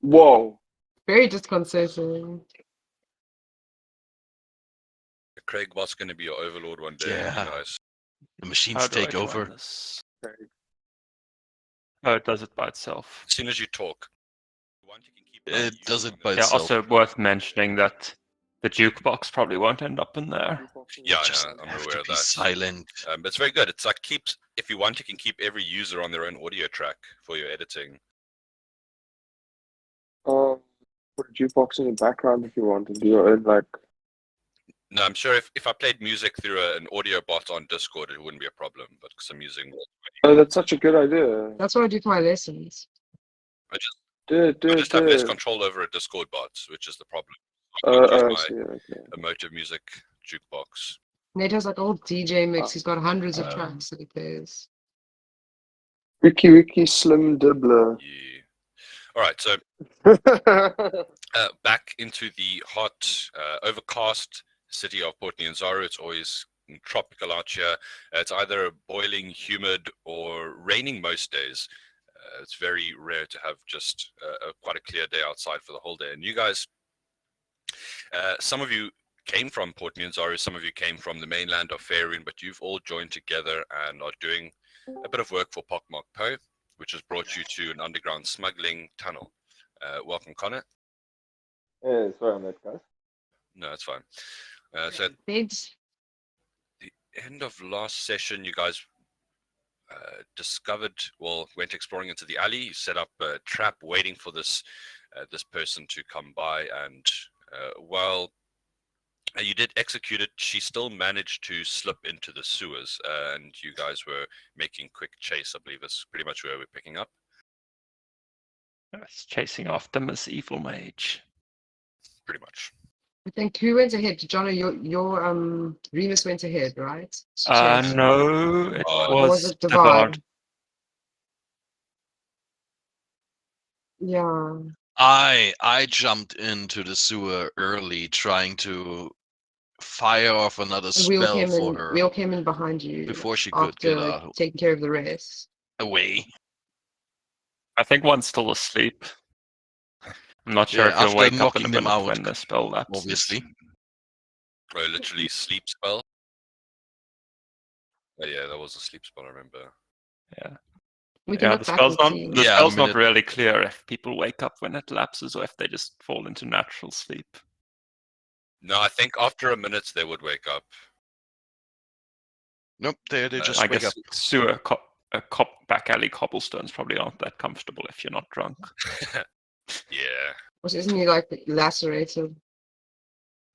Whoa. Very disconcerting. Craig, what's going to be your overlord one day, Yeah. you guys? The machines How do I take join over. this? Oh, it does it by itself. As soon as you talk, you can keep It does it by Yeah, itself. also worth mentioning that the jukebox probably won't end up in there. Yeah, Just I'm have aware to of be that. silent. It's very good. It's like if you want, you can keep every user on their own audio track for your editing. Put a jukebox in the background if you want to do your own, like. No, I'm sure if I played music through an audio bot on Discord, it wouldn't be a problem. But because I'm using, Oh, that's such a good idea. That's what I do for my lessons. I just Do have less control over a Discord bot, which is the problem. I Oh, can't I use see. my Okay. emotive music jukebox. Nato's like old DJ mix. He's got hundreds of Um, tracks that he plays. Wiki Slim Dibbler. Yeah. All right, so back into the hot, overcast city of Port Nyanzaru. It's always tropical out here. It's either boiling, humid, or raining most days. It's very rare to have just quite a clear day outside for the whole day. And you guys, some of you came from Port Nyanzaru, some of you came from the mainland of Faerun, but you've all joined together and are doing a bit of work for Pock-Marked Poe, which has brought you to an underground smuggling tunnel. Welcome, Connor. Yeah, sorry on that, guys. No, that's fine. So at Bigs. the end of last session, you guys went exploring into the alley. You set up a trap waiting for this person to come by, and while you did execute it, she still managed to slip into the sewers, and you guys were making quick chase. I believe that's pretty much where we're picking up. It's chasing after Miss Evil Mage. Pretty much. I think who went ahead? Johnny, your Remus went ahead, right? To chase. No, it Or Or was it Divine? Divard. Yeah. I jumped into the sewer early, trying to fire off another And Wheel spell came for in. her Wheel came in behind you before she could get after out taking care of the rest. away. I think one's still asleep. I'm not sure Yeah, if he'll after wake up in a knocking them minute out, when the spell lapses. Obviously. Oh, literally sleep spell. Oh, yeah, that was a sleep spell. I remember. Yeah. We can Yeah, look the back spell's and not see. the Yeah, spell's a not minute. really clear if people wake up when it lapses or if they just fall into natural sleep. No, I think after a minute they would wake up. Nope, they just I wake guess up. sewer back alley cobblestones probably aren't that comfortable if you're not drunk. Yeah. Isn't he like lacerated?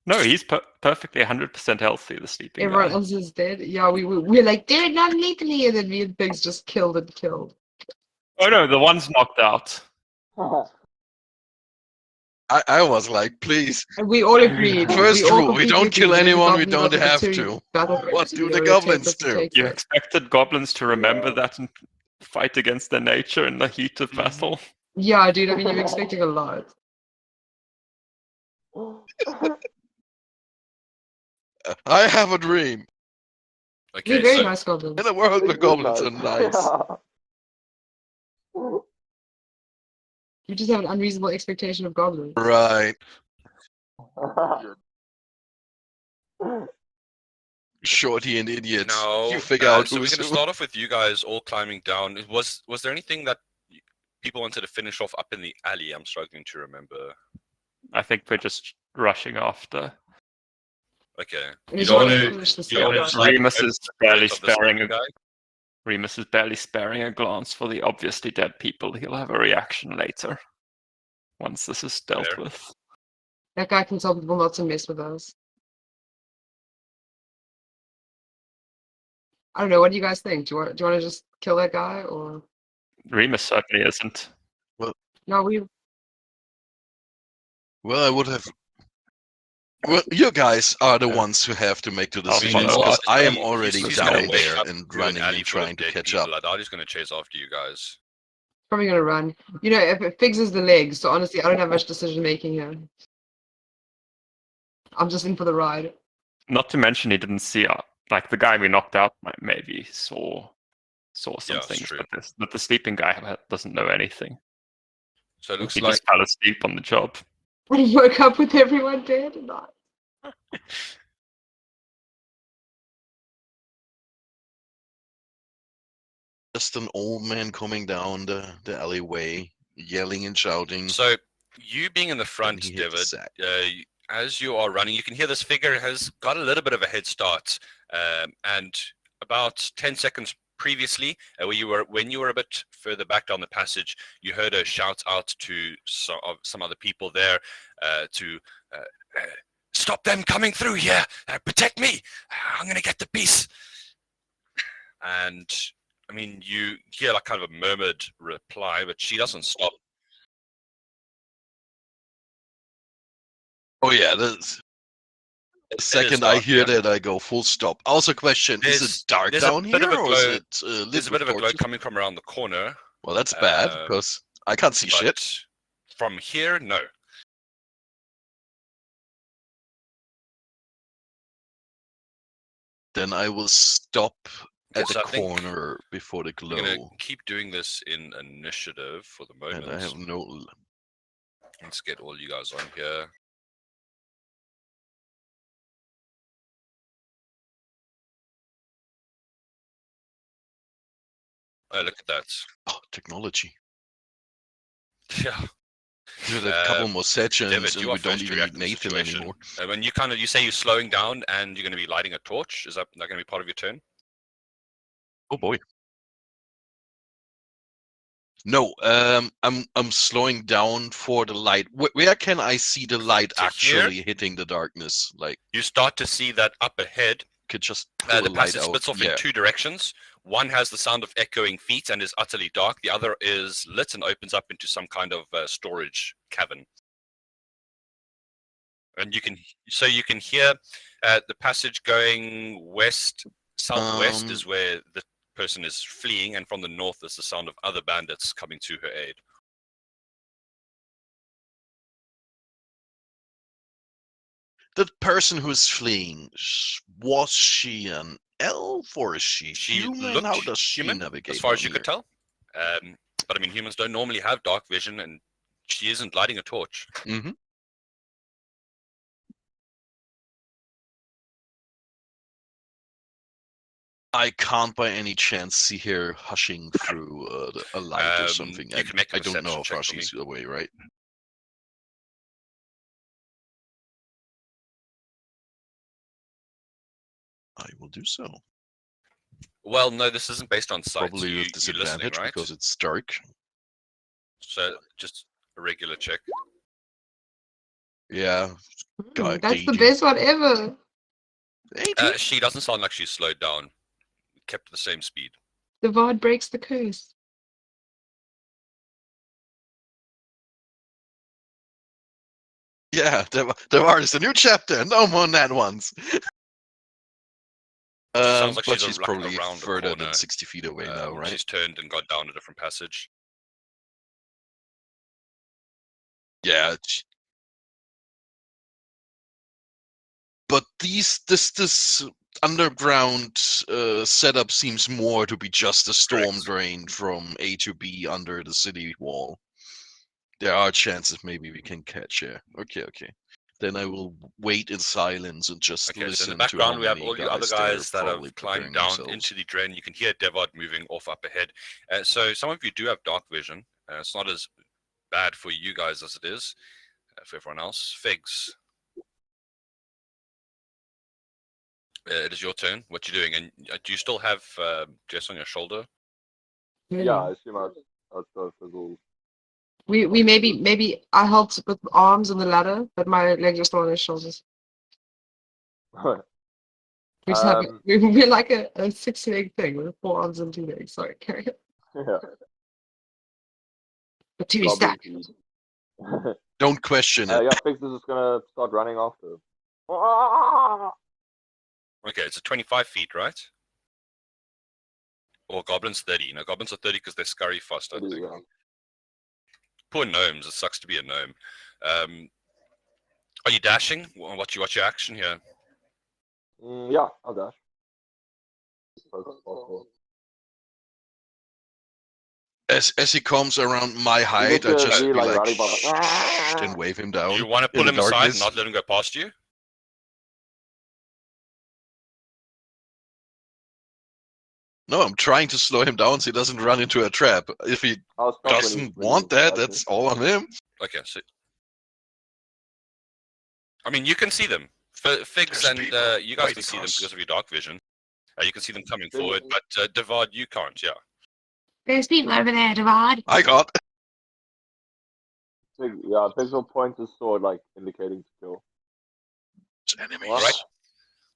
No, he's perfectly 100% healthy, the sleeping Everyone guy. else is dead. Yeah, we're like, they're not lethally, and then me and Pigs just killed and killed. Oh no, the one's knocked out. I was like, please. And we all agreed. First we all rule, we completely don't kill agreed that if anyone we goblin don't got have the to. battle What rate, do you the know, goblins take us to do? take You it. expected goblins to remember Yeah. that and fight against their nature in the heat of battle. Yeah, dude. I mean, you're expecting a lot. I have a dream. They're Okay, very so nice goblins. In a world where goblins are nice. You just have an unreasonable expectation of goblins. Right. Shorty and idiot. no, You figure out so we're who's going to who. start off with you guys all climbing down. Was there anything that people wanted to finish off up in the alley? I'm struggling to remember. I think we're just rushing after. Okay. We You just don't want want to to. finish the You don't story. want to like Remus is barely of the sparing guy? Remus is barely sparing a glance for the obviously dead people. He'll have a reaction later. Once this is dealt Fair. with. That guy can tell people not to mess with us. I don't know. What do you guys think? Do you want to just kill that guy or Remus certainly isn't. no? Well, I would have. Well, you guys are the ones who have to make the I'll decisions follow. because I am He's already gonna down wake there up and through an running alley and full of trying to dead catch people. up. I doubt he's going to chase after you guys. Probably gonna run. You know, if it fixes the legs. So honestly, I don't have much decision making here. I'm just in for the ride. Not to mention he didn't see like the guy we knocked out maybe saw some Yeah, it's things, true. but the sleeping guy doesn't know anything. So it looks He like just fell asleep on the job. I woke up with everyone dead and not. Just an old man coming down the alleyway, yelling and shouting. so. You being in the front, he hit the David, sack. as you are running, you can hear this figure has got a little bit of a head start. And about 10 seconds previously, when you were a bit further back down the passage, you heard her shout out to some other people there to stop them coming through here. Protect me. I'm going to get the piece. And I mean, you hear like kind of a murmured reply, but she doesn't stop. Oh yeah, the second I dark, hear yeah. that, I go full stop. Also, question: is it dark there's a down bit of here, a or is glow- it There's lit a bit with of a glow torches? coming from around the corner. Well, that's bad Um, because I can't see shit. But from here, no. Then I will stop at Yes, the I think corner before the We're gonna glow. keep doing this in initiative for the And moment. I have no. Let's get all you guys on here. Oh, look at that. Oh, technology. Yeah. With a couple more sessions, David, and you are we don't first to even react need to the Nathan situation. anymore. When you say you're slowing down and you're going to be lighting a torch, is that going to be part of your turn? Oh boy. No, I'm slowing down for the light. Where can I see the light To here? actually hitting the darkness? Like, You start to see that up ahead, could just pull the a light passage out. splits off Yeah. in two directions. One has the sound of echoing feet and is utterly dark. The other is lit and opens up into some kind of storage cavern. And you can hear the passage going west, southwest is where the person is fleeing, and from the north is the sound of other bandits coming to her aid. The person who's fleeing, was she an elf or is she She human? looked How does she human, navigate as far as down you could tell. But I mean, humans don't normally have dark vision, and she isn't lighting a torch. Mm-hmm. I can't by any chance see her hushing through a light or something. You can make a I don't know how perception far check for me. she's away, right? I will do so. Well, no, this isn't based on sight. Probably You, with you're disadvantage listening, right? because it's dark. So just a regular check. Yeah. God, That's the 80. best one ever. 80? She doesn't sound like she's slowed down. Kept the same speed. The Vard breaks the curse. Yeah, there is a new chapter. No more nat ones. Sounds like But she's she's like probably around a further corner. than 60 feet away now, right? She's turned and got down a different passage. Yeah. But this underground setup seems more to be just a storm Correct. drain from A to B under the city wall. There are chances maybe we can catch her. Okay. Then I will wait in silence and just Okay, so listen in the to how background we have many all you other they're guys that probably have climbed preparing down themselves. into the drain. You can hear Devod moving off up ahead. So some of you do have dark vision. It's not as bad for you guys as it is for everyone else. Figs, it is your turn. What you doing? And do you still have Jess on your shoulder? Yeah, I assume I'd go for gold. We maybe I helped with arms on the ladder, but my legs are still on his shoulders. We just have we're like a 6-leg thing with 4 arms and 2 legs. Sorry, carry it. Yeah. But to be Goblin stacked. feed. Don't question it. Yeah, Fix is just gonna start running after. Okay, it's a 25 feet, right? Or goblins 30. No, goblins are 30 because they scurry fast, I think. Yeah. Poor gnomes. It sucks to be a gnome. Are you dashing? What's your action here? Yeah, I'll dash. As close as possible. As he comes around my height, I get just really, be like, rowdy, but "Shh," and wave him down. You want to in pull the him aside darkness. and not let him go past you? No, I'm trying to slow him down so he doesn't run into a trap. If he I was shocked when doesn't when want that, tried to. that's all on him. Okay, so I mean, you can see them. Figs There's and people you guys right can see them across. because of your dark vision. You can see them coming There's- forward, but Devad, you can't. Yeah. There's people over there, Devad. I got. Yeah, Pigs will point his sword, like indicating to kill. Enemies. What? Right.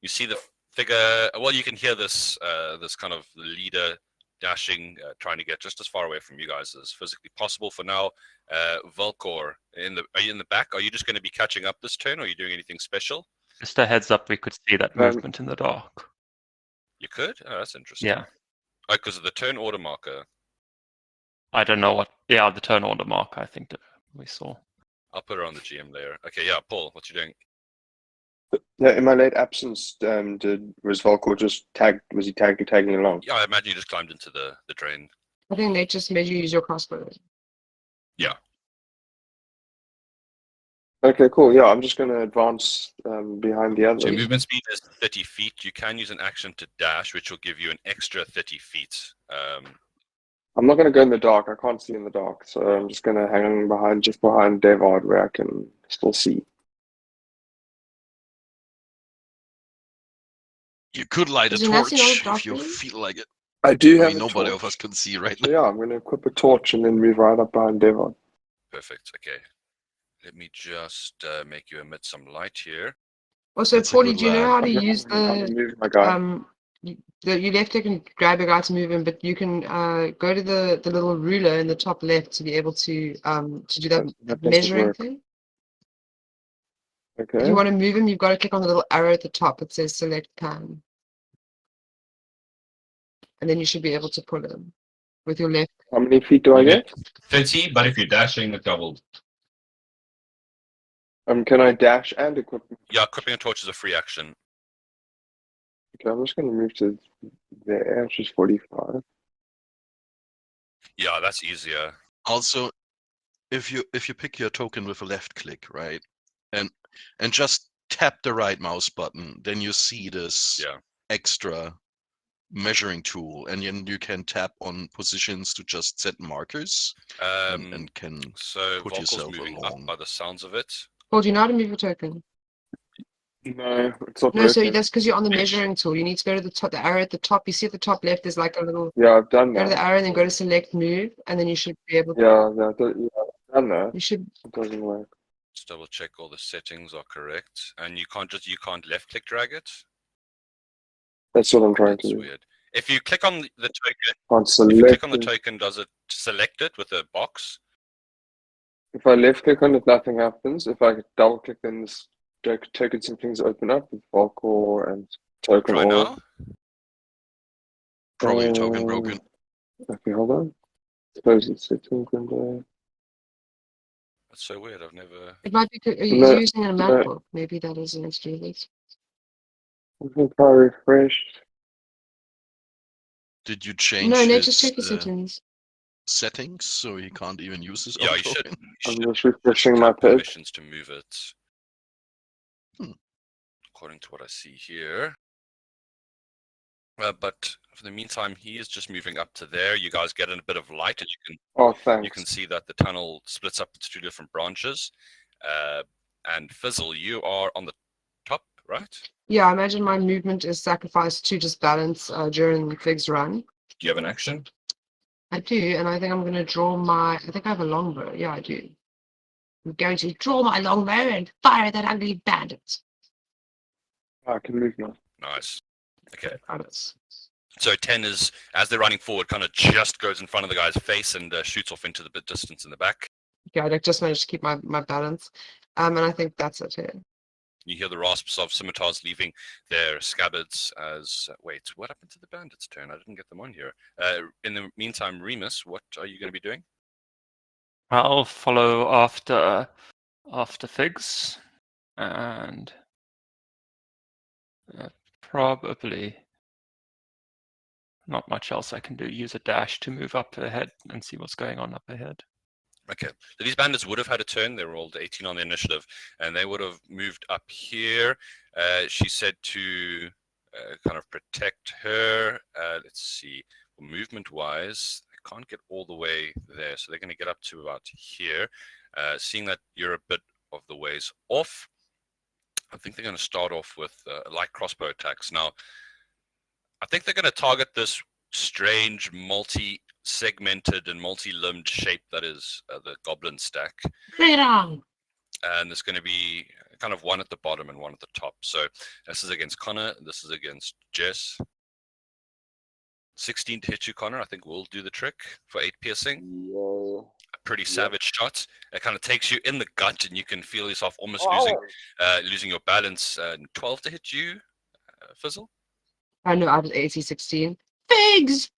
You see the figure. Well, you can hear this this kind of leader dashing, trying to get just as far away from you guys as physically possible. For now, Volkor, are you in the back? Are you just going to be catching up this turn, or are you doing anything special? Just a heads up, we could see that movement in the dark. You could. Oh, that's interesting. Yeah. Oh, because of the turn order marker. I don't know what. Yeah, the turn order mark. I think that we saw. I'll put her on the GM layer. Okay, yeah, Paul, what you doing? Yeah, in my late absence, was Volkor just tagged? Was he tagging along? Yeah, I imagine you just climbed into the drain. I think they just made you use your crossbow. Yeah. Okay, cool. Yeah, I'm just going to advance behind the So others. your movement speed is 30 feet. You can use an action to dash, which will give you an extra 30 feet. I'm not going to go in the dark. I can't see in the dark, so I'm just going to hang behind, just behind Devad, where I can still see. You could light a Is your Nazi not torch dark if you vision? feel like it. I do I have mean, a nobody torch. of us can see right So now. yeah, I'm going to equip a torch and then move right up behind Devad. Perfect. Okay. Let me just make you emit some light here. Also, That's a Paulie, good do you know lad. how to I'm use gonna the move my guy. you left click and grab a guy to move him, but you can go to the little ruler in the top left to be able to do that That doesn't measuring work. thing. Okay. If you want to move him, you've got to click on the little arrow at the top. It says select pan, and then you should be able to pull him with your left. How many feet do I You get? 30, but if you're dashing, it doubled. Can I dash and equip? Yeah, equipping a torch is a free action. Okay, I'm just going to move to there, which is 45. Yeah, that's easier. Also, if you pick your token with a left click, right, and just tap the right mouse button, then you see this Yeah. extra measuring tool, and then you can tap on positions to just set markers and can So put Volkor's yourself moving along. up by the sounds of it. Paul, do you know how to move your token? No, it's not No, so working. that's because you're on the measuring tool. You need to go to the top, the arrow at the top. You see at the top left, there's like a little. Yeah, I've done Go to that. the arrow and then go to select move, and then you should be able. Yeah, I've done that. You should. It doesn't work. Just double check all the settings are correct. And you can't left click drag it. That's what I'm trying That's to do. weird. If you click on the token, Can't if you select click on the it. token, does it select it with a box? If I left click on it, nothing happens. If I double click, then this token some things open up with Volkor and token Try all. now. Probably a token broken. Okay, hold on. Close the settings window. That's so weird. I've never. It might be. Are you No, using a no. MacBook? Maybe that is an extra this. I think I refreshed. Did you change No, no, its just check your settings. settings so he can't even use his Yeah, own you should. token? I'm just refreshing my have page. permissions to move it. According to what I see here. But for the meantime, he is just moving up to there. You guys get in a bit of light, and Oh, thanks. you can see that the tunnel splits up into two different branches. And Fizzle, you are on the top, right? Yeah, I imagine my movement is sacrificed to just balance during Fig's run. Do you have an action? I do, and I think I'm going to draw my. I think I have a longbow. Yeah, I do. I'm going to draw my longbow and fire that ugly bandit. I can move now. Nice. Okay. Bandits. So 10 is, as they're running forward, kind of just goes in front of the guy's face and shoots off into the bit distance in the back. Yeah, I just managed to keep my balance. And I think that's it here. You hear the rasps of scimitars leaving their scabbards as... wait, what happened to the bandits' turn? I didn't get them on here. In the meantime, Remus, what are you going to be doing? I'll follow after Figs, and probably Not much else I can do. Use a dash to move up ahead and see what's going on up ahead. Okay, so these bandits would have had a turn. They rolled 18 on the initiative, and they would have moved up here. She said to kind of protect her. Let's see, movement-wise, I can't get all the way there, so they're going to get up to about here. Seeing that you're a bit of the ways off, I think they're going to start off with light crossbow attacks. Now, I think they're going to target this strange multi-segmented and multi-limbed shape that is the goblin stack. Bring it on. And there's going to be kind of one at the bottom and one at the top. So this is against Connor. This is against Jess. 16 to hit you, Connor. I think will do the trick for 8 piercing. Yeah. A pretty savage shot. It kind of takes you in the gut, and you can feel yourself almost losing your balance. 12 to hit you, Fizzle. I know I was AC 16. Figs!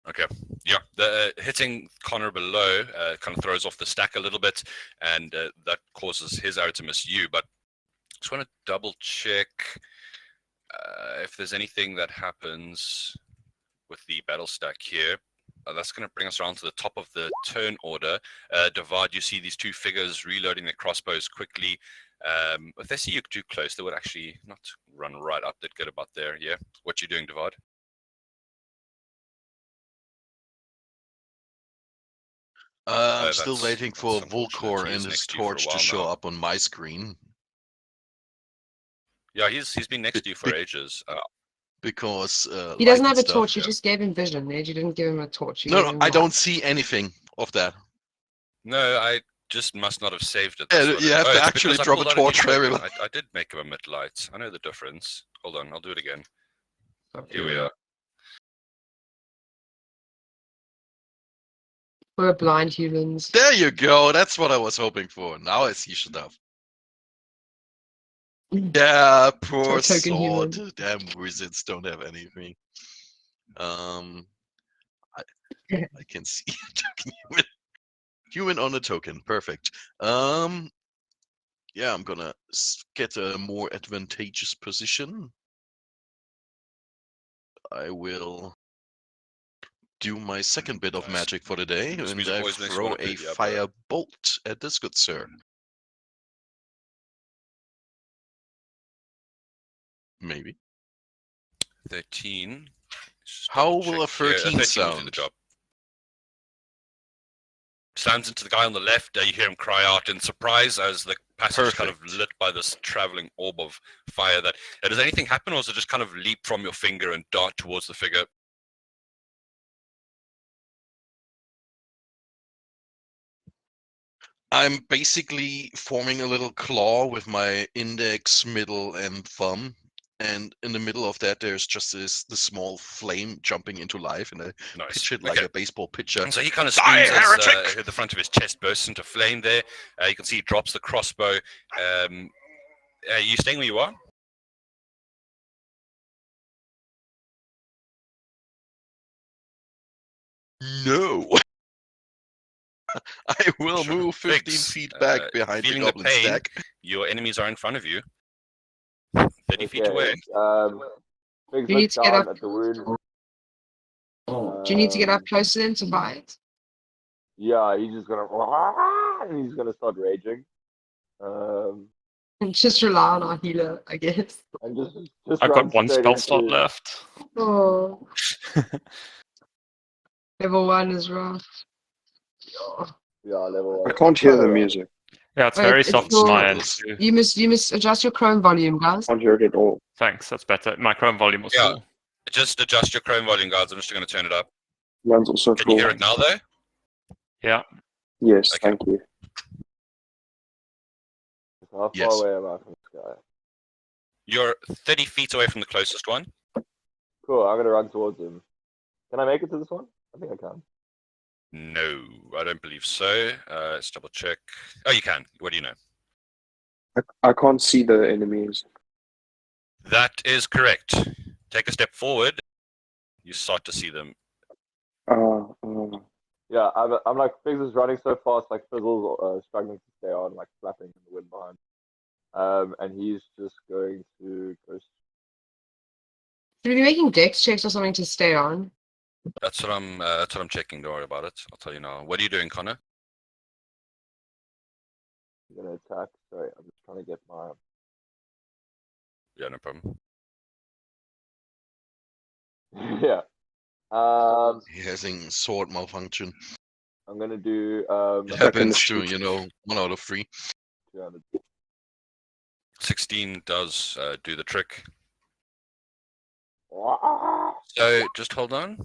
Okay, yeah, the hitting Connor below kind of throws off the stack a little bit, and that causes his arrow to miss you. But I just want to double check if there's anything that happens with the battle stack here. That's going to bring us around to the top of the turn order. Devad, you see these two figures reloading their crossbows quickly. If they see you too close, they would actually not run right up. They'd get about there. Yeah, what you doing, Devad? I'm still that's waiting for unfortunate. Volkor He's and his next to you for a torch to while show now. up on my screen. Yeah, he's been next to you for ages. Because He doesn't light have and a stuff. torch, you just gave him vision. You didn't give him a torch. You No, gave no, him I light. don't see anything of that. No, I just must not have saved it. Yeah, That's what you it- have oh, to it's actually because I drop pulled a out new torch very token. I did make him a mid-light. I know the difference. Hold on, I'll do it again. Here we are. We're blind humans. There you go. That's what I was hoping for. Now I see stuff. Yeah, poor token sword. human. Damn wizards don't have anything. I can see a token human. Human on a token. Perfect. Yeah, I'm gonna get a more advantageous position. I will do my second bit of Nice. magic for the day, This and music I always makes me throw wanna a put the fire bolt at this good sir. Maybe. 13. Just How double will a check here. 13 will do the sound? job. Slams into the guy on the left. You hear him cry out in surprise as the passage is kind of Perfect. lit by this traveling orb of fire. Does anything happen, or does it just kind of leap from your finger and dart towards the figure? I'm basically forming a little claw with my index, middle, and thumb. And in the middle of that, there's just this small flame jumping into life, and I Nice. pitch it like a baseball pitcher. And so he kind of Die, screams heretic! as the front of his chest bursts into flame there. You can see he drops the crossbow. Are you staying where you are? No. I will Sure. move 15 Figs, feet back behind the feeling the goblin pain. stack. Your enemies are in front of you. 30 feet Okay, away. Big You need looks to get down up. at the wound. Do you need to get up closer then to bite? Yeah, he's just gonna and he's gonna start raging. And just rely on our healer, I guess. And just I've run got one straight spell slot into- left. Oh. Level 1 is rough. Yeah, level 1. Oh. I can't hear the music. Yeah, it's Wait, very it's soft your- on my end too. You must adjust your Chrome volume, guys. Can't hear it at all. Thanks, that's better. My Chrome volume was Yeah. full. Just adjust your Chrome volume, guys. I'm just going to turn it up. Mine's also Can full. you hear it now, though? Yeah. Yes, Okay. thank you. How far Yes. away am I from this guy? You're 30 feet away from the closest one. Cool, I'm gonna run towards him. Can I make it to this one? I think I can. No, I don't believe so. Let's double check. Oh, you can. What do you know? I can't see the enemies. That is correct. Take a step forward. You start to see them. Yeah, I'm like, Figs is running so fast, like Fizzle's struggling to stay on, like flapping in the wind behind. And he's just going to go. Should we be making dex checks or something to stay on? That's what I'm checking. Don't worry about it. I'll tell you now. What are you doing, Connor? I'm gonna attack. Sorry, I'm just trying to get my. Yeah, no problem. Yeah. Having sword malfunction I'm gonna do happens to shoot. 1 out of 3. 200. 16 does do the trick. Ah! So just hold on.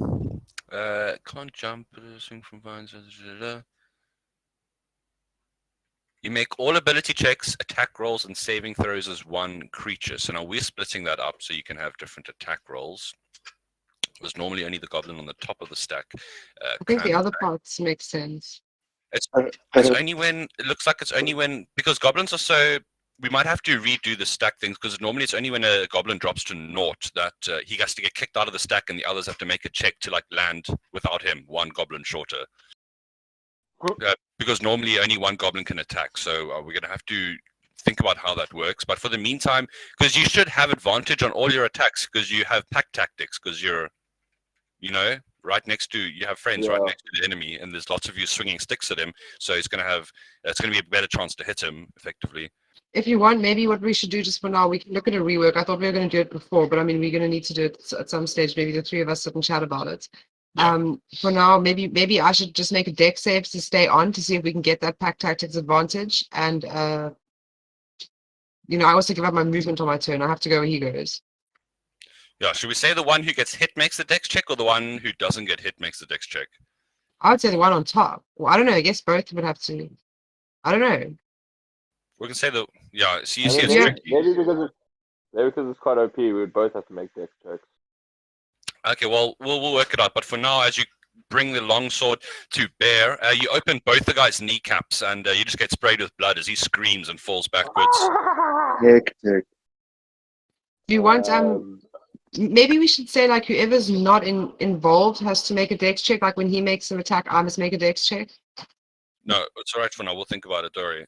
Can't jump. Swing from vines. You make all ability checks, attack rolls, and saving throws as one creature. So now we're splitting that up so you can have different attack rolls. There's normally only the goblin on the top of the stack. I think the can other parts make sense. It's I it's don't- only when it looks like it's only when because goblins are so. We might have to redo the stack things because normally it's only when a goblin drops to naught that he has to get kicked out of the stack and the others have to make a check to like land without him, one goblin shorter. Because normally only one goblin can attack, so we're gonna have to think about how that works. But for the meantime, because you should have advantage on all your attacks because you have pack tactics because you're, right next to you have friends right Yeah. next to the enemy, and there's lots of you swinging sticks at him, so it's gonna be a better chance to hit him effectively. If you want, maybe what we should do just for now, we can look at a rework. I thought we were going to do it before, but I mean, we're going to need to do it at some stage. Maybe the three of us sit and chat about it. Yeah. For now, maybe I should just make a deck save to stay on to see if we can get that pack tactics advantage. And I also give up my movement on my turn. I have to go where he goes. Yeah, should we say the one who gets hit makes the dex check, or the one who doesn't get hit makes the dex check? I would say the one on top. Well, I don't know. I guess both would have to. I don't know. We can say so you I see mean, it's Yeah. tricky. maybe because it's quite OP, we would both have to make dex checks. Okay, well, we'll work it out. But for now, as you bring the longsword to bear, you open both the guy's kneecaps, and you just get sprayed with blood as he screams and falls backwards. Hectic. Do you want maybe we should say like whoever's not involved has to make a dex check. Like when he makes an attack, I must make a dex check. No, it's all right for now. We'll think about it, Dory.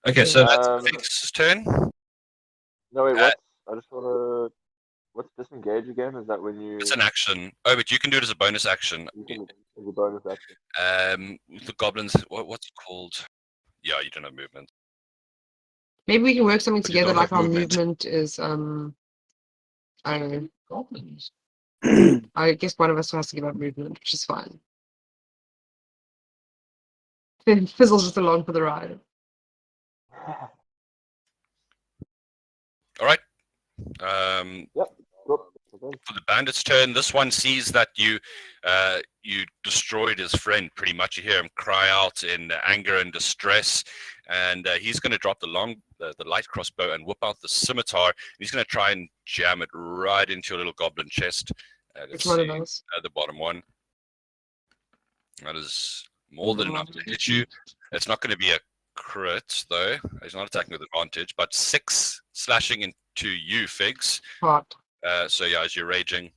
Okay, so Um, Fix's turn. no, wait, I just wanna. What's disengage again? Is that when you? It's an action. Oh, but you can do it as a bonus action. As a bonus action. The goblins. What's it called? Yeah, you don't have movement. Maybe we can work something But you together don't like have our movement. movement is I don't know. I guess one of us has to give up movement, which is fine. Fizzle's just along for the ride. All right. Cool. Okay. For the bandit's turn, this one sees that you destroyed his friend pretty much. You hear him cry out in anger and distress, and he's going to drop the light crossbow and whip out the scimitar. He's going to try and jam it right into your little goblin chest. Which one of those? The bottom one. That is more than enough to hit you. It's not going to be a crit, though. He's not attacking with advantage, but 6 slashing into you, Figs. Hot. So yeah, as you're raging,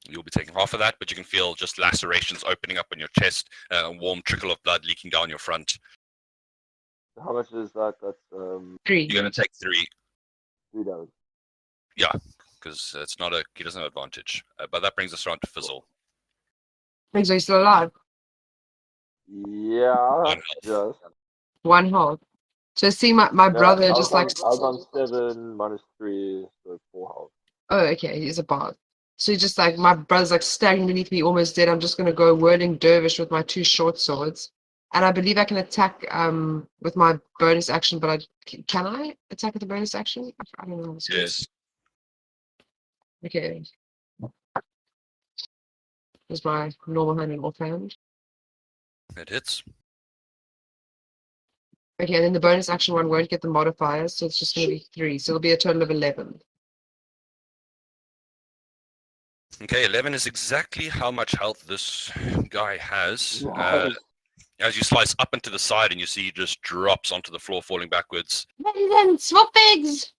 you'll be taking half of that, but you can feel just lacerations opening up on your chest, a warm trickle of blood leaking down your front. How much is that? That's 3. You're going to take 3, 3 damage. because he doesn't have advantage. But that brings us around to Fizzle. Thanks, he's still alive. Yeah, just. 1 health. So see my brother I just was like on 7 minus 3, so 4 health. oh, okay, he's a bard. So just like my brother's like standing beneath me, almost dead. I'm just gonna go whirling dervish with my 2 short swords, and I believe I can attack with my bonus action. But can I attack with the bonus action? I don't know. How this works. Yes. Okay. There's my normal hand and offhand. It hits. Okay, and then the bonus action one won't get the modifiers, so it's just gonna be 3. So it'll be a total of 11. Okay, 11 is exactly how much health this guy has. Nice. As you slice up into the side and you see he just drops onto the floor, falling backwards. Then swap pigs.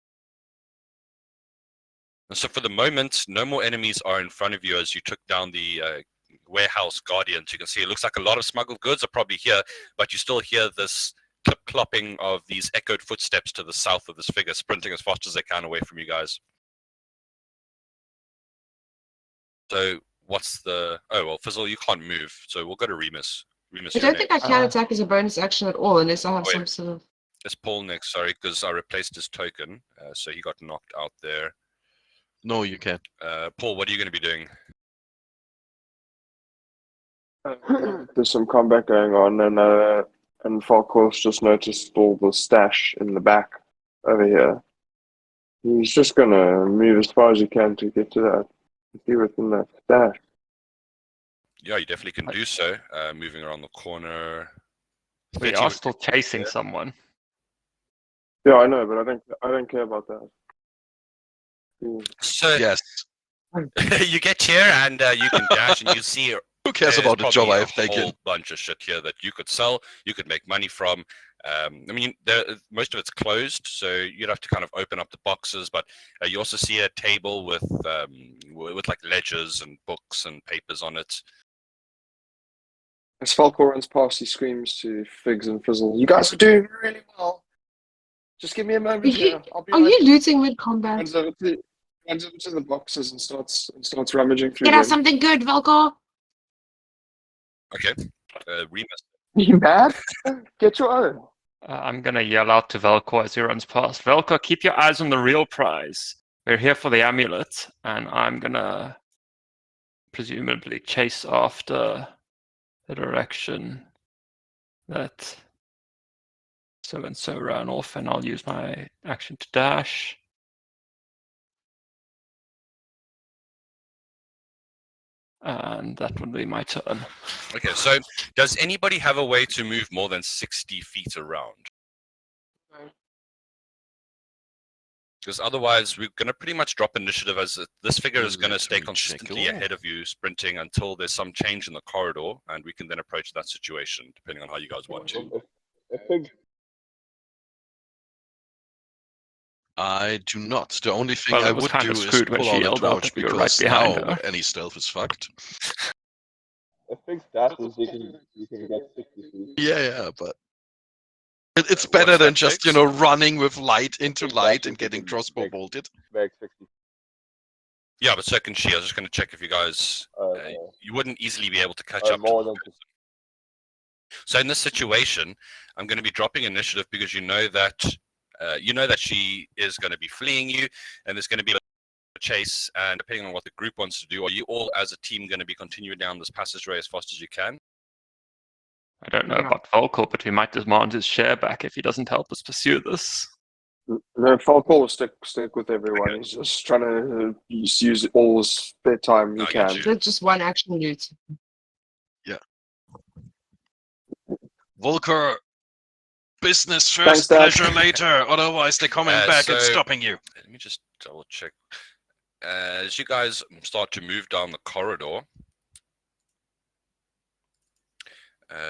And so for the moment, no more enemies are in front of you as you took down the warehouse guardians. You can see it looks like a lot of smuggled goods are probably here, but you still hear this clip-clopping of these echoed footsteps to the south of this figure, sprinting as fast as they can away from you guys. So what's the? Oh well, Fizzle, you can't move, so we'll go to Remus. Remus, I you're don't think I next. can attack as a bonus action at all unless I have Wait. some sort of. It's Paul next. Sorry, because I replaced his token, so he got knocked out there. No, you can't. Paul, what are you going to be doing? There's some combat going on, and Falkos just noticed all the stash in the back over here. He's just gonna move as far as he can to get to that, see what's in that stash. Yeah, you definitely can do so. Moving around the corner. We 30 are would- still chasing someone. Yeah, I know, but I don't care about that. So Yes. you get here and you can dash, and you see Who cares there's about the job probably I've a taken? whole bunch of shit here that you could sell, you could make money from. I mean, most of it's closed, so you'd have to kind of open up the boxes. But you also see a table with like ledgers and books and papers on it. As Falco runs past, he screams to Figs and Fizzle, "You guys are doing really well. Just give me a moment here. I'll be Are right you back." looting mid combat? Runs over to the boxes and starts rummaging through Get us them. something good, Velcor. Okay, Remus. You mad? Get your own. I'm gonna yell out to Velcor as he runs past. Velcor, keep your eyes on the real prize. We're here for the amulet, and I'm gonna presumably chase after the direction that so and so ran off, and I'll use my action to dash. And that would be my turn. Okay, so does anybody have a way to move more than 60 feet around? Because otherwise, we're going to pretty much drop initiative, as this figure is going to Let stay me check. consistently ahead of you, sprinting until there's some change in the corridor, and we can then approach that situation, depending on how you guys want to. If Figs I do not. The only thing Well, I it was would kind do of is screwed when pull she out a yelled out torch that we were right because behind now her. any stealth is fucked. if Figs dashes, you can get 60 feet. Yeah, but it's What's better than that, just Fix? running with light into Figs light dashes, and getting you can crossbow make- bolted. Make 60 Yeah, but so can she. I was just going to check if you guys, you wouldn't easily be able to catch up. more than So in this situation, I'm going to be dropping initiative because you know that she is going to be fleeing you, and there's going to be a chase. And depending on what the group wants to do, are you all as a team going to be continuing down this passageway as fast as you can? I don't know Yeah. about Volko, but we might demand his share back if he doesn't help us pursue this. No, Falco will stick with everyone. He's just trying to use all his spare time he I get can. you. That's just one action loot. Volker, business Thanks, first, Dad. pleasure later. Otherwise, they're coming back and so- stopping you. Let me just double check. As you guys start to move down the corridor,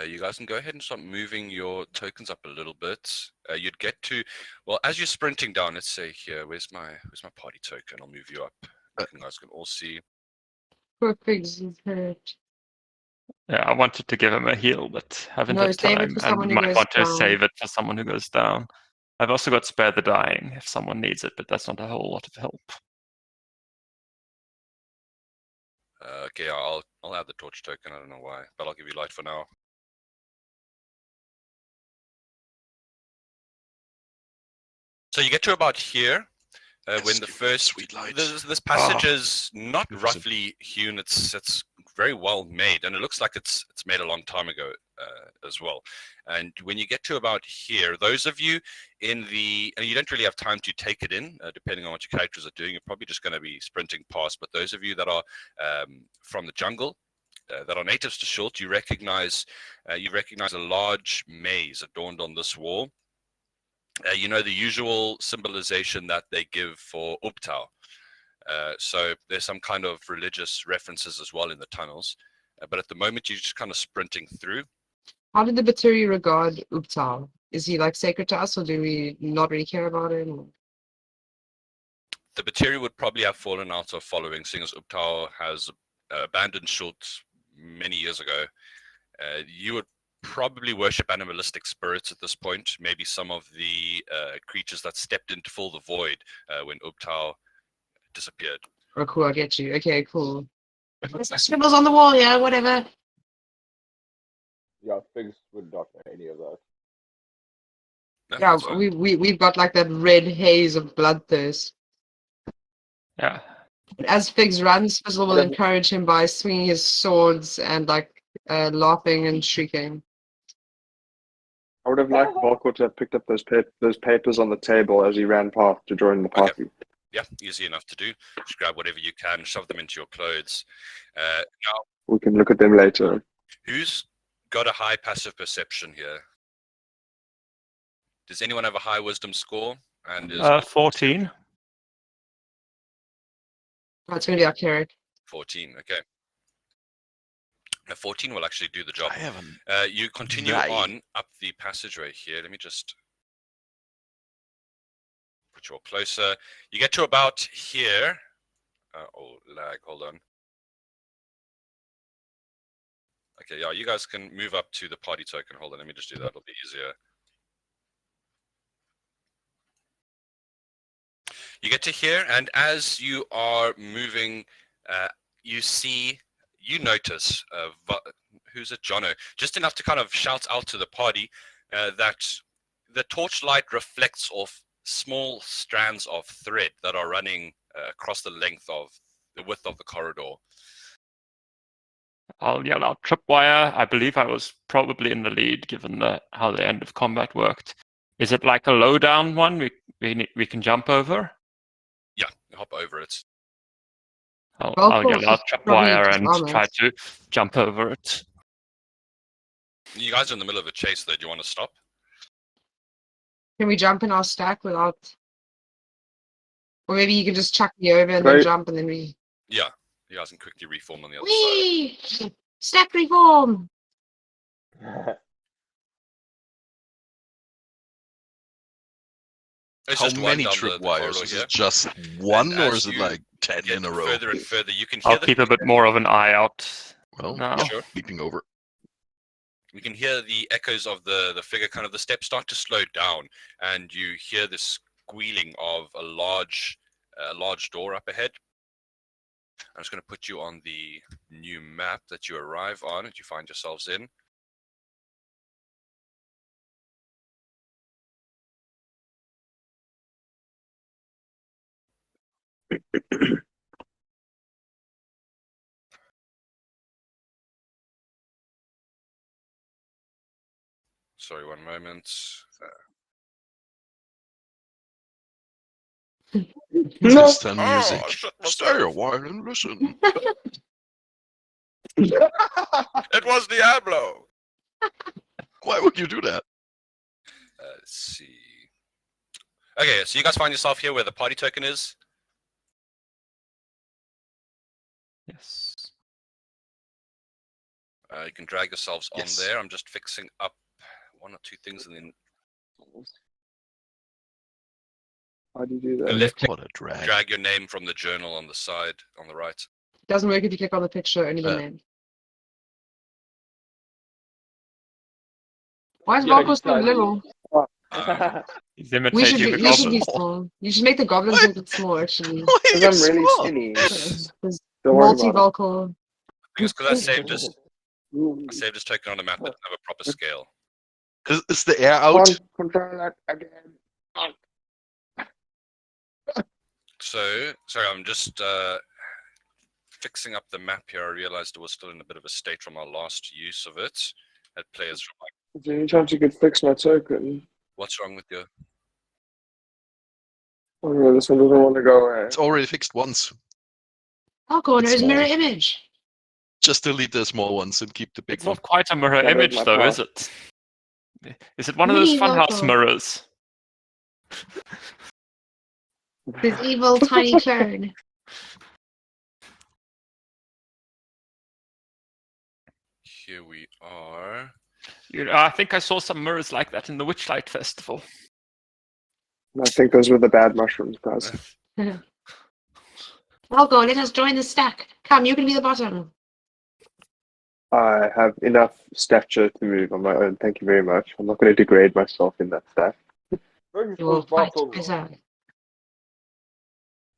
you guys can go ahead and start moving your tokens up a little bit. You'd get to, well, as you're sprinting down, let's say here, where's my party token? I'll move you up. You guys can all see. Poor Figs is hurt. Yeah, I wanted to give him a heal, but haven't No, had save it time, for someone and who might goes want to down. save it for someone who goes down. I've also got Spare the Dying if someone needs it, but that's not a whole lot of help. Okay, I'll add the torch token. I don't know why, but I'll give you light for now. So you get to about here. Yes, When the give me first sweet light. this passage Ah. is not It was a- roughly hewn. It's very well made, and it looks like it's made a long time ago as well. And when you get to about here, those of you and you don't really have time to take it in, depending on what your characters are doing. You're probably just going to be sprinting past. But those of you that are from the jungle, that are natives to Shult, you recognize a large maze adorned on this wall. You know the usual symbolization that they give for Ubtao. So there's some kind of religious references as well in the tunnels. But at the moment, you're just kind of sprinting through. How did the Baturi regard Ubtal? Is he like sacred to us, or do we not really care about him? The Bateri would probably have fallen out of following, seeing as Ubtao has abandoned Shult many years ago. You would probably worship animalistic spirits at this point. Maybe some of the creatures that stepped in to fill the void when Ubtao disappeared. Oh, cool, I get you. Okay, cool. There's scribbles on the wall, yeah, whatever. Yeah, Figs would not know any of that. No, Yeah, that's fine. we've got like that red haze of bloodthirst. Yeah. As Figs runs, Fizzle will Yeah. encourage him by swinging his swords and like laughing and shrieking. I would have liked Volko to have picked up those papers on the table as he ran past to join the party. Yeah, easy enough to do. Just grab whatever you can, shove them into your clothes. Now, We can look at them later. who's got a high passive perception here? Does anyone have a high wisdom score? And is 14. Oh, it's going to be our cleric. 14? Okay. Now 14 will actually do the job. I haven't. You continue Nine. on up the passageway here. Let me just put you all closer. You get to about here. Oh, lag. Hold on. Okay, yeah, you guys can move up to the party token. Hold on, let me just do that. It'll be easier. You get to here, and as you are moving, you notice, who's it, Jono? Just enough to kind of shout out to the party that the torchlight reflects off small strands of thread that are running across the width of the corridor. I'll yell out tripwire. I believe I was probably in the lead given how the end of combat worked. Is it like a low down one we can jump over? Yeah, hop over it. I'll yell out tripwire and almost. try to jump over it. You guys are in the middle of a chase, though. Do you want to stop? Can we jump in our stack without... Or maybe you can just chuck me over and then Right. jump and then we... Yeah, you guys can quickly reform on the other side. Whee! Stack reform! It's How just one many down the tripwires? corridor Is here. it just one, And or as is it you like 10 Get in a row? further and further. You can hear I'll keep a bit more of an eye out Well, now. yeah, Sure. leaping over. We can hear the echoes of the figure, kind of the steps start to slow down, and you hear the squealing of a large door up ahead. I'm just going to put you on the new map that you arrive on, that you find yourselves in. Sorry, one moment. Distant Oh, music. shit Stay myself. a while and listen. It was Diablo. Why would you do that? Let's see. Okay, so you guys find yourself here where the party token is. Yes. You can drag yourselves Yes. on there. I'm just fixing up one or two things, and then How do you do The that? left click. What a drag. drag your name from the journal on the side, on the right. Doesn't work if you click on the picture, only the Uh, name. Why is Yeah, Marco he's so tiny. little? He's We imitating should the be, you should goblin. be small. You should make the goblins What? a bit small, actually. Why are Because you I'm really small? skinny. There's Don't worry about it. multi-vocal. Because I saved this token on a map that doesn't have a proper scale. Is the air out? Can't control that again. So, sorry, I'm just fixing up the map here. I realized it was still in a bit of a state from our last use of it. Had players from like, Is there any chance you could fix my token? what's wrong with your... Oh no, this one doesn't want to go away. It's already fixed once. Marco It's knows mirror small. image. Just delete the small ones and keep the big It's one. not quite a mirror That is image, my though, part. is it? Is it one of those Mini funhouse vocal. mirrors? This evil tiny clone. Here we are. I think I saw some mirrors like that in the Witchlight Festival. I think those were the bad mushrooms, guys. Marco, let us join the stack. Come, you can be the bottom. I have enough stature to move on my own. Thank you very much. I'm not going to degrade myself in that stack. You will fight better.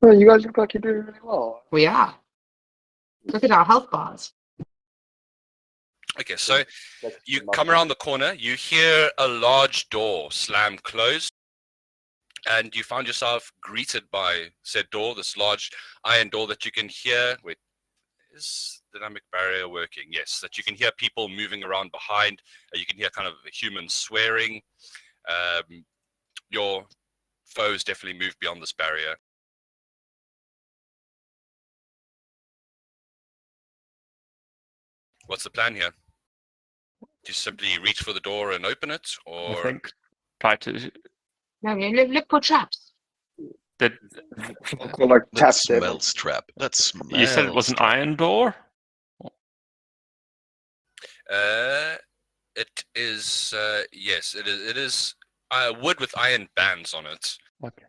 Oh, you guys look like you're doing really well. We are. Look at our health bars. Okay, so That's you the come mother. around the corner, you hear a large door slam close, and you find yourself greeted by said door, this large iron door that you can hear. Wait, is dynamic barrier working? Yes, that you can hear people moving around behind. You can hear kind of humans swearing. Your foes definitely moved beyond this barrier. What's the plan here? Do you simply reach for the door and open it, I or think try to. No, look for traps. Did Falco like That tapped them. smells trap. That smells. you said it was an trap. iron door? it is yes, it is. It is wood with iron bands on it. Okay.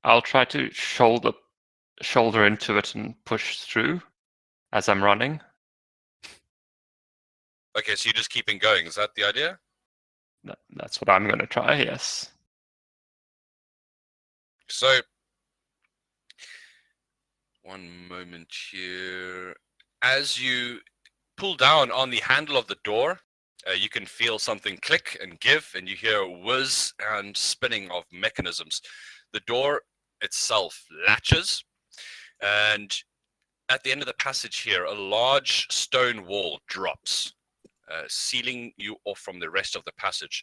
I'll try to shoulder into it and push through as I'm running. Okay, so you're just keeping going. Is that the idea? That's what I'm going to try. Yes. So, one moment here. As you pull down on the handle of the door, you can feel something click and give, and you hear a whiz and spinning of mechanisms. The door itself latches, and at the end of the passage here, a large stone wall drops, sealing you off from the rest of the passage.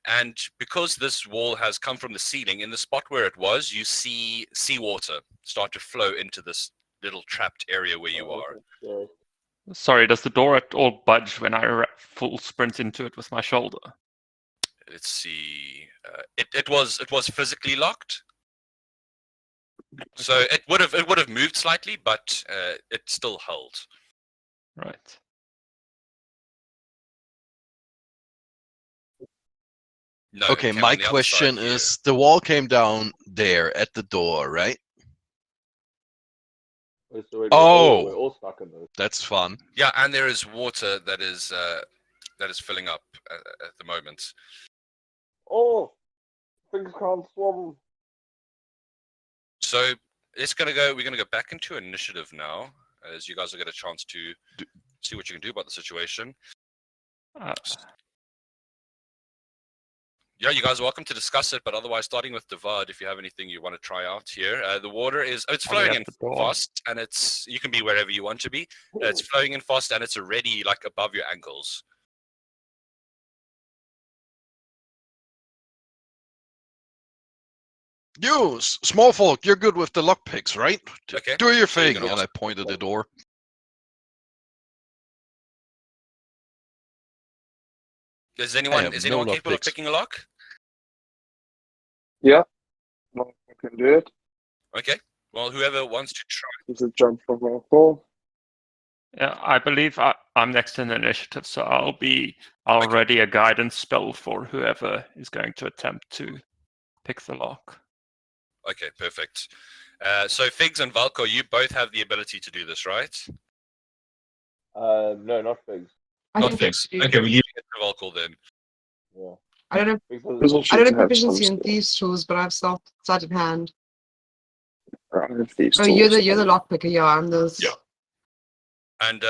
And because this wall has come from the ceiling, in the spot where it was, you see seawater start to flow into this little trapped area where you are. Yeah. Sorry, does the door at all budge when I full sprint into it with my shoulder? Let's see. It was physically locked, so it would have moved slightly, but it still held. Right. No. it Okay, came my on the other question side here. is: the wall came down there at the door, right? Wait, so we're Oh. all stuck in this. That's fun. Yeah, and there is water that is filling up at the moment. Oh, things can't swim. So we're gonna go back into initiative now, as you guys will get a chance to see what you can do about the situation. Yeah, you guys are welcome to discuss it, but otherwise, starting with Devad, if you have anything you want to try out here. The water it's flowing in fast, and you can be wherever you want to be. It's flowing in fast, and it's already like above your ankles. You, small folk, you're good with the lockpicks, right? Okay. Do your So you're thing. gonna And I ask- pointed the door. Is I anyone have no capable of lockpicks. picking a lock? Yeah, well, I can do it. Okay. Well, whoever wants to try. There's a jump from my call. Yeah, I believe I'm next in the initiative, so I'll be already a guidance spell for whoever is going to attempt to pick the lock. Okay, perfect. So Figs and Valko, you both have the ability to do this, right? No, not figs. Not Figs. Okay, we're leaving it to Valko then. Yeah. I don't have Figs has- Fizzle I don't should have have proficiency some in thieves tools, but I've sleight of hand. I have these Oh, you're tools. the lockpicker. Yeah, I'm the. Yeah. And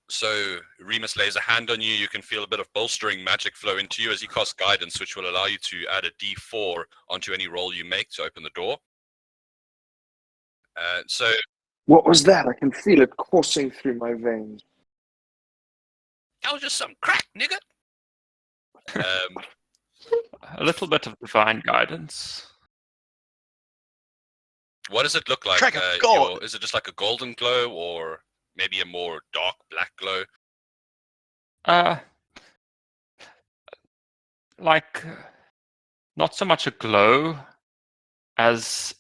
so Remus lays a hand on you. You can feel a bit of bolstering magic flow into you as you cast guidance, which will allow you to add a D4 onto any roll you make to open the door. So What was that? I can feel it coursing through my veins. that was just some crack, nigga. A little bit of divine guidance. What does it look like? Crack of gold. Is it just like a golden glow, or maybe a more dark black glow? Like not so much a glow as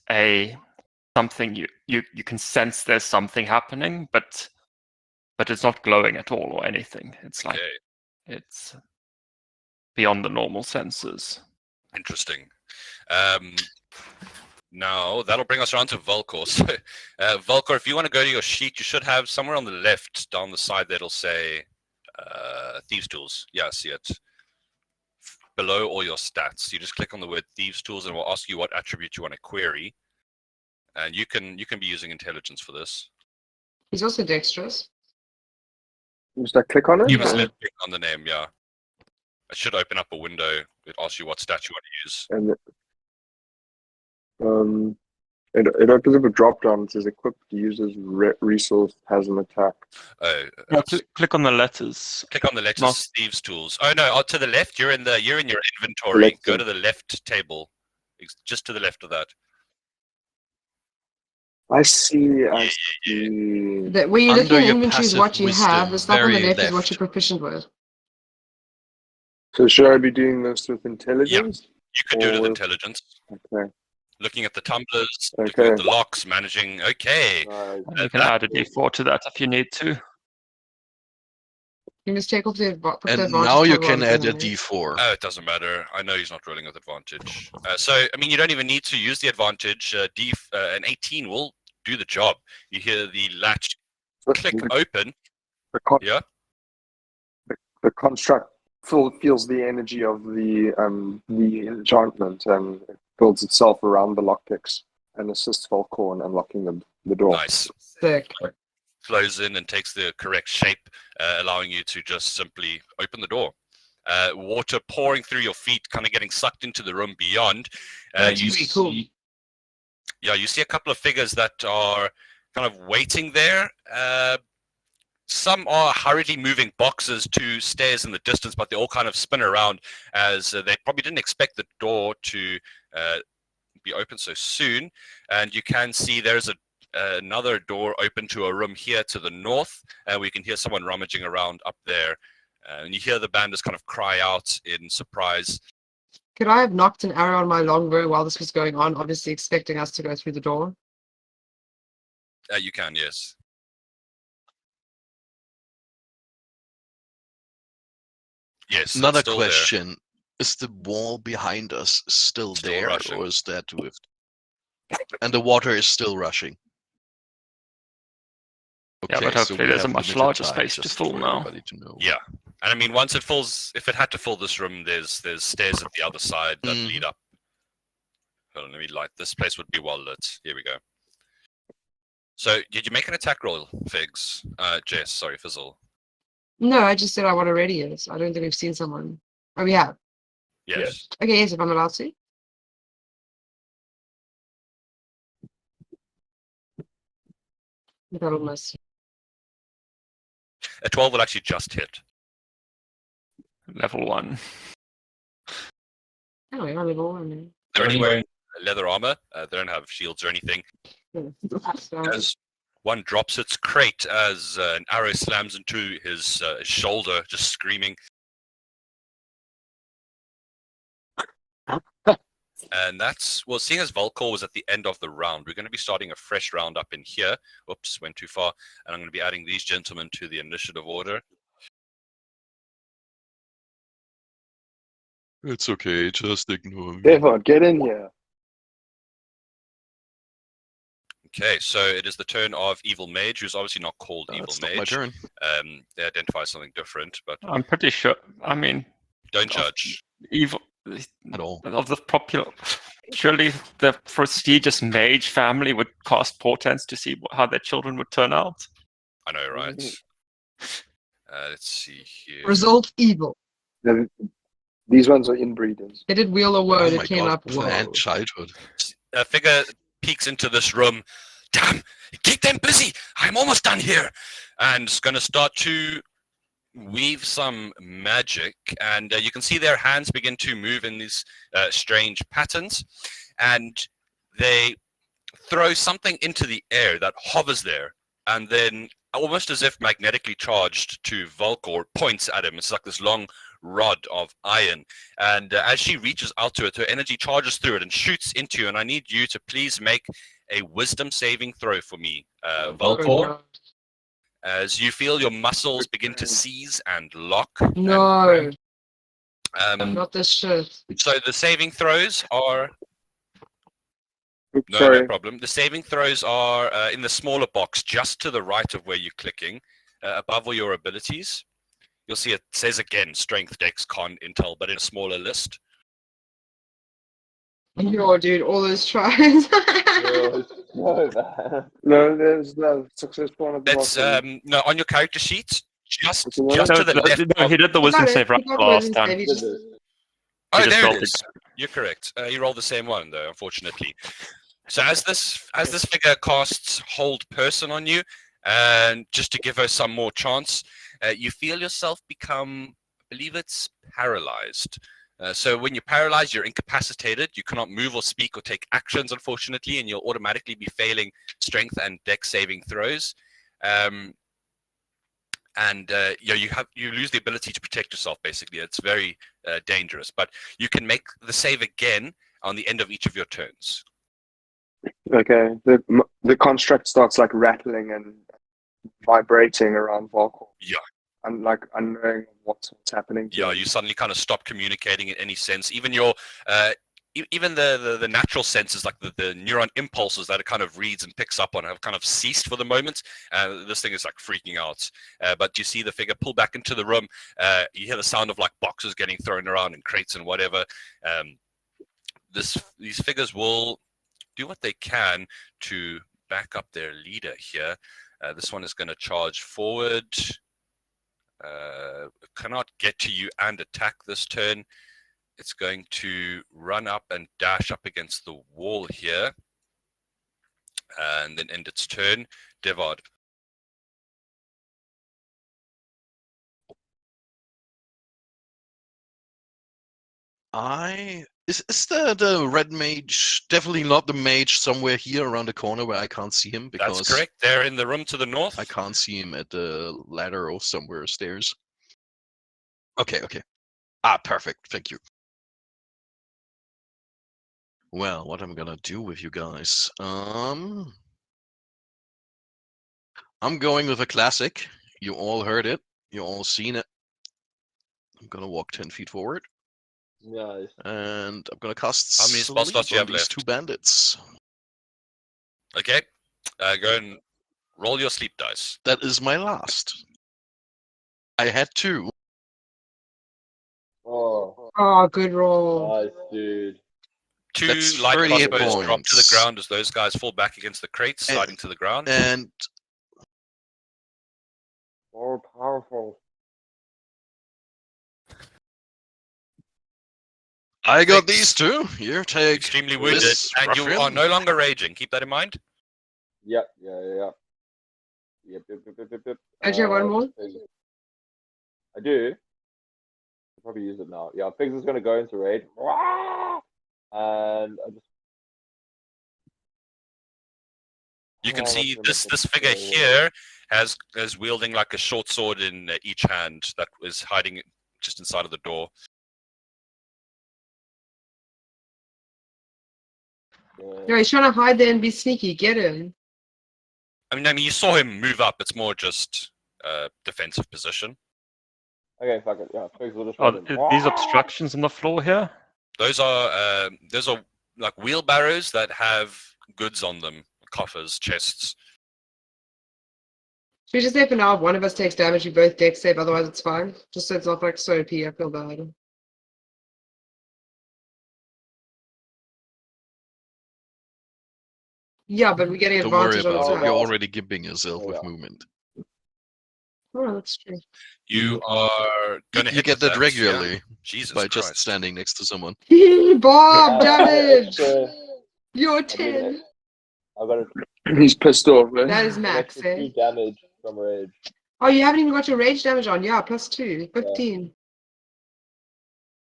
something you can sense there's something happening, but it's not glowing at all or anything. It's like it's beyond the normal senses. Interesting. Now that'll bring us around to Volkor. So, Volkor, if you want to go to your sheet, you should have somewhere on the left down the side that'll say Thieves Tools. Yeah, I see it. Below all your stats, you just click on the word Thieves Tools, and we'll ask you what attribute you want to query. And you can be using intelligence for this. He's also dexterous. Just like click on it. You must or- left click on the name, yeah. It should open up a window. It asks you what stat you want to use. And it opens up a drop down. It says equipped users resource has an attack. Oh, No, click on the letters. click on the letters Mouse. Thieves Tools. Oh no, to the left. You're in your inventory. Left Go thing. to the left table. Just to the left of that. I see. I Yeah, see. That where you look Under in your inventory is passive what you have. wisdom, The stuff on the very left is what left. you're proficient with. So should I be doing this with intelligence? You could do it with Or- intelligence. Okay. Looking at the tumblers, looking Okay. at the locks, managing. Okay. Nice. You can add a d4 to that if you need to. You must take off the put the And advantage now you toggle can on add a thing, d4. Oh, it doesn't matter. I know he's not rolling with advantage. So, I mean, you don't even need to use the advantage. An 18 will do the job. You hear the latch click open. Yeah. The construct feels the energy of the enchantment and it builds itself around the lockpicks and assists Volkor in unlocking the door. Nice. Sick. Flows in and takes the correct shape, allowing you to just simply open the door. Water pouring through your feet, kind of getting sucked into the room beyond. That's You pretty cool. you see a couple of figures that are kind of waiting there. Some are hurriedly moving boxes to stairs in the distance, but they all kind of spin around as they probably didn't expect the door to be open so soon. And you can see there's another door open to a room here to the north. We can hear someone rummaging around up there. And you hear the bandits kind of cry out in surprise. Could I have knocked an arrow on my longbow while this was going on, obviously expecting us to go through the door? You can, yes. Yes. Another it's still there. question. Is the wall behind us still there, rushing. or is that with... And the water is still rushing. Yeah, but so hopefully we there's a have much limited larger time, space to just fill for now. everybody to know. Yeah. And I mean, once it fills, if it had to fill this room, there's stairs at the other side that lead up. Hold on, let me light. This place would be well lit. Here we go. So, did you make an attack roll, Figs? Jess, sorry, Fizzle. No, I just said I want a radius. I don't think we've seen someone. Oh, we have. Yes. Okay, yes, if I'm allowed to. That'll miss. A 12 will actually just hit. Level 1. Oh, we are level 1 They're only wearing leather armor. They don't have shields or anything. now. As one drops its crate as an arrow slams into his shoulder, just screaming. And that's, well, seeing as Volkor was at the end of the round, we're going to be starting a fresh round up in here. Oops, went too far. And I'm going to be adding these gentlemen to the initiative order. It's okay, just ignore me. Devon, get in here. Okay, so it is the turn of Evil Mage, who's obviously not called Evil It's not my Mage. turn. They identify something different, but I'm pretty sure. I mean, don't judge. evil At all. of the popular. Surely the prestigious mage family would cast portents to see how their children would turn out. I know, right? Let's see here. Result evil. These ones are inbreeders. They did wheel a word. Oh my It came God, up. planned Whoa. childhood. A figure peeks into this room. Damn! Keep them busy! I'm almost done here! And it's going to start to weave some magic. And you can see their hands begin to move in these strange patterns. And they throw something into the air that hovers there. And then, almost as if magnetically charged to Volkor, points at him. It's like this long rod of iron. And as she reaches out to it, her energy charges through it and shoots into you. And I need you to please make a wisdom saving throw for me, Volkor. As you feel your muscles begin to seize and lock. No, And, not this shit. so the saving throws are... Oops, No, sorry. no problem. The saving throws are in the smaller box, just to the right of where you're clicking, above all your abilities. You'll see it says again, Strength, Dex, Con, Intel, but in a smaller list. Yo, dude, all those tries. Yeah, No, man. No, there's no success point at the It's bottom. no on your character sheet, just What's the matter? just No, to the left. no, he did the He wisdom got it. save He right got the last wisdom time. save. He Did just- this. Oh, just there rolled it it. is. You're correct. You rolled the same one though, unfortunately. So as this figure casts hold person on you, and just to give her some more chance, you feel yourself become, I believe it's paralyzed. So when you're paralyzed, you're incapacitated. You cannot move or speak or take actions, unfortunately, and you'll automatically be failing strength and dex saving throws. You lose the ability to protect yourself. Basically, it's very dangerous. But you can make the save again on the end of each of your turns. Okay, the construct starts like rattling and vibrating around Volkor. Yeah. I'm like unknowing what's happening. Yeah, you suddenly kind of stop communicating in any sense. Even your even the natural senses, like the neuron impulses that it kind of reads and picks up on, have kind of ceased for the moment. This thing is like freaking out. But you see the figure pull back into the room. You hear the sound of like boxes getting thrown around and crates and whatever. These figures will do what they can to back up their leader here. This one is going to charge forward. Cannot get to you and attack this turn. It's going to run up and dash up against the wall here, and then end its turn. Devard. Is the red mage definitely not the mage somewhere here around the corner where I can't see him? Because That's correct. They're in the room to the north. I can't see him at the ladder or somewhere stairs. Okay. Ah, perfect. Thank you. Well, what I'm gonna do with you guys? I'm going with a classic. You all heard it. You all seen it. I'm gonna walk 10 feet forward. Nice. And I'm gonna cast How many spell sleep slots do you on have these left? 2 bandits. Okay. Go and roll your sleep dice. That is my last. I had 2. Oh, Oh, good roll. nice, dude. Two That's light 38 crossbows drop to the points. ground as those guys fall back against the crates, sliding to the ground. And More powerful. I got Six. these 2. Here, take Extremely wounded, this and you ruffian. are no longer raging. Keep that in mind. Yep, yeah. Yep. Don't you have one more? I do. I'll probably use it now. Yeah, Figs is gonna go into raid. And I just You can Oh, see that's this gonna figure be- here has wielding like a short sword in each hand that is hiding just inside of the door. No, he's trying to hide there and be sneaky. Get him. I mean, you saw him move up. It's more just defensive position. Okay, fuck it. Yeah, Figs will just Oh, run in. these obstructions on the floor here? Those are like wheelbarrows that have goods on them, coffers, chests. Should we just say for now, if one of us takes damage, we both dex save, otherwise it's fine? Just so it's not like so OP, I feel bad. Yeah, but we're getting Don't worry advantage on about it. attack. You're already giving yourself with Yeah. movement. Oh, that's true. You are going to You hit get with that yeah? regularly Jesus by Christ. just standing next to someone. Bob, damage! extra- You're I mean, 10. I got He's pissed off, eh? That is an max, extra 2 eh? damage from rage. Oh, you haven't even got your rage damage on. Yeah, +2. 15.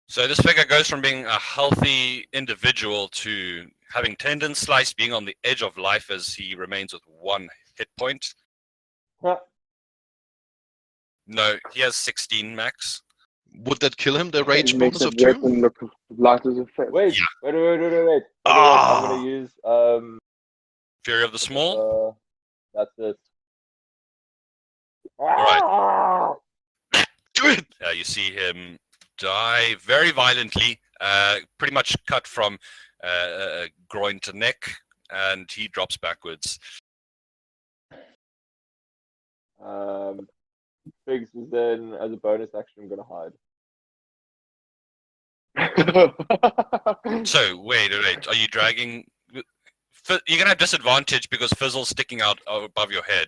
So this figure goes from being a healthy individual to having tendons sliced, being on the edge of life as he remains with 1 hit point. Huh. No, he has 16 max. Would that kill him, the He rage makes bonus that of 2? weapon look light as a feather. Wait, Yeah. wait. I'm Ah. gonna use Fury of the Small. that's it. Alright. Do it! You see him die very violently, pretty much cut from groin to neck, and he drops backwards. Figs is then, as a bonus action, I'm gonna hide. So wait. Are you dragging? you're gonna have disadvantage because Fizzle's sticking out above your head.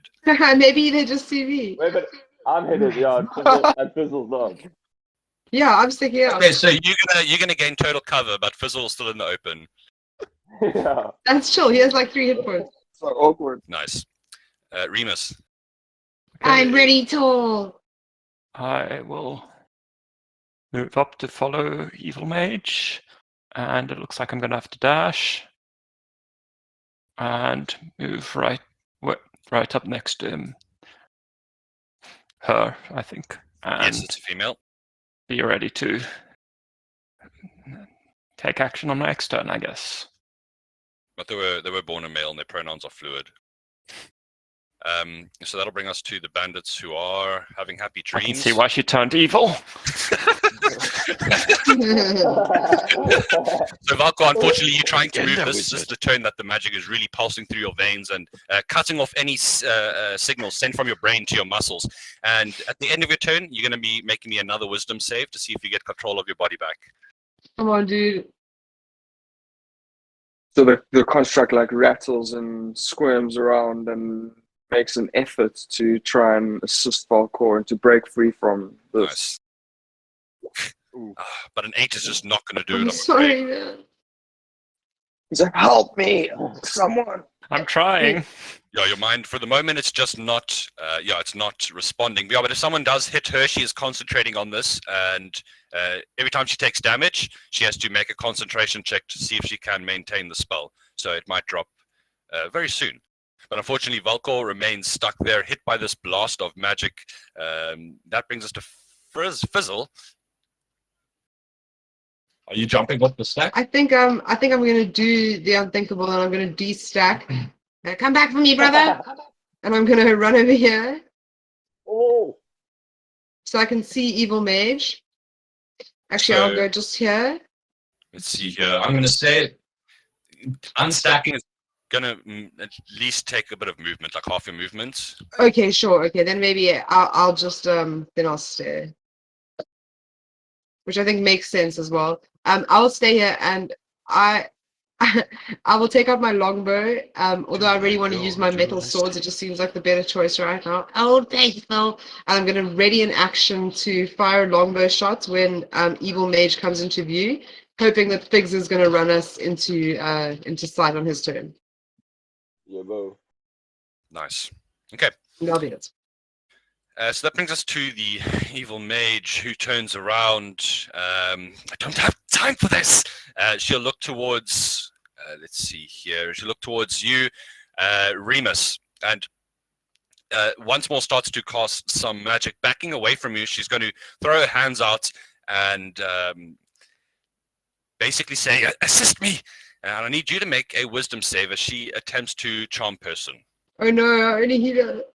Maybe they just see me. Wait, but I'm hidden, yeah, and Fizzle's not. Yeah, I'm sticking out. Okay, so you're gonna gain total cover, but Fizzle's still in the open. Yeah. That's chill. He has like 3 hit points. So awkward. Nice. Remus. I'm really tall. I will move up to follow Evil Mage, and it looks like I'm going to have to dash and move right up next to him. Her, I think. And Yes, it's a female. be ready to take action on my next turn, I guess. But they were born a male and their pronouns are fluid. So that'll bring us to the bandits who are having happy I dreams. can see why she turned evil. So Valko, unfortunately, you're trying to Again, move that this. wizard. This is the turn that the magic is really pulsing through your veins and cutting off any signals sent from your brain to your muscles. And at the end of your turn, you're going to be making me another wisdom save to see if you get control of your body back. Come on, dude. So the construct like rattles and squirms around and makes an effort to try and assist Valkor and to break free from this. Nice. But an 8 is just not going to do it. I'm I'm sorry, afraid. man. He's like, help me, someone. I'm trying. Yeah, your mind for the moment it's just not. It's not responding. Yeah, but if someone does hit her, she is concentrating on this, and every time she takes damage, she has to make a concentration check to see if she can maintain the spell. So it might drop very soon. But unfortunately, Valkor remains stuck there, hit by this blast of magic. That brings us to Fizzle. Are you jumping off the stack? I think I'm gonna do the unthinkable and I'm gonna de-stack. Come back for me, brother. And I'm gonna run over here Oh! so I can see Evil Mage. Actually, I'll So- go just here. Let's see here. I'm going to say unstacking is Gonna at least take a bit of movement, like half your movement. Okay, sure. Okay, then maybe I'll just then I'll stay, which I think makes sense as well. I'll stay here and I will take out my longbow. Although I really want to use my metal swords, it just seems like the better choice right now. Old faithful. And I'm gonna ready an action to fire longbow shots when Evil Mage comes into view, hoping that Figs is gonna run us into sight on his turn. Yeah, bro. Nice. Okay. That'll be it. So that brings us to the evil mage who turns around. I don't have time for this. She'll look towards. Let's see here. She'll look towards you, Remus, and once more starts to cast some magic, backing away from you. She's going to throw her hands out and basically say, "Assist me!" And I need you to make a wisdom save as she attempts to charm person. Oh no, I already hit it.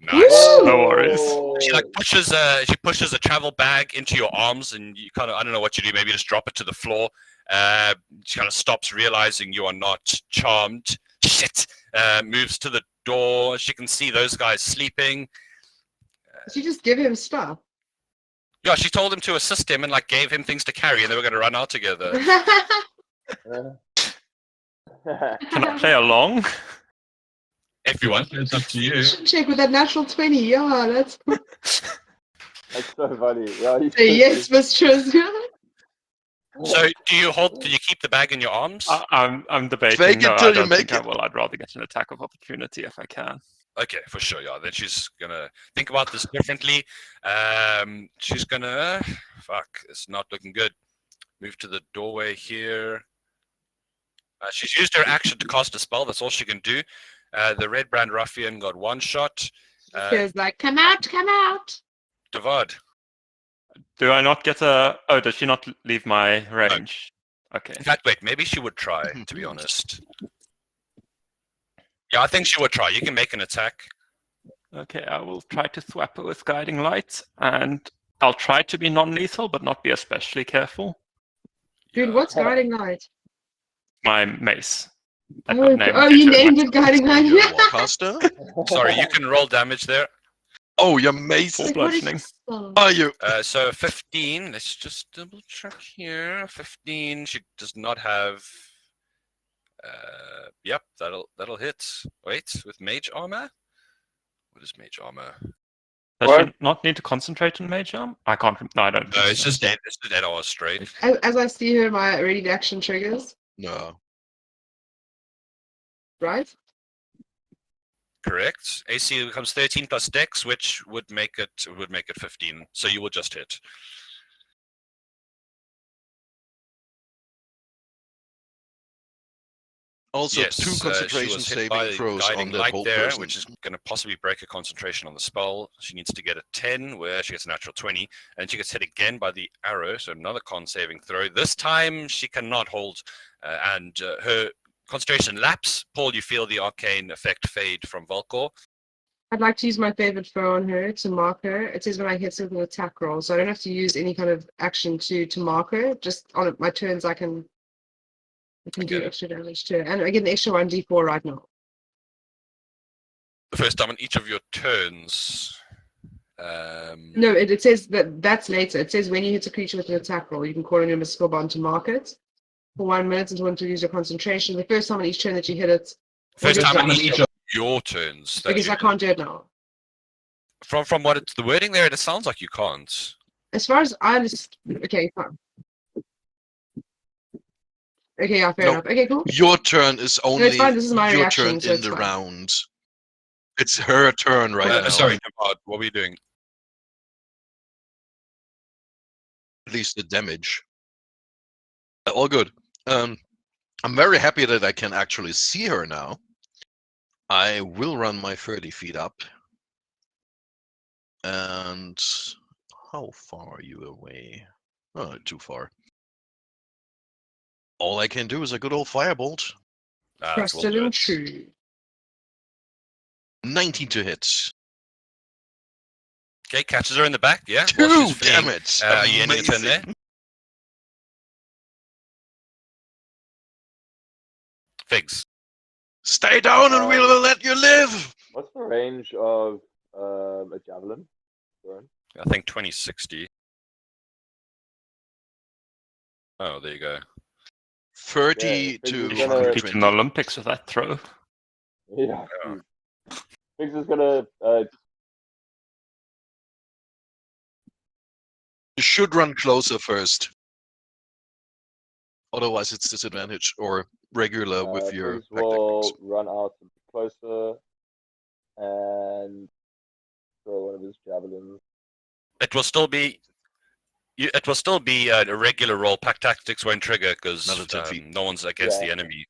Nice. No worries. She like pushes a travel bag into your arms, and you kind of, I don't know what you do, maybe just drop it to the floor. She kind of stops, realizing you are not charmed. Shit. Moves to the door. She can see those guys sleeping. Did you just give him stuff? Yeah, she told him to assist him and like gave him things to carry, and they were going to run out together. Can I play along? if you want. It's up to you. Check with that natural 20. Yeah, that's That's so funny. Yeah, you say yes, mistress. So do you keep the bag in your arms? I'm debating. Fake No, it till I you don't make think I it. will. I'd rather get an attack of opportunity if I can. Okay, for sure. Yeah, then she's gonna think about this differently. She's gonna fuck. It's not looking good. Move to the doorway here. She's used her action to cast a spell. That's all she can do. The Red Brand Ruffian got one shot. Feels like, come out, come out. Devad. Do I not get a... Oh, does she not leave my range? Okay. In fact, wait. Maybe she would try. To be honest. Yeah, I think she would try. You can make an attack. Okay, I will try to swap her with Guiding Light, and I'll try to be non-lethal, but not be especially careful. Dude, Yeah. what's guiding light? My mace. I Oh, got named you later. named it guiding light. You're a warcaster? Sorry, you can roll damage there. Oh, you're mace. Full Like, what is bludgeoning. this spell? Are you? So 15. Let's just double check here. 15. She does not have Yep, that'll hit. Wait, with mage armor? What is mage armor? Does What? she not need to concentrate on mage arm? I can't. No, I don't. No, think it's so. just dead. It's the dead hour straight. As I see her, my ready to action triggers, No. right? Correct. AC becomes 13 plus dex, which would make it 15. So you will just hit. Also, Yes, 2 she concentration was hit saving by throws on guiding that light whole there, person. which is going to possibly break a concentration on the spell. She needs to get a 10, where she gets a natural 20, and she gets hit again by the arrow, so another con saving throw. This time, she cannot hold, and her concentration lapse. Paul, you feel the arcane effect fade from Volkor. I'd like to use my favorite foe on her to mark her. It says when I hit with an attack roll, so I don't have to use any kind of action to mark her. Just on my turns, I can do extra damage to her, and I get an extra 1d4 right now. The first time on each of your turns. No, it says that's later. It says when you hit a creature with an attack roll, you can call on your mystical bond to mark it for 1 minute until to use your concentration. The first time on each turn that you hit it. First time on on each of your turns. that Because you I can't do it now. From what it's the wording there, it sounds like you can't. As far as I understand, okay, fine. Okay, yeah, fair No. enough. Okay, cool. Your turn is only it's fine, this is my your reaction, turn so in it's the fine. round. It's her turn right now. Sorry, Nepard, what were you doing? At least the damage. All good. I'm very happy that I can actually see her now. I will run my 30 feet up. And how far are you away? Oh, too far. All I can do is a good old firebolt. Trusted and true. 19 to hit. Okay, catches her in the back, yeah. 2 damage. Are you ending the turn there? Figs. Stay down and we will let you live. What's the range of a javelin? I think 2060. Oh, there you go. 30 Yeah, to Figs is gonna- Compete in the Olympics with that throw. Yeah. Yeah. Figs is gonna You should run closer first. Otherwise, it's disadvantage or regular with your Figs pack will tactics. run out closer and throw one of his javelins. It will still be. It will still be a regular roll. Pack tactics won't trigger because Another 10 feet. no one's against Yeah. the enemy.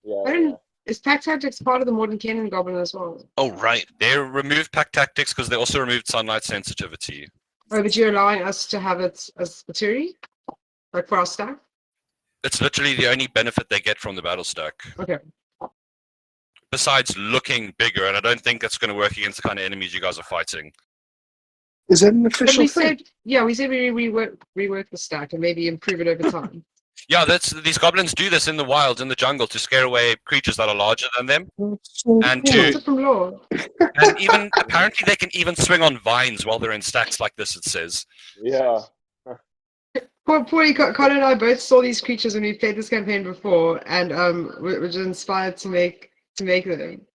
Yeah. Is Pack Tactics part of the Modern Cannon Goblin as well? Oh, right. They removed pack tactics because they also removed sunlight sensitivity. Oh, but you're allowing us to have it as material? Like for our stack? It's literally the only benefit they get from the battle stack. Okay. Besides looking bigger, and I don't think it's going to work against the kind of enemies you guys are fighting. Is that an But official we thing? said, we said we rework the stack and maybe improve it over time. Yeah, these goblins do this in the wild, in the jungle, to scare away creatures that are larger than them, and What's it from lore? and even apparently they can even swing on vines while they're in stacks like this. It says. Yeah. Poor Connor and I both saw these creatures when we played this campaign before, and we're just inspired to make them.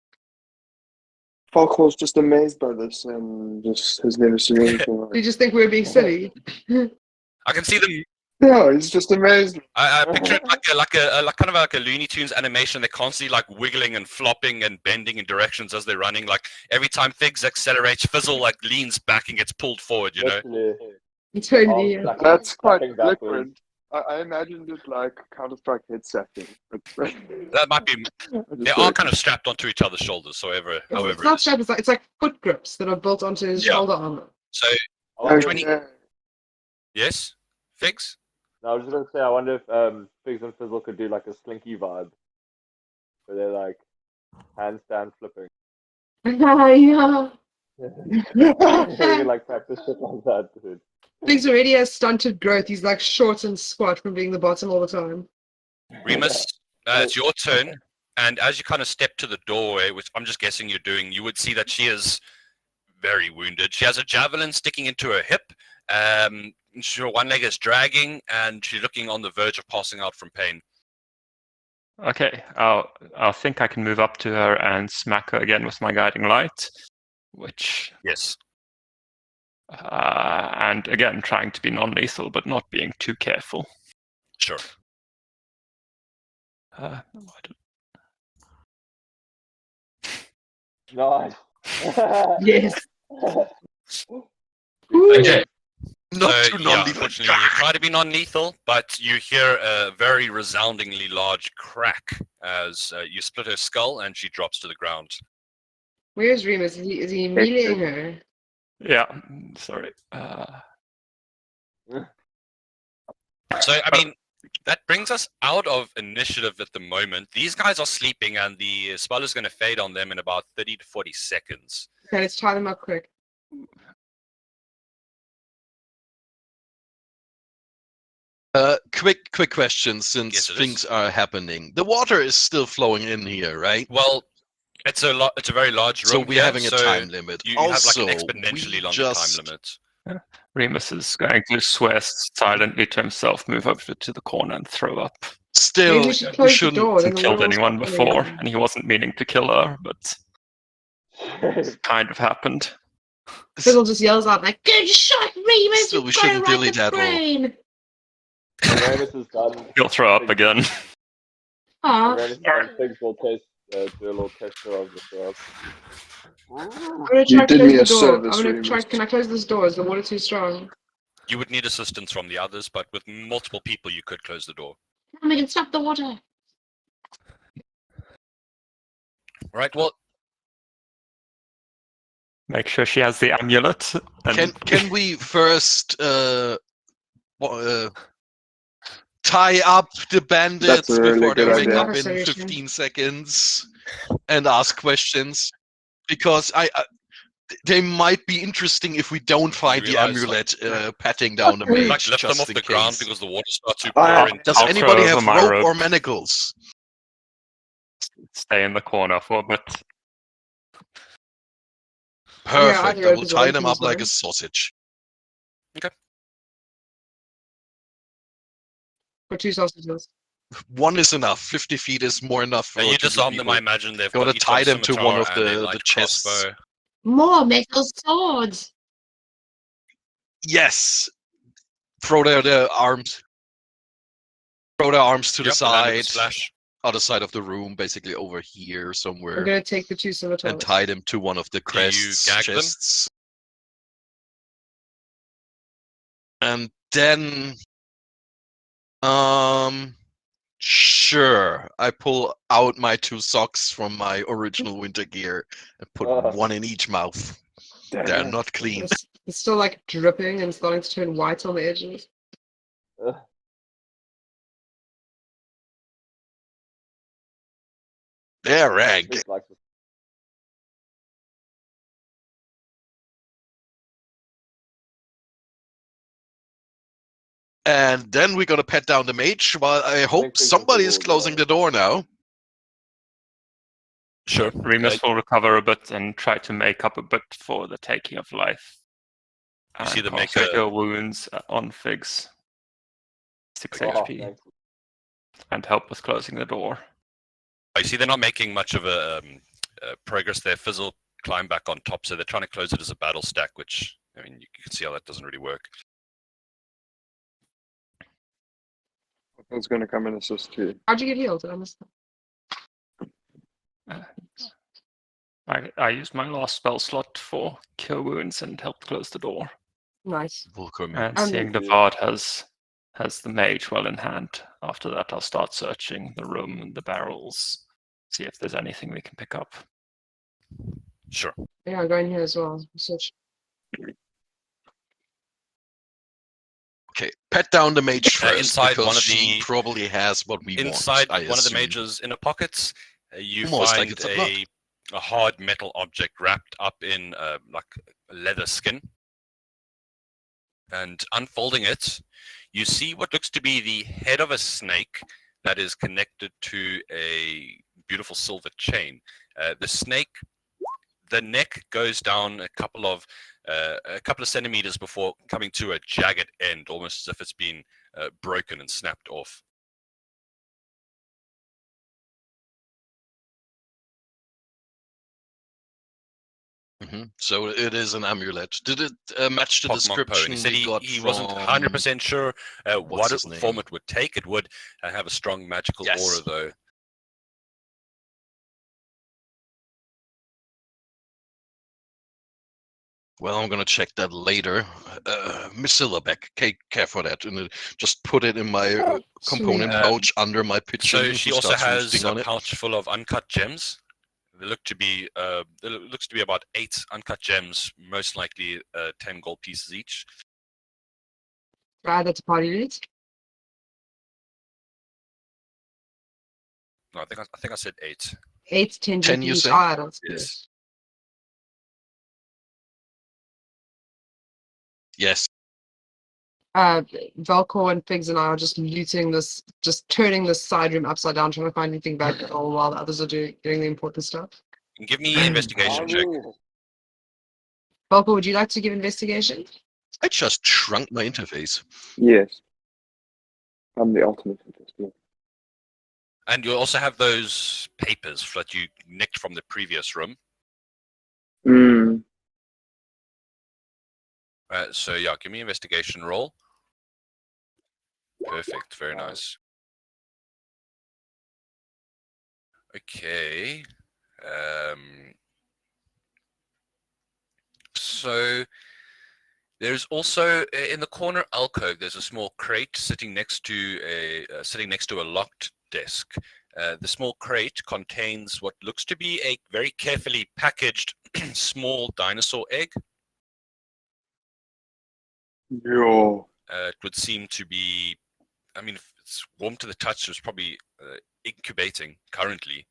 Falco's just amazed by this and just has never seen anything like You it. just think we're being silly. I can see them. No, he's just amazed. I picture it like kind of like a Looney Tunes animation. They're constantly like wiggling and flopping and bending in directions as they're running. Like every time Figs accelerates, Fizzle like leans back and gets pulled forward. You know. Literally. Totally. Arms stacking- That's quite stacking backwards. liquid. I imagined it like Counter-Strike head sacking. That might be. They are kind of strapped onto each other's shoulders. However It's it not is. strapped, it's like foot grips that are built onto his Yeah. shoulder armor. So I wonder- 20 yes, Figs. No, I was just gonna say, I wonder if Figs and Fizzle could do like a slinky vibe, where they're like handstand flipping. Yeah. We can like practice shit like that, dude. Biggs already has stunted growth. He's like short and squat from being the bottom all the time. Remus, it's your turn, and as you kind of step to the doorway, which I'm just guessing you're doing, you would see that she is very wounded. She has a javelin sticking into her hip. one leg is dragging, and she's looking on the verge of passing out from pain. Okay, I'll think I can move up to her and smack her again with my guiding light, which Yes. and again trying to be non-lethal but not being too careful. Sure. Nice. Yes. Okay. Not So, too yeah, non-lethal. unfortunately, you try to be non-lethal, but you hear a very resoundingly large crack as you split her skull and she drops to the ground. Where's Remus? Is he meleeing her? Yeah, sorry. So, I mean, that brings us out of initiative at the moment. These guys are sleeping, and the spell is going to fade on them in about 30 to 40 seconds. Okay, let's tie them up quick. Quick question, since Yes, it is. things are happening. The water is still flowing in here, right? Well, it's a very large room. So we're here, having a so time limit. You Also, have like an exponentially we longer just time limit. Remus is going to swear silently to himself, move over to the corner and throw up. still Maybe we should close the shouldn't. door. Hasn't then the killed water will anyone stop before, coming in. and he wasn't meaning to kill her, but it kind of happened. Fizzle just yells out like, "Good shot, Remus! Still, we You've got shouldn't it right dilly the daddle. brain!" When Remus is done, He'll throw up again. when Aw. Remus is done, Figs will test, do a little tester of the syrup. I'm gonna You try to did close me the a door. service, I'm gonna try. Remus. Can I close this door? Is the water too strong? You would need assistance from the others, but with multiple people, you could close the door. We can stop the water. Right. Well, Make sure she has the amulet. And Can we first tie up the bandits That's a really before they good wake idea. up in Conversation. 15 seconds and ask questions? Because they might be interesting if we don't find the realize, amulet patting down the mage. like lift them just off in the ground case. because the water starts to Ah, pour in. Does I'll anybody throw have over my rope rope. or manacles? Stay in the corner for a bit. Perfect. either I rope will is tie one them piece, up like a man. sausage. For 2 sausages. One is enough. 50 feet is more enough for And you two disarm them. people. I imagine they've Gotta got each tie a them to one of scimitar and a the light chests. crossbow. More metal swords. Yes. Throw their arms. Throw their arms to the Yep, and land with a side. splash. Other side of the room, basically over here I'm somewhere. gonna take the 2 And scimitars. tie them to one of the Do you crests gag them? chests. And then sure. I pull out my 2 socks from my original winter gear and put one in each mouth. They're not clean. It's still like dripping and starting to turn white on the edges. They're rank. Figs likes it. And then we're gonna pet down the mage while I hope Figs somebody is is the closing the door now. Sure. Remus will recover a bit and try to make up a bit for the taking of life. You see And them make cast a- Cure Wounds on Figs. 6 Okay. Oh, HP. thanks. And help with closing the door. You see, they're not making much of a progress there. Fizzle climb back on top, so they're trying to close it as a battle stack, which, I mean, you can see how that doesn't really work. I was going to come and assist too. How'd you get healed? Did I miss that? I used my last spell slot for Cure Wounds and helped close the door. Nice. Welcome. And Um, seeing the Bard has the mage well in hand, after that I'll start searching the room and the barrels, see if there's anything we can pick up. Sure. Yeah, I'll go in here as well. Search. Okay, pet down the mage first inside because one of she the- probably has what we Inside want. I one of the assume. mage's inner pockets, you Almost like find it's a block. a hard metal object wrapped up in like a leather skin. And unfolding it, you see what looks to be the head of a snake that is connected to a beautiful silver chain. The snake, the neck goes down a couple of a couple of centimeters before coming to a jagged end, almost as if it's been broken and snapped off. So it is an amulet. Did it match the Pock-Marked Poe. description And he said we got he from... wasn't 100% sure what his form name? it would take. It would have a strong magical Yes. aura, though. Well, I'm gonna check that later. Miss Silverbeck, care for that, and just put it in my component Sweet. pouch under my pigeon. So she who also starts has roosting a on it. pouch full of uncut gems. There looks to be about 8 uncut gems, most likely 10 gold pieces each. Right, that's a party unit. No, I think I said 8. 8, 10 10, GP you each. say? Ah, that's good. Yes. Yes. Velcor and Figs and I are just looting this, just turning this side room upside down, trying to find anything back while the others are doing the important stuff. Give me investigation check. Velcor, would you like to give investigation? I just shrunk my interface. Yes. I'm the ultimate investigator. And you also have those papers that you nicked from the previous room. Mm. So yeah, give me an investigation roll. Perfect, very nice. Okay. So there's also in the corner alcove. There's a small crate sitting next to a locked desk. The small crate contains what looks to be a very carefully packaged small dinosaur egg. Yo. It would seem to be, I mean, if it's warm to the touch, it's probably incubating currently.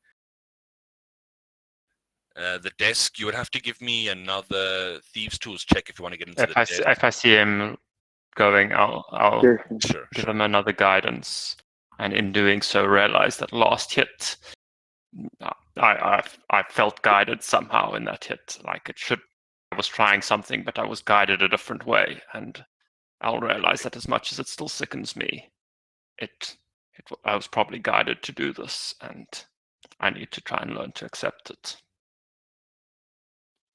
The desk, you would have to give me another thieves' tools check if you want to get into the desk. If I see him going, I'll Sure. give him another guidance, and in doing so, realize that last hit, I felt guided somehow in that hit. Like I was trying something, but I was guided a different way, and I'll realize that as much as it still sickens me, I was probably guided to do this, and I need to try and learn to accept it.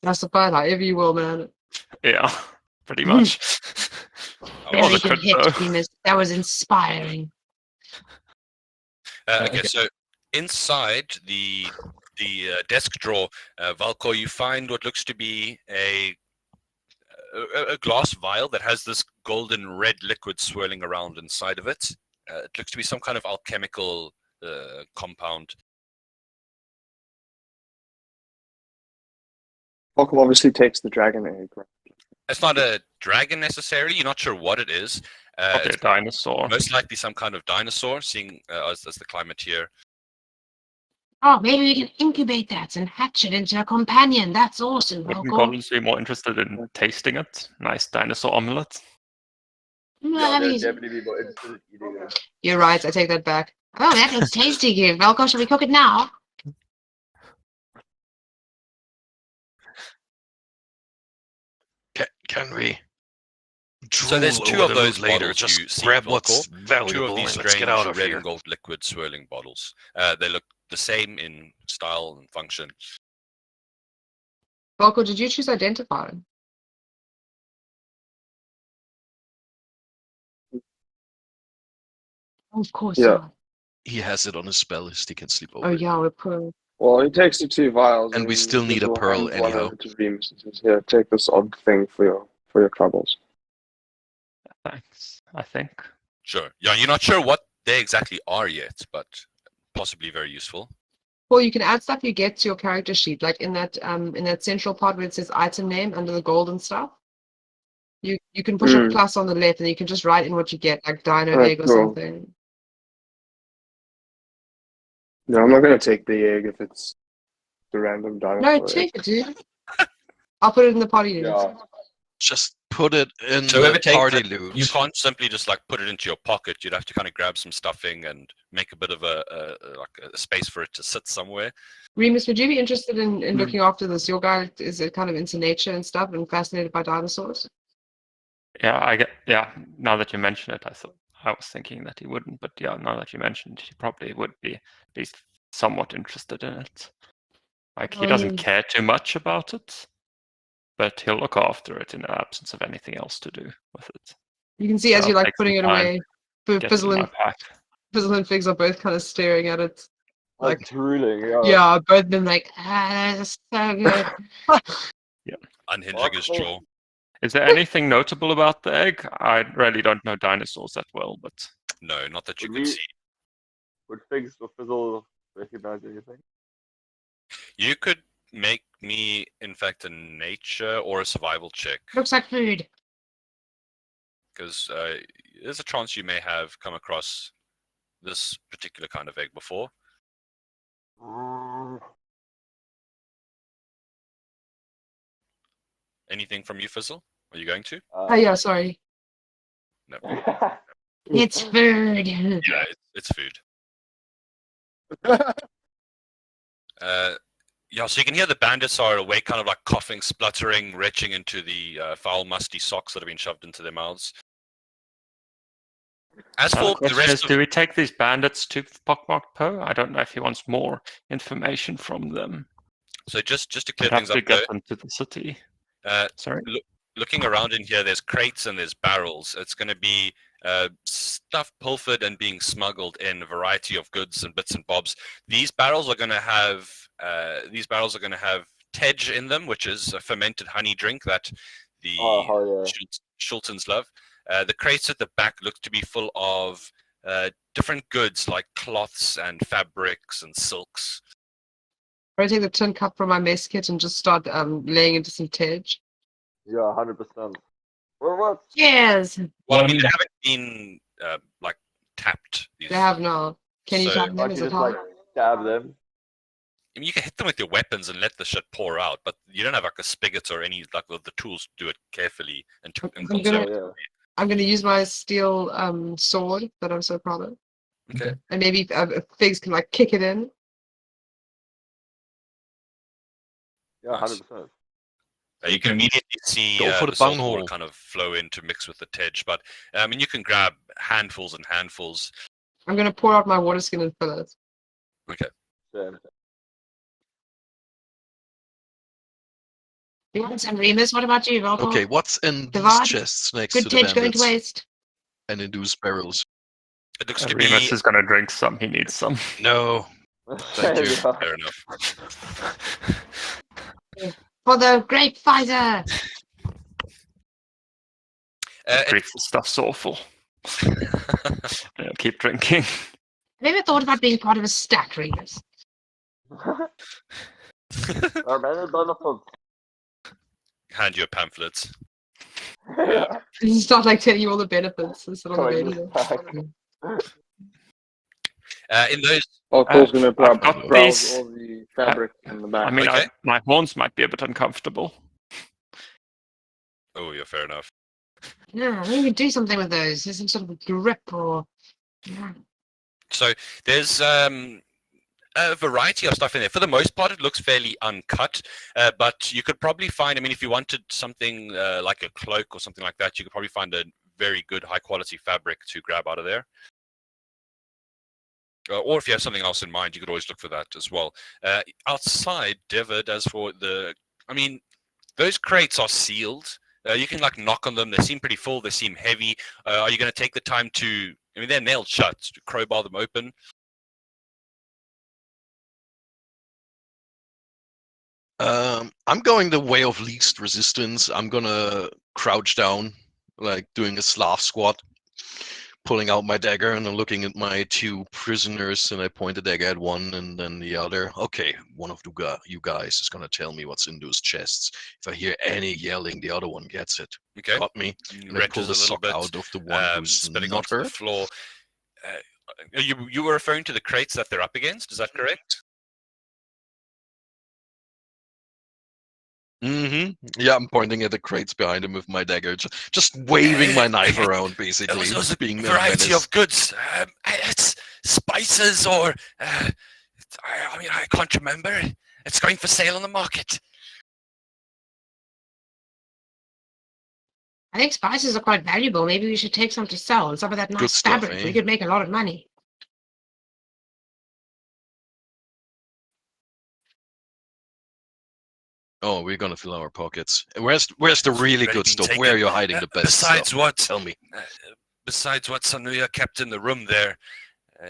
That's the fight, however you will, man. Yeah, pretty much. Very good hit, Primus. That was inspiring. Okay, so inside the desk drawer, Valko, you find what looks to be a glass vial that has this golden red liquid swirling around inside of it. It looks to be some kind of alchemical compound. Malcolm obviously takes the dragon egg, right? It's not a dragon necessarily. You're not sure what it is. Probably a dinosaur. Most likely some kind of dinosaur, seeing as the climate here. Oh, maybe we can incubate that and hatch it into a companion. That's awesome, Wouldn't Velcor. goblins be more interested in tasting it? Nice dinosaur omelette. Yeah, they'd definitely be more interested in eating it. You're right, I take that back. Oh, that looks tasty here. Velcor, shall we cook it now? Can we? So there's drool two over of the those loot later. bottles you Just see, grab Volko. what's Two valuable of these and let's strange get out of red here. and gold liquid swirling bottles. They look the same in style and function. Velcor, did you choose identify? Of course Yeah. not. He has it on his spell list. He can sleep over. Oh it. yeah, we're poor. Well, he takes the 2 vials, And we he still need a will pearl hand one anyhow. over to Venus and says, "Here, take this odd thing for your troubles." Thanks, I think. Sure. Yeah, you're not sure what they exactly are yet, but possibly very useful. Well, you can add stuff you get to your character sheet, like in that central part where it says item name under the gold and stuff. You can push a plus on the left, and you can just write in what you get, like dino egg or cool. something. No, I'm not going to take the egg if it's the random dinosaur No, egg. take it, dude. I'll put it in the party unit. Yeah. Just put it in So whoever the takes party it, loot. You can't simply just like put it into your pocket. You'd have to kind of grab some stuffing and make a bit of a space for it to sit somewhere. Remus, would you be interested in looking after this? Your guy is kind of into nature and stuff and fascinated by dinosaurs. Yeah, now that you mention it, I was thinking that he wouldn't, but yeah, now that you mentioned, he probably would be at least somewhat interested in it. Like he doesn't care too much about it, but he'll look after it in the absence of anything else to do with it. You can see So as I'll you're like take putting some it time, away, get it Fizzle in my and pack. Fizzle and Figs are both kind of staring at it. Like drooling. Yeah, both of them like, that's so good. Unhinging his Fuck me. jaw. Is there anything notable about the egg? I really don't know dinosaurs that well, but No, not that you Would can we- see. Would Figs or Fizzle recognize anything? You could make me, in fact, a nature or a survival check, Looks like food. because there's a chance you may have come across this particular kind of egg before. Anything from you, Fizzle? Are you going to? Oh yeah, sorry. No. It's food. Yeah, it's food. Yeah, so you can hear the bandits are awake, kind of like coughing, spluttering, retching into the foul, musty socks that have been shoved into their mouths. As the for the question rest is, of do we take these bandits to Pock-Marked Poe? I don't know if he wants more information from them. so just to clear We'd things have to up, get though, them to the city. Sorry. looking around in here, there's crates and there's barrels. It's going to be stuff pilfered and being smuggled in a variety of goods and bits and bobs. These barrels are going to have tej in them, which is a fermented honey drink that the Oh, hell yeah. Shultons love. The crates at the back look to be full of different goods like cloths and fabrics and silks. I take the tin cup from my mess kit and just start laying into some tej. Yeah, 100%. What? Cheers. Well, I mean, they haven't been like tapped. They have now. Can you So- tap them? Like Is you it just like hard? stab them. I mean, you can hit them with your weapons and let the shit pour out, but you don't have like a spigot or any like the tools to do it carefully and I'm conserve. gonna- I'm going to use my steel sword that I'm so proud of. Okay. And maybe Figs can like kick it in. Yeah, Nice. 100%. You can immediately see Go for the salt bunghole. water kind of flow in to mix with the tej, but I mean, you can grab handfuls and handfuls. I'm going to pour out my water skin and fill it. Okay. Same. You want some Remus? What about you, Volko? Okay, what's in these Divide. chests next Good to the tej going to bandits waste. and in those barrels? It looks to be Remus is going to drink some. He needs some. No. Thank you. Yeah. fair enough. For the great fighter. Grief, this stuff's awful. Yeah, keep drinking. Have you ever thought about being part of a stack, Remus? Our many benefits. Hand you a pamphlet. You start like telling you all the benefits instead of the Going radio. back. In those, Alcohol's going to I've got browse these- all the fabric in the back. I mean, Okay. my horns might be a bit uncomfortable. oh, yeah, fair enough. Yeah, I think we could do something with those. There's some sort of a grip or. Yeah. So there's a variety of stuff in there. For the most part, it looks fairly uncut, but you could probably find, I mean, if you wanted something like a cloak or something like that, you could probably find a very good high quality fabric to grab out of there. Or if you have something else in mind, you could always look for that as well. Outside, David, as for I mean, those crates are sealed. You can like knock on them. They seem pretty full. They seem heavy. Are you going to take the time to, I mean, they're nailed shut, to crowbar them open? I'm going the way of least resistance. I'm gonna crouch down, like doing a Slav squat, pulling out my dagger, and I'm looking at my two prisoners, and I point the dagger at one and then the other. Okay, one of you guys is gonna tell me what's in those chests. If I hear any yelling, the other one gets it. Okay. Got me? And I Retches pull a the little sock bit, out of the one who's spitting not onto the hurt. floor. You were referring to the crates that they're up against, is that correct? Yeah, I'm pointing at the crates behind him with my dagger, just waving my knife around, There basically, was a being a variety menace. of goods. It's spices or I mean, I can't remember. It's going for sale on the market. I think spices are quite valuable. Maybe we should take some to sell and some of that Good nice stuff, fabric. eh? We could make a lot of money. Oh, we're gonna fill our pockets. Where's the really Already good been stuff? taken. Where are you hiding the best Besides stuff? what? Tell me. Besides what Sanuya kept in the room there,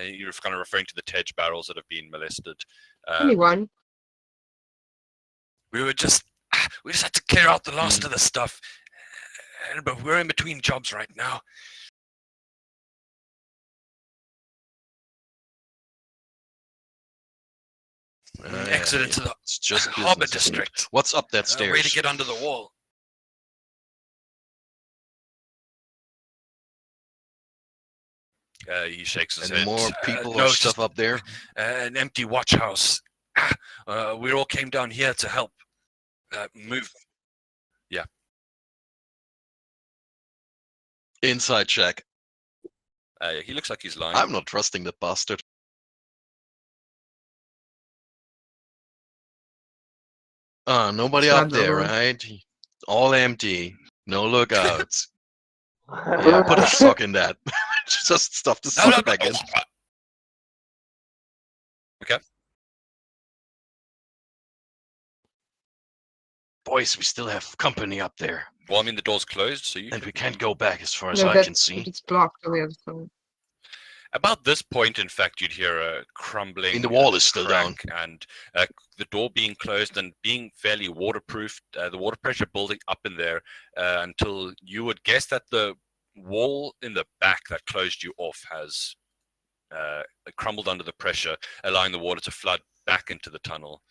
you're kind of referring to the Tej barrels that have been molested. Only one. We just had to clear out the last of the stuff, but we're in between jobs right now. Exit into the It's just harbor business, isn't it? district. What's up that Way stairs? to get under the wall. He shakes his Any head. more people No, or stuff just up there? an empty watch house. We all came down here to help move. Yeah. Inside check. He looks like he's lying. I'm not trusting that bastard. Nobody Grab up the other there, one. right? All empty. No lookouts. Yeah, put a sock in that. Just stuff the sock back in. Okay. Boys, we still have company up there. Well, I mean, the door's closed, so you And can... we can't go back as far as No, I that can see. it's blocked on the other side. About this point, in fact, you'd hear a crumbling. And the wall is still down. And the door being closed and being fairly waterproof, the water pressure building up in there until you would guess that the wall in the back that closed you off has crumbled under the pressure, allowing the water to flood back into the tunnel.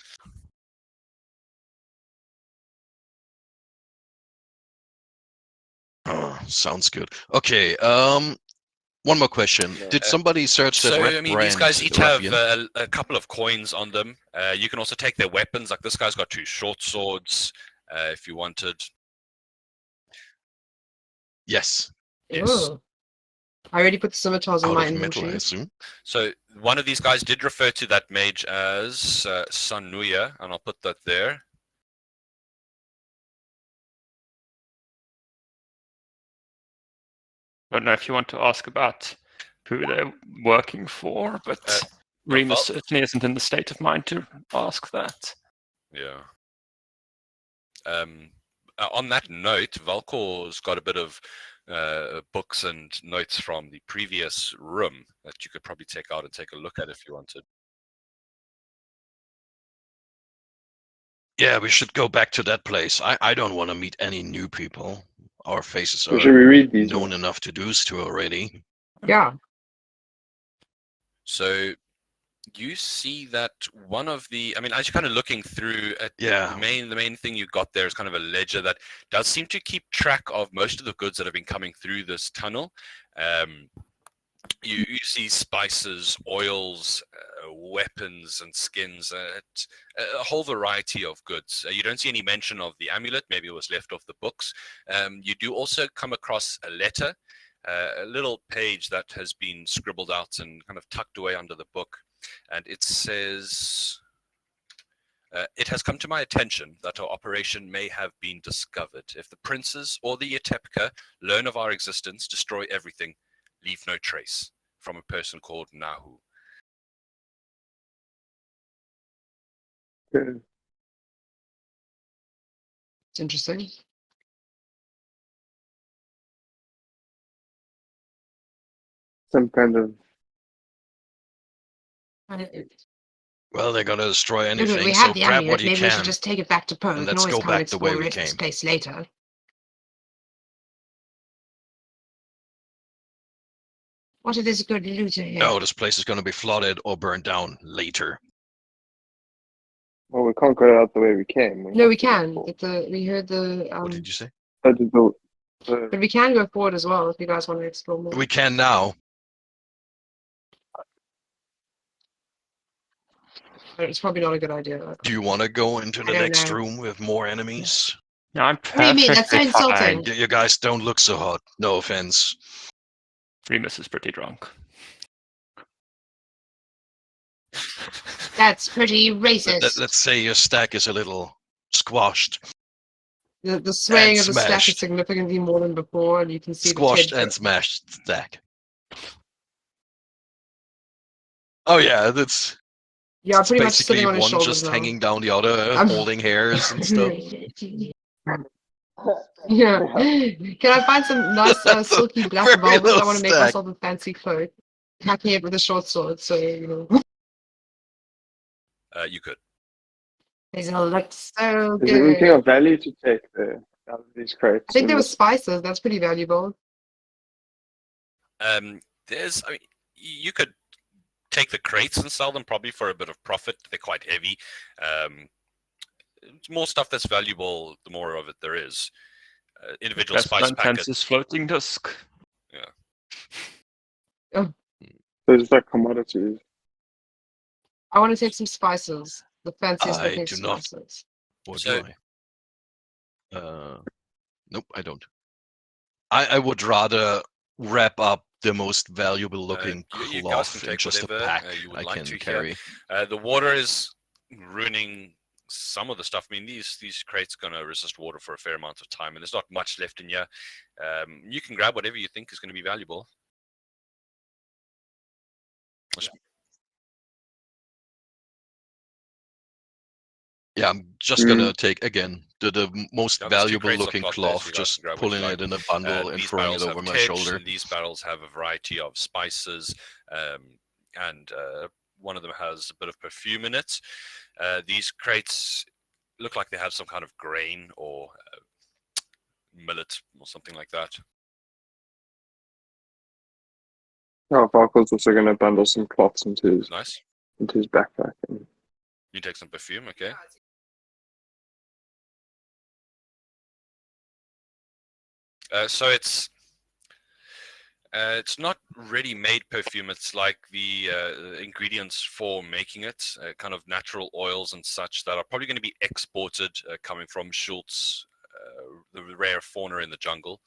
Oh, sounds good. Okay, one more question. Yeah. Did somebody search that So, red I mean, brand, these guys each the have ruffian? a couple of coins on them. You can also take their weapons. Like this guy's got 2 short swords, if you wanted. Yes. Yes. Ooh. I already put the scimitars in Out my of metal, I inventory. assume. So one of these guys did refer to that mage as Sanuya, and I'll put that there. I don't know if you want to ask about who they're working for, but Remus certainly isn't in the state of mind to ask that. Yeah. On that note, Valkor's got a bit of books and notes from the previous room that you could probably take out and take a look at if you wanted. Yeah, we should go back to that place. I don't want to meet any new people. Our faces Should are we read these? known enough to do so already. Yeah. So you see that one of the, I mean, as you're kind of looking through at Yeah. the main thing you got there is kind of a ledger that does seem to keep track of most of the goods that have been coming through this tunnel. You see spices, oils, weapons, and skins, a whole variety of goods. You don't see any mention of the amulet. Maybe it was left off the books. You do also come across a letter, a little page that has been scribbled out and kind of tucked away under the book. And it says, it has come to my attention that our operation may have been discovered. If the princes or the Yatepka learn of our existence, destroy everything, leave no trace. From a person called Nahu. Okay. It's interesting. Some kind of Well, they're gonna destroy No, anything, but we so have the grab amulet. what you Maybe we can. should just take it back to Poe. And We can let's always go come and back the way explore we this came. place later. What if there's a good looter here? No, this place is gonna be flooded or burned down later. well, we can't go out the way we came. No, have we to go can. forward. We heard the What did you say? I did the- but we can go forward as well if you guys want to explore more. We can now. It's probably not a good idea. Do you want to go into the I don't next know. room with more enemies? No, I'm What do you mean? That's so perfectly fine. insulting. You guys don't look so hot. No offense. Remus is pretty drunk. That's pretty racist. Let's say your stack is a little squashed. The swaying of the stack is smashed. significantly more than before, and you can see Squashed the and smashed stack. Oh yeah, that's Yeah, it's pretty much sitting basically on his one shoulders just now. hanging down the other, I'm- holding hairs and stuff. Yeah. Can I find some nice silky black Very velvet? low I want to make stack. myself a fancy cloak. Hacking it with a short sword, so you know. You could. These all look so Is there anything good. of value to take there out of these crates? I think in there were this- spices. That's pretty valuable. There's, I mean, you could take the crates and sell them probably for a bit of profit. They're quite heavy. More stuff that's valuable, the more of it there is. Individual Best spice packets. Tense's floating disc. Those are like commodities. I want to take some spices. The fanciest I looking do not. spices. Or So- do I? Nope, I don't. I would rather wrap up the most valuable looking you guys cloth can in take just a whatever, pack you would I like can to here. carry. The water is ruining some of the stuff. I mean, these crates gonna resist water for a fair amount of time, and there's not much left in here. You can grab whatever you think is going to be valuable. Yeah, I'm just gonna take again the most Now, there's two valuable crates of looking cloth there, so cloth, you guys just can grab what pulling you it in a bundle and these throwing it barrels over have my titch, shoulder. and these barrels have a variety of spices, and one of them has a bit of perfume in it. These crates look like they have some kind of grain or millet or something like that. Oh, Barco's also going to bundle some cloths into Nice. his backpack. And You take some perfume, okay? So it's not ready-made perfume. It's like the ingredients for making it, kind of natural oils and such that are probably going to be exported, coming from Schultz, the rare fauna in the jungle.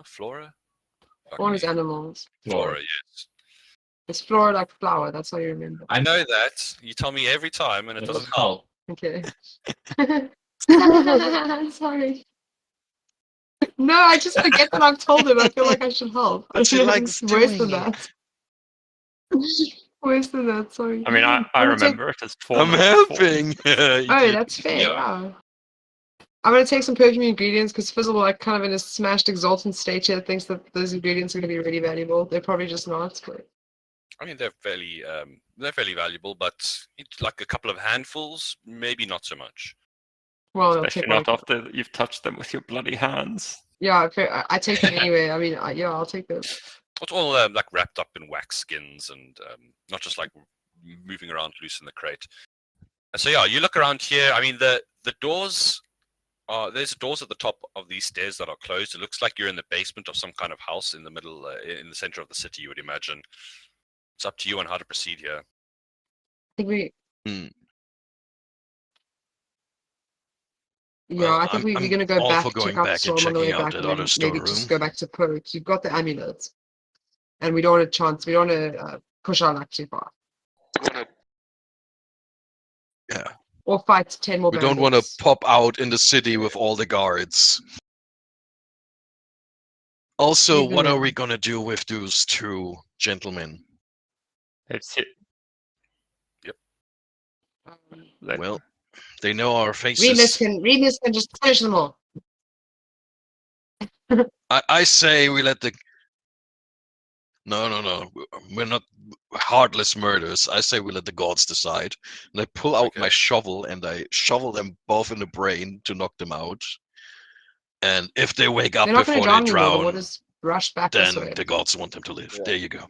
Flora? One is animals. Flora, yes. It's flora like flower. That's how you remember. I know that. You tell me every time, and it doesn't help. Okay. Sorry. No, I just forget that I've told him. I feel like I should help. But she likes It's worse doing than that. Worse than that, sorry. I mean, I I'm gonna take- remember it as I'm fauna. helping. Oh, that's fair. Yeah. Wow. I'm gonna take some perfume ingredients because Fizzle, like, kind of in a smashed, exultant state here, thinks that those ingredients are gonna be really valuable. They're probably just not. But... I mean, they're fairly valuable, but like a couple of handfuls, maybe not so much. Well, I'll Especially take not one. after you've touched them with your bloody hands. Yeah, I take them anyway. I mean, yeah, I'll take them. It's all like wrapped up in wax skins and not just like moving around loose in the crate. So yeah, you look around here. I mean, the doors are there's doors at the top of these stairs that are closed. It looks like you're in the basement of some kind of house in the middle, in the center of the city. You would imagine. It's up to you on how to proceed here. I think we. Hmm. Yeah, Well, I think we're I'm going to go all back, for going check out the back storm and on the way checking out back, that and then other maybe storeroom. just go back to Poke. You've got the amulet, and we don't want to we don't want to push our luck too far. Yeah. Or fight 10 more We don't want to bandits. pop out in the city with all the guards. Also, what are we gonna do with those two gentlemen? It's it. Like, Well, they know our faces. Remus can just punish them all. I say we let the. No. We're not heartless murders. I say we let the gods decide. And I pull out my shovel and I shovel them both in the brain to knock them out. And if they wake up They're not going to before drown they anymore. The drown, water's rushed back this then way. the gods want them to live. Yeah. There you go.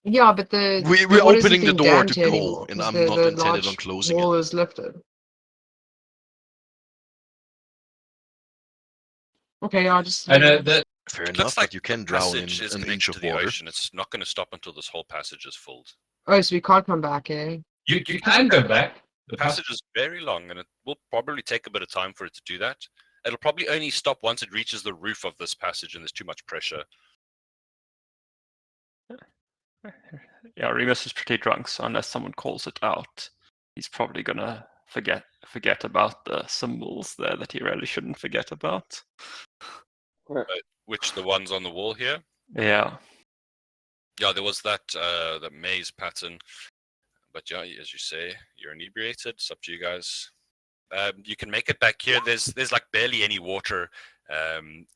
Yeah, but the We're water isn't opening the being door dammed to here go, anymore, and 'cause I'm the not intended large on closing wall it. is lifted. Okay, I'll just. I know that Fair It enough, looks like but you can the drown in passage is an connected inch to of the water. ocean. It's not going to stop until this whole passage is filled. Oh, so we can't come back, eh? You can go back. The passage is very long, and it will probably take a bit of time for it to do that. It'll probably only stop once it reaches the roof of this passage and there's too much pressure. Yeah, Remus is pretty drunk, so unless someone calls it out, he's probably gonna forget about the symbols there that he really shouldn't forget about. Which the ones on the wall here? Yeah. Yeah, there was that the maze pattern. But yeah, as you say, you're inebriated. It's up to you guys. You can make it back here. There's like barely any water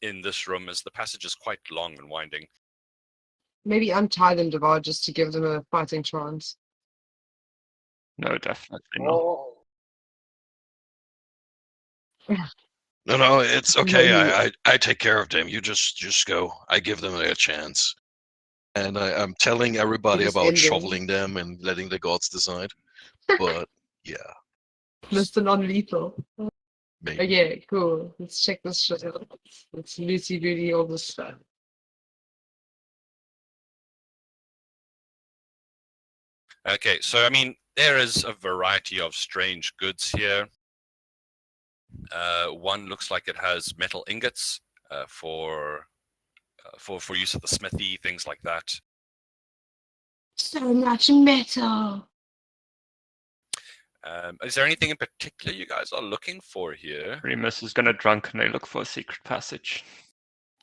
in this room, as the passage is quite long and winding. Maybe untie them, Devar, just to give them a fighting chance. No, definitely not. No, it's okay. Maybe- I take care of them. You just go. I give them a chance. And I'm telling everybody just about end them. shoveling them and letting the gods decide. But yeah, Mr. Non-lethal. maybe. Okay, cool. Let's check this shit out. Let's Lucy Beauty all this stuff. Okay, so I mean, there is a variety of strange goods here. One looks like it has metal ingots for use at the smithy, things like that. So much metal. Is there anything in particular you guys are looking for here? Remus is gonna drunkenly look for a secret passage.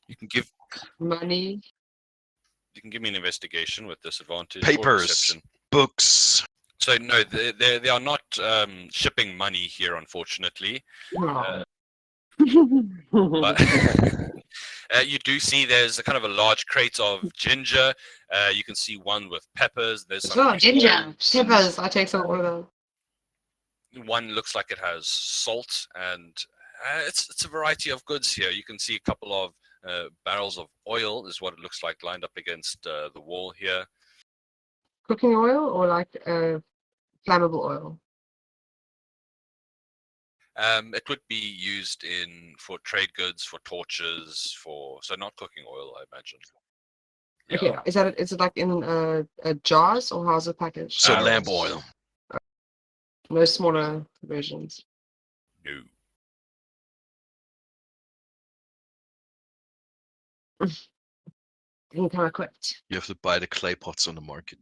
You can give Money. me an investigation with disadvantage. Or Papers. perception. Books. So no, they are not shipping money here, unfortunately. Oh. But you do see there's a kind of a large crate of ginger. You can see one with peppers. There's some Oh, ginger. Peppers. I take some of them. one looks like it has salt, and it's a variety of goods here. You can see a couple of barrels of oil is what it looks like lined up against the wall here. Cooking oil or like flammable oil? It would be used for trade goods, for torches, so not cooking oil, I imagine. Yeah. Okay, is it like in jars or how's it packaged? So Barrels. lamp oil. No smaller versions. No. Didn't come equipped. You have to buy the clay pots on the market.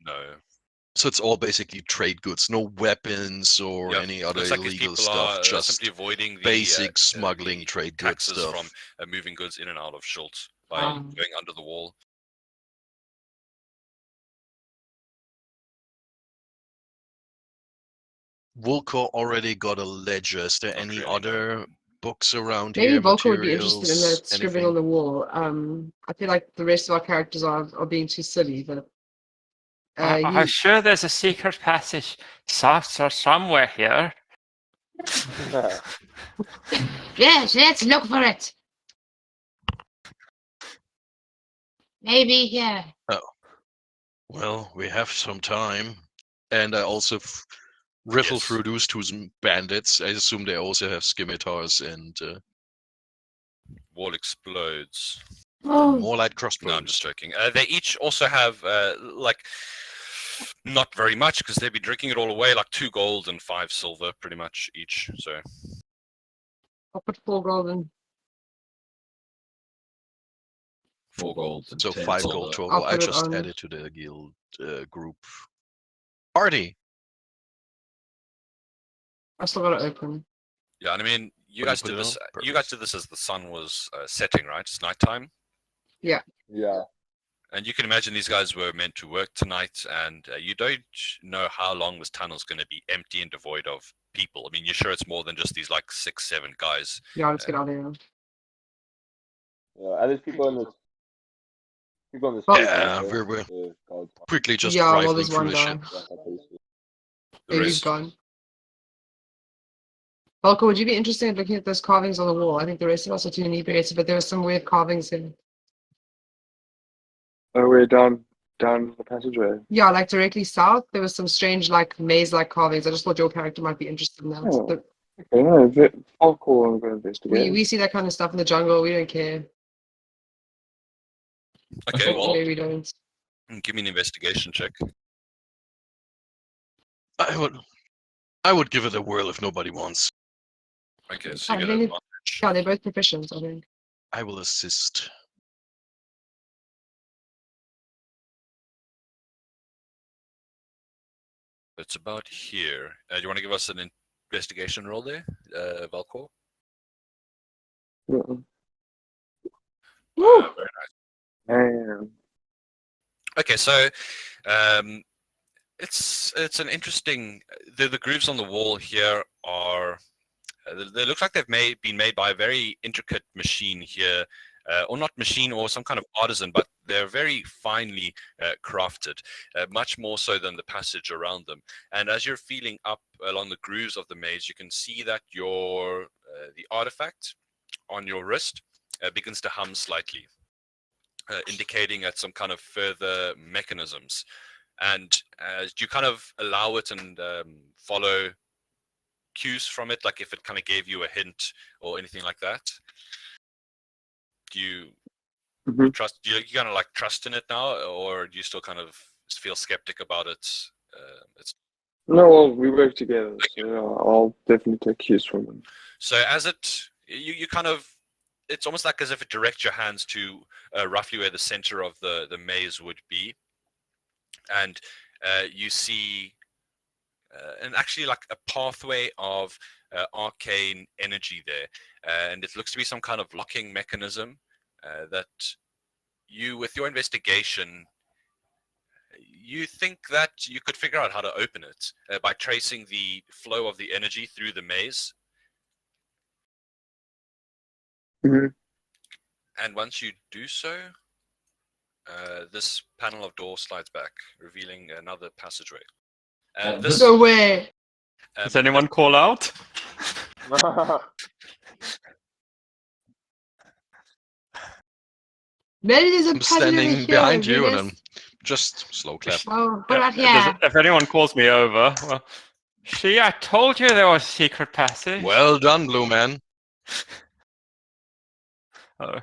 No. So it's all basically trade goods, no weapons or Yeah, any other looks like these illegal people stuff. are Just simply avoiding the basic smuggling the trade good taxes stuff. from moving goods in and out of Schultz by Ah. going under the wall. Volko already got a ledger. Is there Not any really, no. other books around Maybe here? Volker would be interested in the materials, scribbling anything? on the wall. I feel like the rest of our characters are being too silly, but I'm sure there's a secret passage somewhere here. yes, let's look for it. Maybe here. Well, we have some time. And I also riffle Yes. through those two bandits. I assume they also have scimitars and Wall explodes. Oh, more light No, crossbows. I'm just joking. They each also have like not very much because they've been drinking it all away, like 2 gold and 5 silver, pretty much each. So I'll put 4 gold in. 4 gold. So 10 5 silver. gold total. I'll I put it just on. added to the guild group. Party. I still got it open. Yeah, and I mean, you When you guys put did it this. on? You guys did this as the sun was setting, right? It's nighttime, Yeah. and you can imagine these guys were meant to work tonight, and you don't know how long this tunnel's going to be empty and devoid of people. I mean, you're sure it's more than just these like 6, 7 guys. Yeah, let's get out of here. Yeah, and there's people in the Well, street. Yeah, right? we're The guards. quickly just yeah, well, rifling there's through one the guy. shit. Yeah, that's basically- The He's rest, gone. Volker, would you be interested in looking at those carvings on the wall? I think the rest of us are too inebriated, but there were some weird carvings in. Oh, we're down the passageway. Yeah, like directly south, there was some strange, like maze-like carvings. I just thought your character might be interested in that. Oh. But Okay, no, I'll call and go investigate. we see that kind of stuff in the jungle. We don't care. Okay, well, Maybe we don't. give me an investigation check. I would give it a whirl if nobody wants. Okay, so you I get think advantage. yeah, they're both proficient, I think. I will assist. It's about here. Do you want to give us an investigation roll there, Valcor? Woo! Very nice. Damn. Okay, so it's an interesting. The grooves on the wall here are. They look like they've been made by a very intricate machine here, or not machine, or some kind of artisan, but they're very finely crafted, much more so than the passage around them. And as you're feeling up along the grooves of the maze, you can see that the artifact on your wrist begins to hum slightly, indicating at some kind of further mechanisms. And you kind of allow it and follow cues from it, like if it kind of gave you a hint or anything like that? Do you trust? Do you kind of like trust in it now, or do you still kind of feel skeptic about it? It's No, well, we work together, so yeah, I'll definitely take cues from him. so as you kind of, it's almost like as if it directs your hands to roughly where the center of the maze would be, and you see. And actually like a pathway of arcane energy there. And it looks to be some kind of locking mechanism that you, with your investigation, you think that you could figure out how to open it by tracing the flow of the energy through the maze. Mhm. And once you do so, this panel of door slides back, revealing another passageway. This No way. Does anyone call out? Maybe there's a I'm pattern over standing here, behind you and I'm Venus. just slow clap. Oh, what about Yeah, here? if anyone calls me over, well, see, I told you there was a secret passage. Well done, Blue Man. Oh.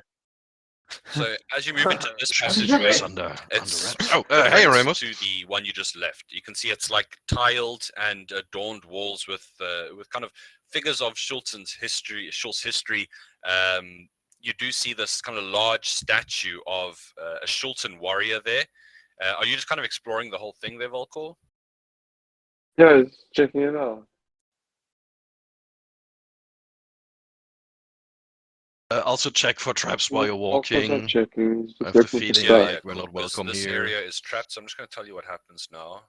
So as you move into this passageway, It's under it's wraps. Oh, different hey, Ramos. to the one you just left. You can see it's like tiled and adorned walls with kind of figures of Schultz's history. You do see this kind of large statue of a Schultzen warrior there. Are you just kind of exploring the whole thing there, Volkor? Yeah, just checking it out. Also check for traps while you're Of course I'm walking. checking. He's I just have the looking for feeling stuff. like we're not welcome this here. area is trapped, so I'm just going to tell you what happens now.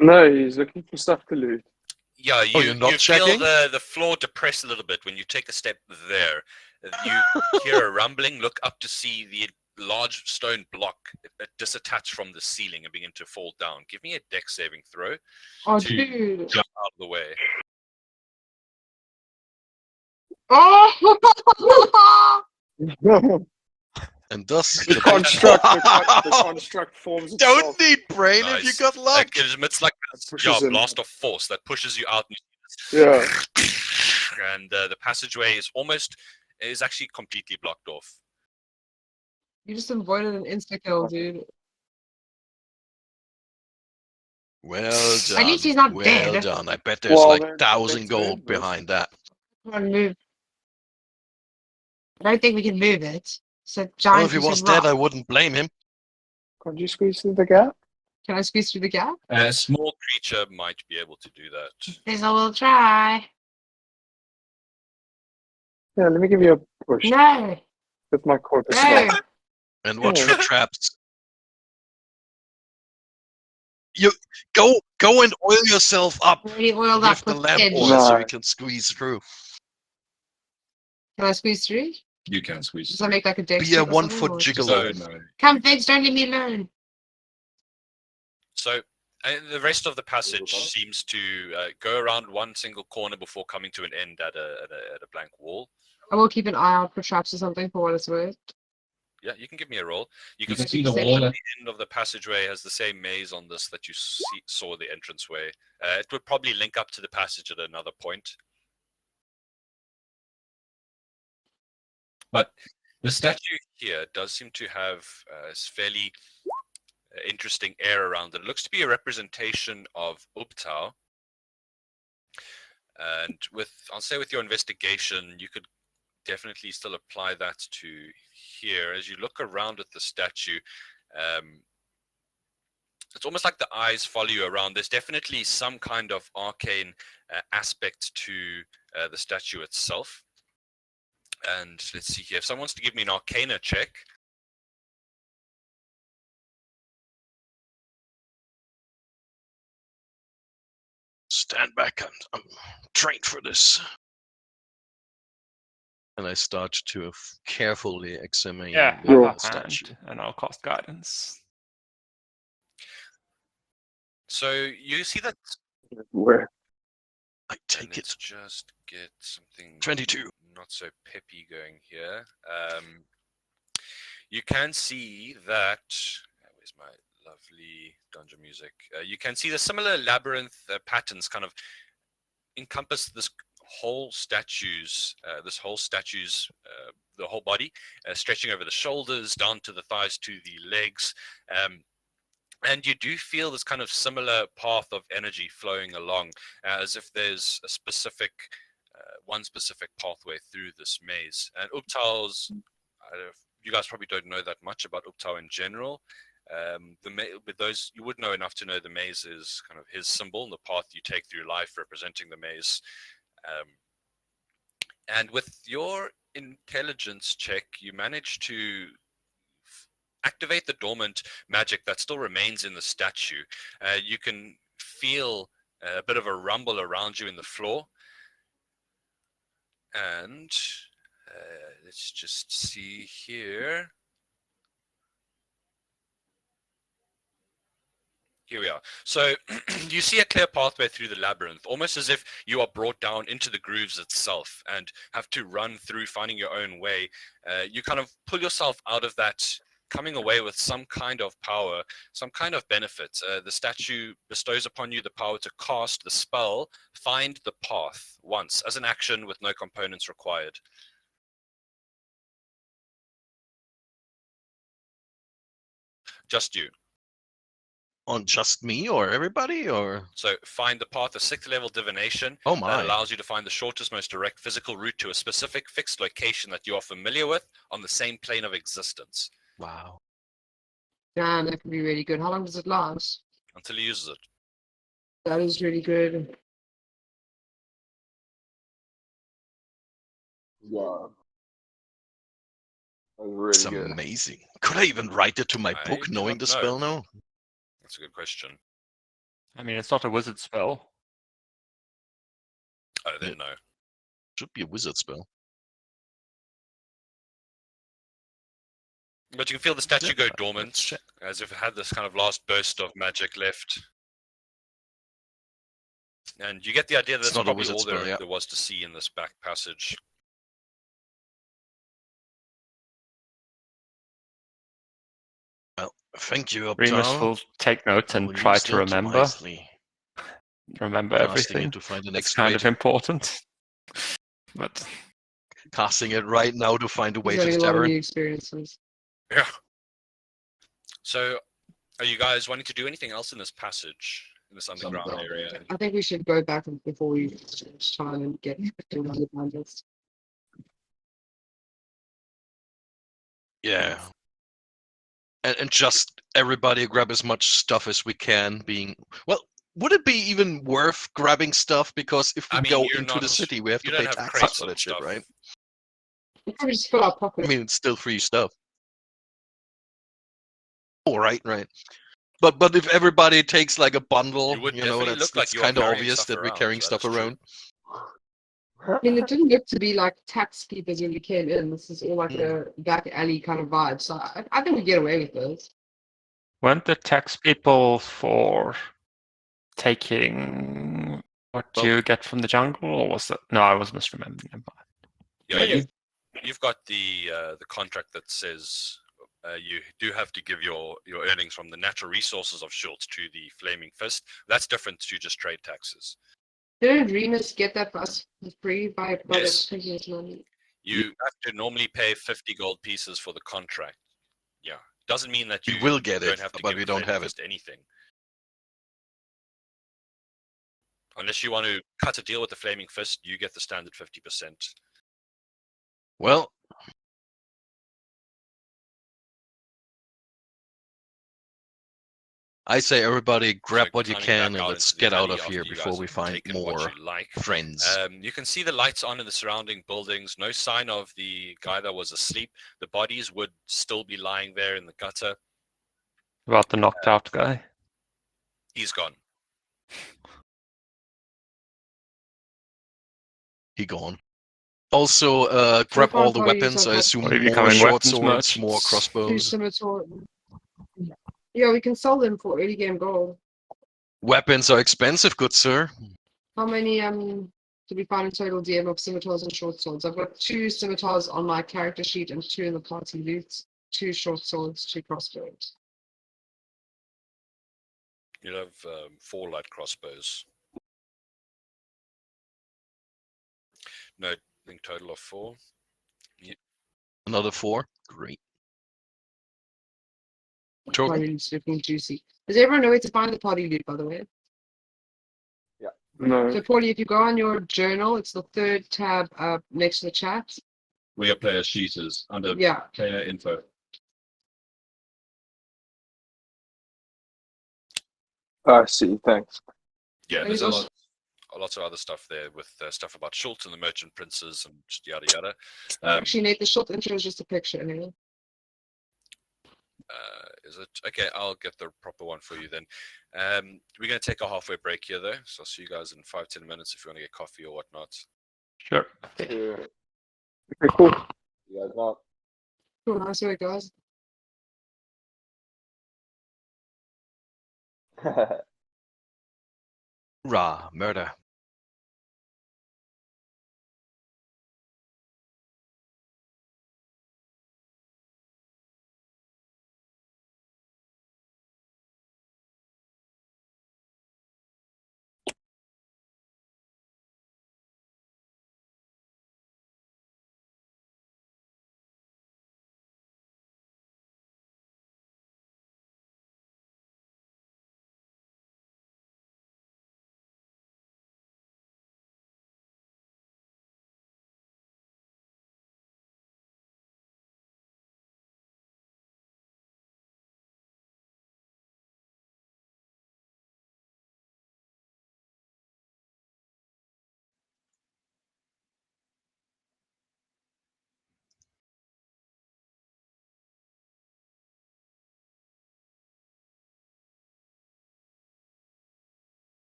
No, he's looking for stuff to loot. Yeah, you're not you feel checking? the floor depress a little bit when you take a step there. You hear a rumbling, look up to see the large stone block disattach from the ceiling and begin to fall down. Give me a dex saving throw Oh, to dude. jump out of the way. Oh! And thus The construct forms itself. Don't need brain if you Nice. got luck. It emits like a pushes him. blast of force that pushes you out. Yeah. And the passageway is actually completely blocked off. You just avoided an insta-kill, dude. Well done. At least he's not well dead. done. I bet there's Well, like then 1,000 that's gold good. behind that. Come on, move. I don't think we can move it. It's a Well, giant if he piece was of dead, rock. I wouldn't blame him. Can't you squeeze through the gap? Can I squeeze through the gap? A small creature might be able to do that. Yes, I will try. Yeah, let me give you a push No, with my corpus. no. And watch Yeah. for traps. You go and oil yourself up Already oiled up with the with lamp edge. oil so No. you can squeeze through. Can I squeeze through? You can squeeze. Does that make like a dex Be a check or something, 1-foot or- gigolo. No. Come, Figs, don't leave me alone. So the rest of the passage seems to go around one single corner before coming to an end at a blank wall. I will keep an eye out for traps or something for what it's worth. Yeah, you can give me a roll. You You can can see the Perception. wall. the end of the passageway has the same maze on this that you saw the entranceway. It would probably link up to the passage at another point. But the statue here does seem to have this fairly interesting air around it. It looks to be a representation of Ubtao. And I'll say with your investigation, you could definitely still apply that to here. As you look around at the statue, it's almost like the eyes follow you around. There's definitely some kind of arcane aspect to the statue itself. And let's see here. If someone wants to give me an Arcana check. Stand back. I'm trained for this. And I start to carefully examine Yeah, the have a statue. hand, and I'll cast guidance. So you see that. Where? I take Let's it. just get something 22. not so peppy going here. You can see that. Where's my lovely dungeon music? You can see the similar labyrinth patterns kind of encompass this whole statue's, the whole body, stretching over the shoulders, down to the thighs, to the legs. And you do feel this kind of similar path of energy flowing along, as if there's a specific, one specific pathway through this maze. And Ubtao's, you guys probably don't know that much about Ubtao in general. With those, you would know enough to know the maze is kind of his symbol and the path you take through life representing the maze. And with your intelligence check, you manage to activate the dormant magic that still remains in the statue. You can feel a bit of a rumble around you in the floor. And let's just see here. Here we are. So you see a clear pathway through the labyrinth, almost as if you are brought down into the grooves itself and have to run through finding your own way. You kind of pull yourself out of that, coming away with some kind of power, some kind of benefit. The statue bestows upon you the power to cast the spell, Find the Path, once, as an action with no components required. Just you. On just me or everybody or? So Find the Path, a 6th level divination Oh that my. allows you to find the shortest, most direct physical route to a specific fixed location that you are familiar with on the same plane of existence. Wow. Damn, that could be really good. How long does it last? Until he uses it. That is really good. Yeah. That was It's really good. amazing. Could I even write it to my I book do knowing not the spell know. now? That's a good question. I mean, it's not a wizard spell. Oh, then no. Should be a wizard spell. But you can feel the statue go Let's dormant, check. as if it had this kind of last burst of magic left. And you get the idea that It's that's not a probably wizard all spell, yeah. there was to see in this back passage. Well, thank you, Remus Uptown. will take notes I and will try use to that remember. wisely. Remember Casting everything. it to find the It's next kind way. of important. But Casting it right now to find a way He's to having the a lot of tavern. new experiences. Yeah. So, are you guys wanting to do anything else in this passage, in this underground area? I think we should go back before we try and get to another bandits. Yeah. And just everybody grab as much stuff as we can, being well, would it be even worth grabbing stuff? Because if we I mean, go you're into not- the city, we have you to don't pay have taxes crates for of that shit, stuff. right? We probably just fill our I pockets. mean, it's still free stuff. Oh, right. But if everybody takes like a bundle, You would you know, definitely that's look like you are kind of carrying obvious stuff that we're around, carrying that stuff is true. around. I mean, it didn't look to be like tax keepers when we came in. This is all like a back alley kind of vibe. So I think we get away with this. weren't the tax people for taking what Well- you get from the jungle, or was that? No, I was misremembering. Never mind. Yeah, you've got the contract that says you do have to give your earnings from the natural resources of Schultz to the Flaming Fist. That's different to just trade taxes. Didn't Remus get that for us for free by Yes. taking his money? You have to normally pay 50 gold pieces for the contract. Yeah. Doesn't mean that We you will get don't it, have to but give we the don't Flaming have it. Fist anything. Unless you want to cut a deal with the Flaming Fist, you get the standard 50%. Well, I say everybody grab So what you climbing can back and out let's into the get out alley of after here you before guys we have find taken what more you like. friends. You can see the lights on in the surrounding buildings. No sign of the guy that was asleep. The bodies would still be lying there in the gutter. About the knocked out guy. He's gone. He gone. Also, grab far all the party units weapons. I've I got assume What are you more becoming, short weapons swords, more merchants? 2 crossbows. scimitar. Yeah, we can sell them for early game gold. Weapons are expensive, good sir. How many did we find in total DM of scimitars and short swords? I've got 2 scimitars on my character sheet and 2 in the party loot. 2 short swords, 2 crossbows. You'll have 4 light crossbows. No, I think total of 4. Another 4. Great. Total. Party loot's looking juicy. Does everyone know where to find the party loot, by the way? No. So, Paulie, if you go on your journal, it's the 3rd tab up next to the chat. Where player sheet is under Yeah. player info. I see. Thanks. Yeah, And there's it's lots of other stuff there with stuff about Schultz and the merchant princes and just yada yada. Actually, Nate, the short intro is just a picture. Anyway. Is it okay? I'll get the proper one for you then. We're going to take a halfway break here though, so I'll see you guys in 5-10 minutes if you want to get coffee or whatnot. Sure. Yeah. Okay, cool. You guys not. Cool, nice work, guys. Rah, murder.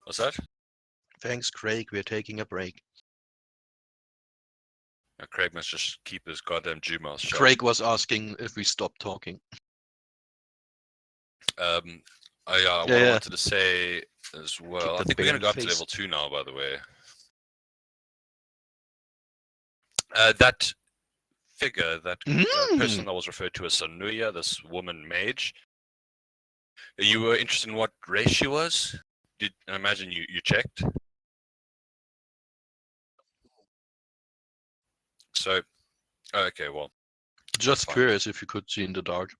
What's that? Thanks, Craig. We're taking a break. Craig must just keep his goddamn Jew mouth shut. Craig was asking if we stopped talking. What I Yeah. wanted to say as well. I the think we're going to go up to face. level 2 now, by the way. That figure, that person that was referred to as Sanuya, this woman mage, you were interested in what race she was? I imagine you checked? So, okay, well. Just fine. curious if you could see in the dark.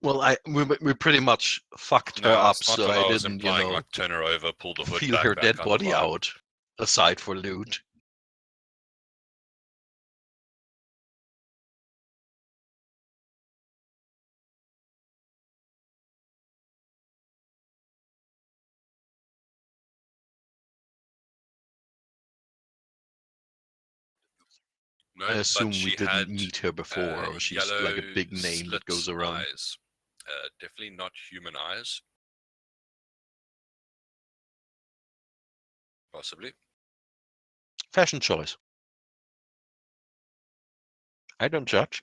Well, we pretty much fucked her No, up, that's not so what I was didn't, implying, like turn her over, pull the hood feel back, her that dead kind of body vibe. out, aside for loot. No, I assume but we she didn't had meet her before, or she's like a big yellow name that goes slit around. Eyes. Definitely not human eyes. Possibly. Fashion choice. I don't judge.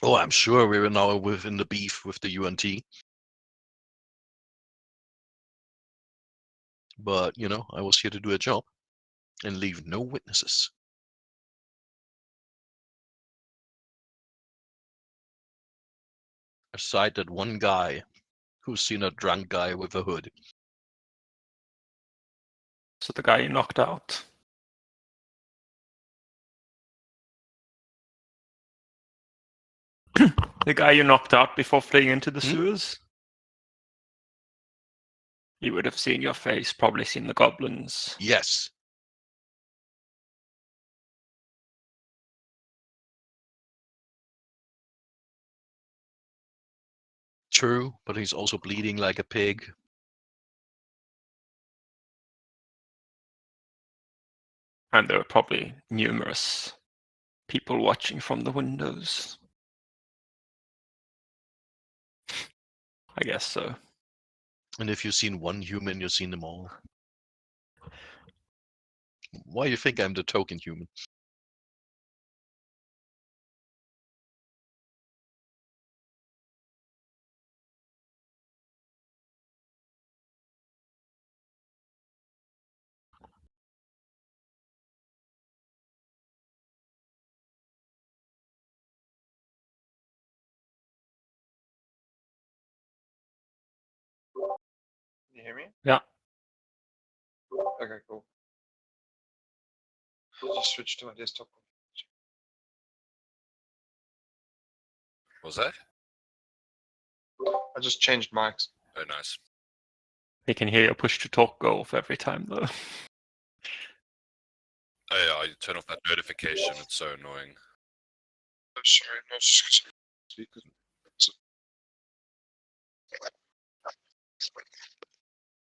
Oh, I'm sure we're now within the beef with the UNT. But, I was here to do a job and leave no witnesses. Aside that one guy who's seen a drunk guy with a hood. So the guy you knocked out. The guy you knocked out before fleeing into the sewers? You would have seen your face, probably seen the goblins. Yes. True, but he's also bleeding like a pig. And there were probably numerous people watching from the windows. I guess so. And if you've seen one human, you've seen them all. Why do you think I'm the token human? Can you hear me? Yeah. Okay, cool. I'll just switch to my desktop. What was that? I just changed mics. Oh, nice. They can hear your push to talk go off every time, though. Oh yeah, I turn off that notification. It's so annoying. Oh, sorry, no, just speakers.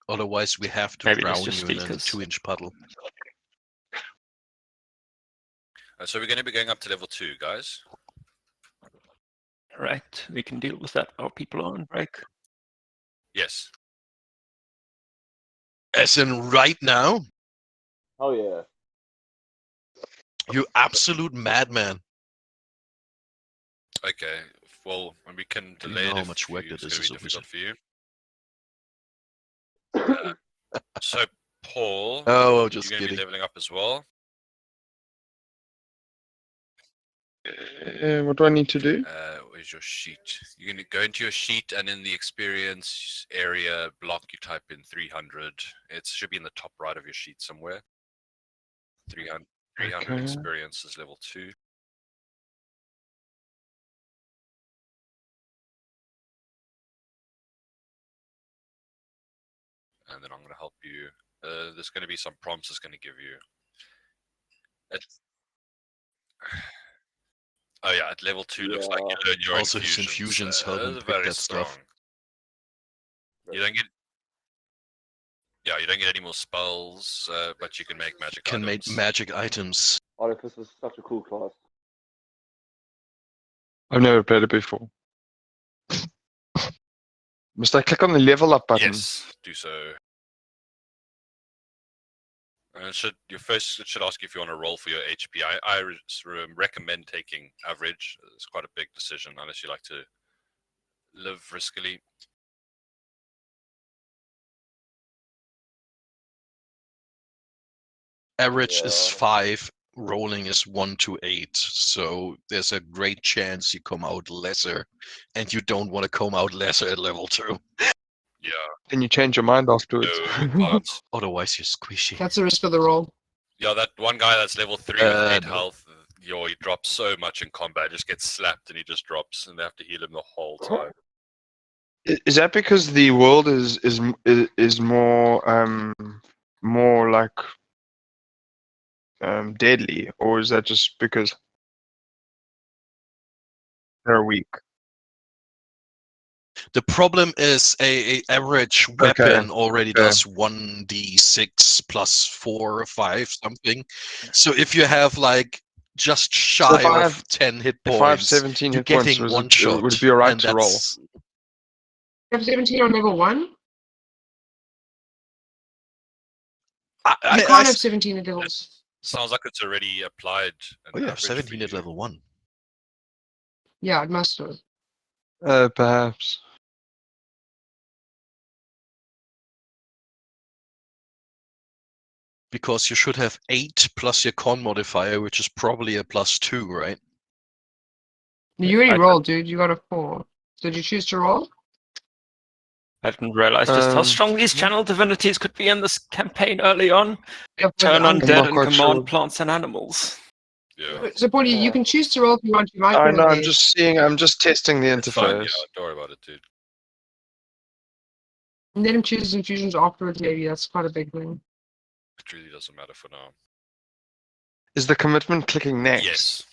Otherwise, we have to Maybe that's drown just you in a speakers. 2-inch puddle. So we're going to be going up to level 2, guys. Right, we can deal with that while people are on break. Yes. As in right now? Oh yeah. You absolute madman. Okay. Well, we can Do you delay know it how if much work it's that going is to be as officer? difficult for you. So, Paul, Oh, you're just going to be kidding. leveling up as well. What do I need to do? Where's your sheet? You're going to go into your sheet, and in the experience area block, you type in 300. It should be in the top right of your sheet somewhere. 300 Okay. experience is level 2. And then I'm going to help you. There's going to be some prompts it's going to give you. Oh yeah, at level 2 looks like you learn your Also, his infusions. infusions help him Those are pick very that strong. stuff. You don't get. Yeah, you don't get any more spells, but you can make magic Can make items. magic items. Artificer is such a cool class. I've never played it before. Must I click on the level up button? Yes, do so. And it should ask you if you want to roll for your HP. I recommend taking average. It's quite a big decision unless you like to live riskily. Average is Yeah. 5, rolling is 1 to 8. So there's a great chance you come out lesser, and you don't want to come out lesser at level 2. Yeah, Then you change your mind afterwards. no, you can't. Otherwise, you're squishy. That's the risk of the roll. Yeah, that one guy that's level 3 with 8 No. health, he drops so much in combat, just gets slapped and he just drops, and they have to heal him the whole time. Is that because the world is more like deadly, or is that just because they're weak? The problem is a average weapon already okay. does 1d6 plus 4 or 5 something. So if you have like just shy of 10 hit If I have points, 17 you're hit points, getting one shot. would it be alright and to roll? that's You have 17 on level 1? You I can't have 17 at levels. Sounds like it's already applied an oh yeah, average 17 for at you. level 1. Yeah, it must have. Perhaps. Because you should have 8 plus your con modifier, which is probably a +2, right? You already I rolled, dude. You got a 4. Did you choose to roll? I didn't realize just how strong these channel divinities could be in this campaign early on. Turn I'm undead not and quite command sure. plants and animals. Yeah, So, Paulie, you can choose to roll if you want. You might I go know. ahead. I'm just testing the it's fine. Yeah, interface. don't worry about it, dude. And let him choose his infusions afterwards, maybe. That's quite a big thing. It really doesn't matter for now. Is the commitment clicking next? Yes,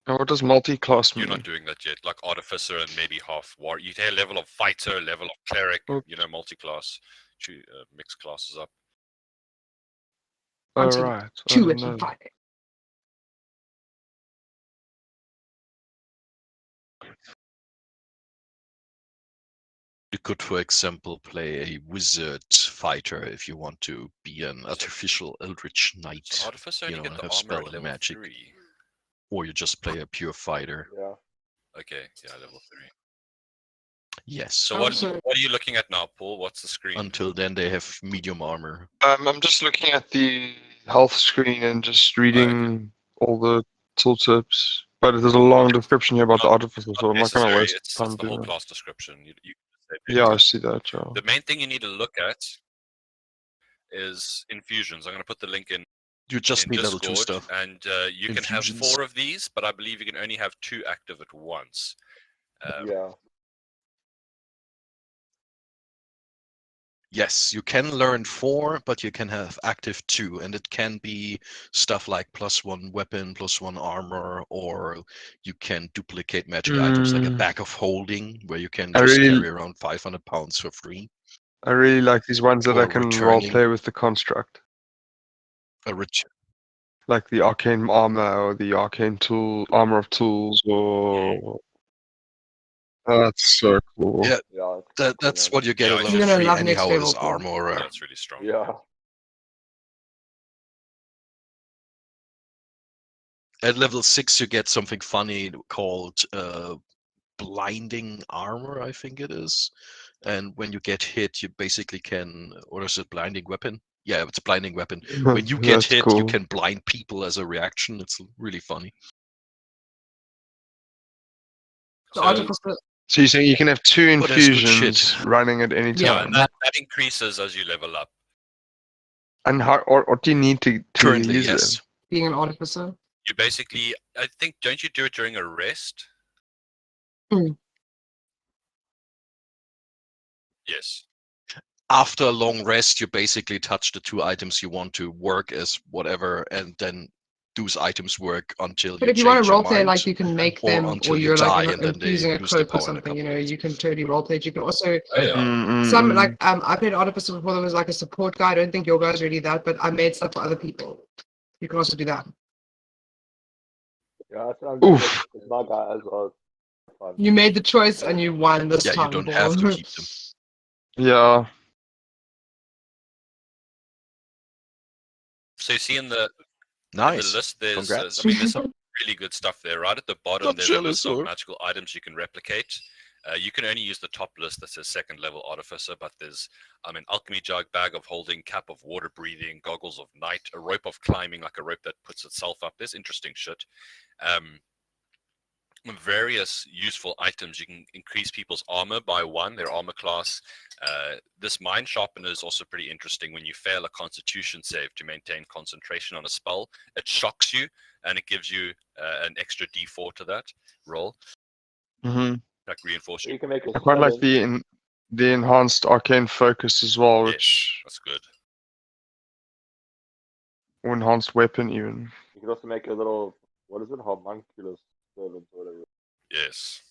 And what does multi-class mean? you're not doing that yet. Like Artificer and maybe half war. You take a level of Fighter, level of Cleric, multi-class, mix classes up. Oh, Until right. I 2 didn't if know you that. fight. You could, for example, play a wizard fighter if you want to be an artificial eldritch knight. So Artificer only You know, get and the have armor spell at and level magic. 3. Or you just play a pure fighter. Yeah. Okay, yeah, level 3. Yes. So what are you looking at now, Paul? What's the screen? Until then, they have medium armor. I'm just looking at the health screen and just reading all the tooltips. But there's a long description here about the artificer, so I'm not going to necessary. waste It's time the whole doing that. class description. You can say Yeah, I basic. see that, yeah. The main thing you need to look at is infusions. I'm going to put the link in You just need level Discord, 2 stuff. and you can have Infusions. 4 of these, but I believe you can only have 2 active at once. Yeah. Yes, you can learn 4, but you can have active 2, and it can be stuff like +1 weapon, +1 armor, or you can duplicate magic items like a bag of holding, where you can just carry around 500 pounds for free. I really like these ones that I Or can returning. role play with the construct. Like the arcane armor or the arcane tool, armor of tools, or oh, that's so cool. Yeah, Yeah. that's what you get Yeah, at you're level gonna 3 love next anyhow, level, is Paul. armor. That's really strong. Yeah. At level 6, you get something funny called blinding armor, I think it is. And when you get hit, you basically can, or is it blinding weapon? Yeah, it's a blinding weapon. When you get That's hit, cool. you can blind people as a reaction. It's really funny. The artificer. So you're saying you can have 2 Oh, that's good infusions shit. running at any Yeah. Yeah, time? and that increases as you level up. And how, or what do you need to Currently, use yes. them? Being an artificer. You basically, I think, don't you do it during a rest? Hmm. Yes. After a long rest, you basically touch the 2 items you want to work as whatever, and then those items work until But you if you want change to your roleplay, mind, like you can make or them, until or you you're die, like and then they using a lose their cloak or power in a something. You couple know, days. you can totally roleplay it. You can also Oh, yeah. some like I played Artificer before. There was like a support guy. I don't think your guys really that, but I made stuff for other people. You can also do that. Yeah, that's what I'm doing Oof. with my guy as well. Fun. You made the choice and you won this Yeah, time. you don't have to boy. keep them. Yeah. So you see in the Nice. list, there's Congrats. there's some really good stuff there. Right at the bottom, Not there's a jealous, list of or? magical items you can replicate. You can only use the top list that says second level artificer, but there's alchemy jug, bag of holding, cap of water breathing, goggles of night, a rope of climbing, like a rope that puts itself up. There's interesting shit. Various useful items. You can increase people's armor by 1, their armor class. This mind sharpener is also pretty interesting. When you fail a constitution save to maintain concentration on a spell, it shocks you and it gives you an extra d4 to that roll. Mm-hmm. Like reinforce So you. you can make a I quite like seven. the enhanced arcane focus as well, Yes, which that's good. or enhanced weapon even. You can also make a little, what is it, homunculus servant or whatever. Yes.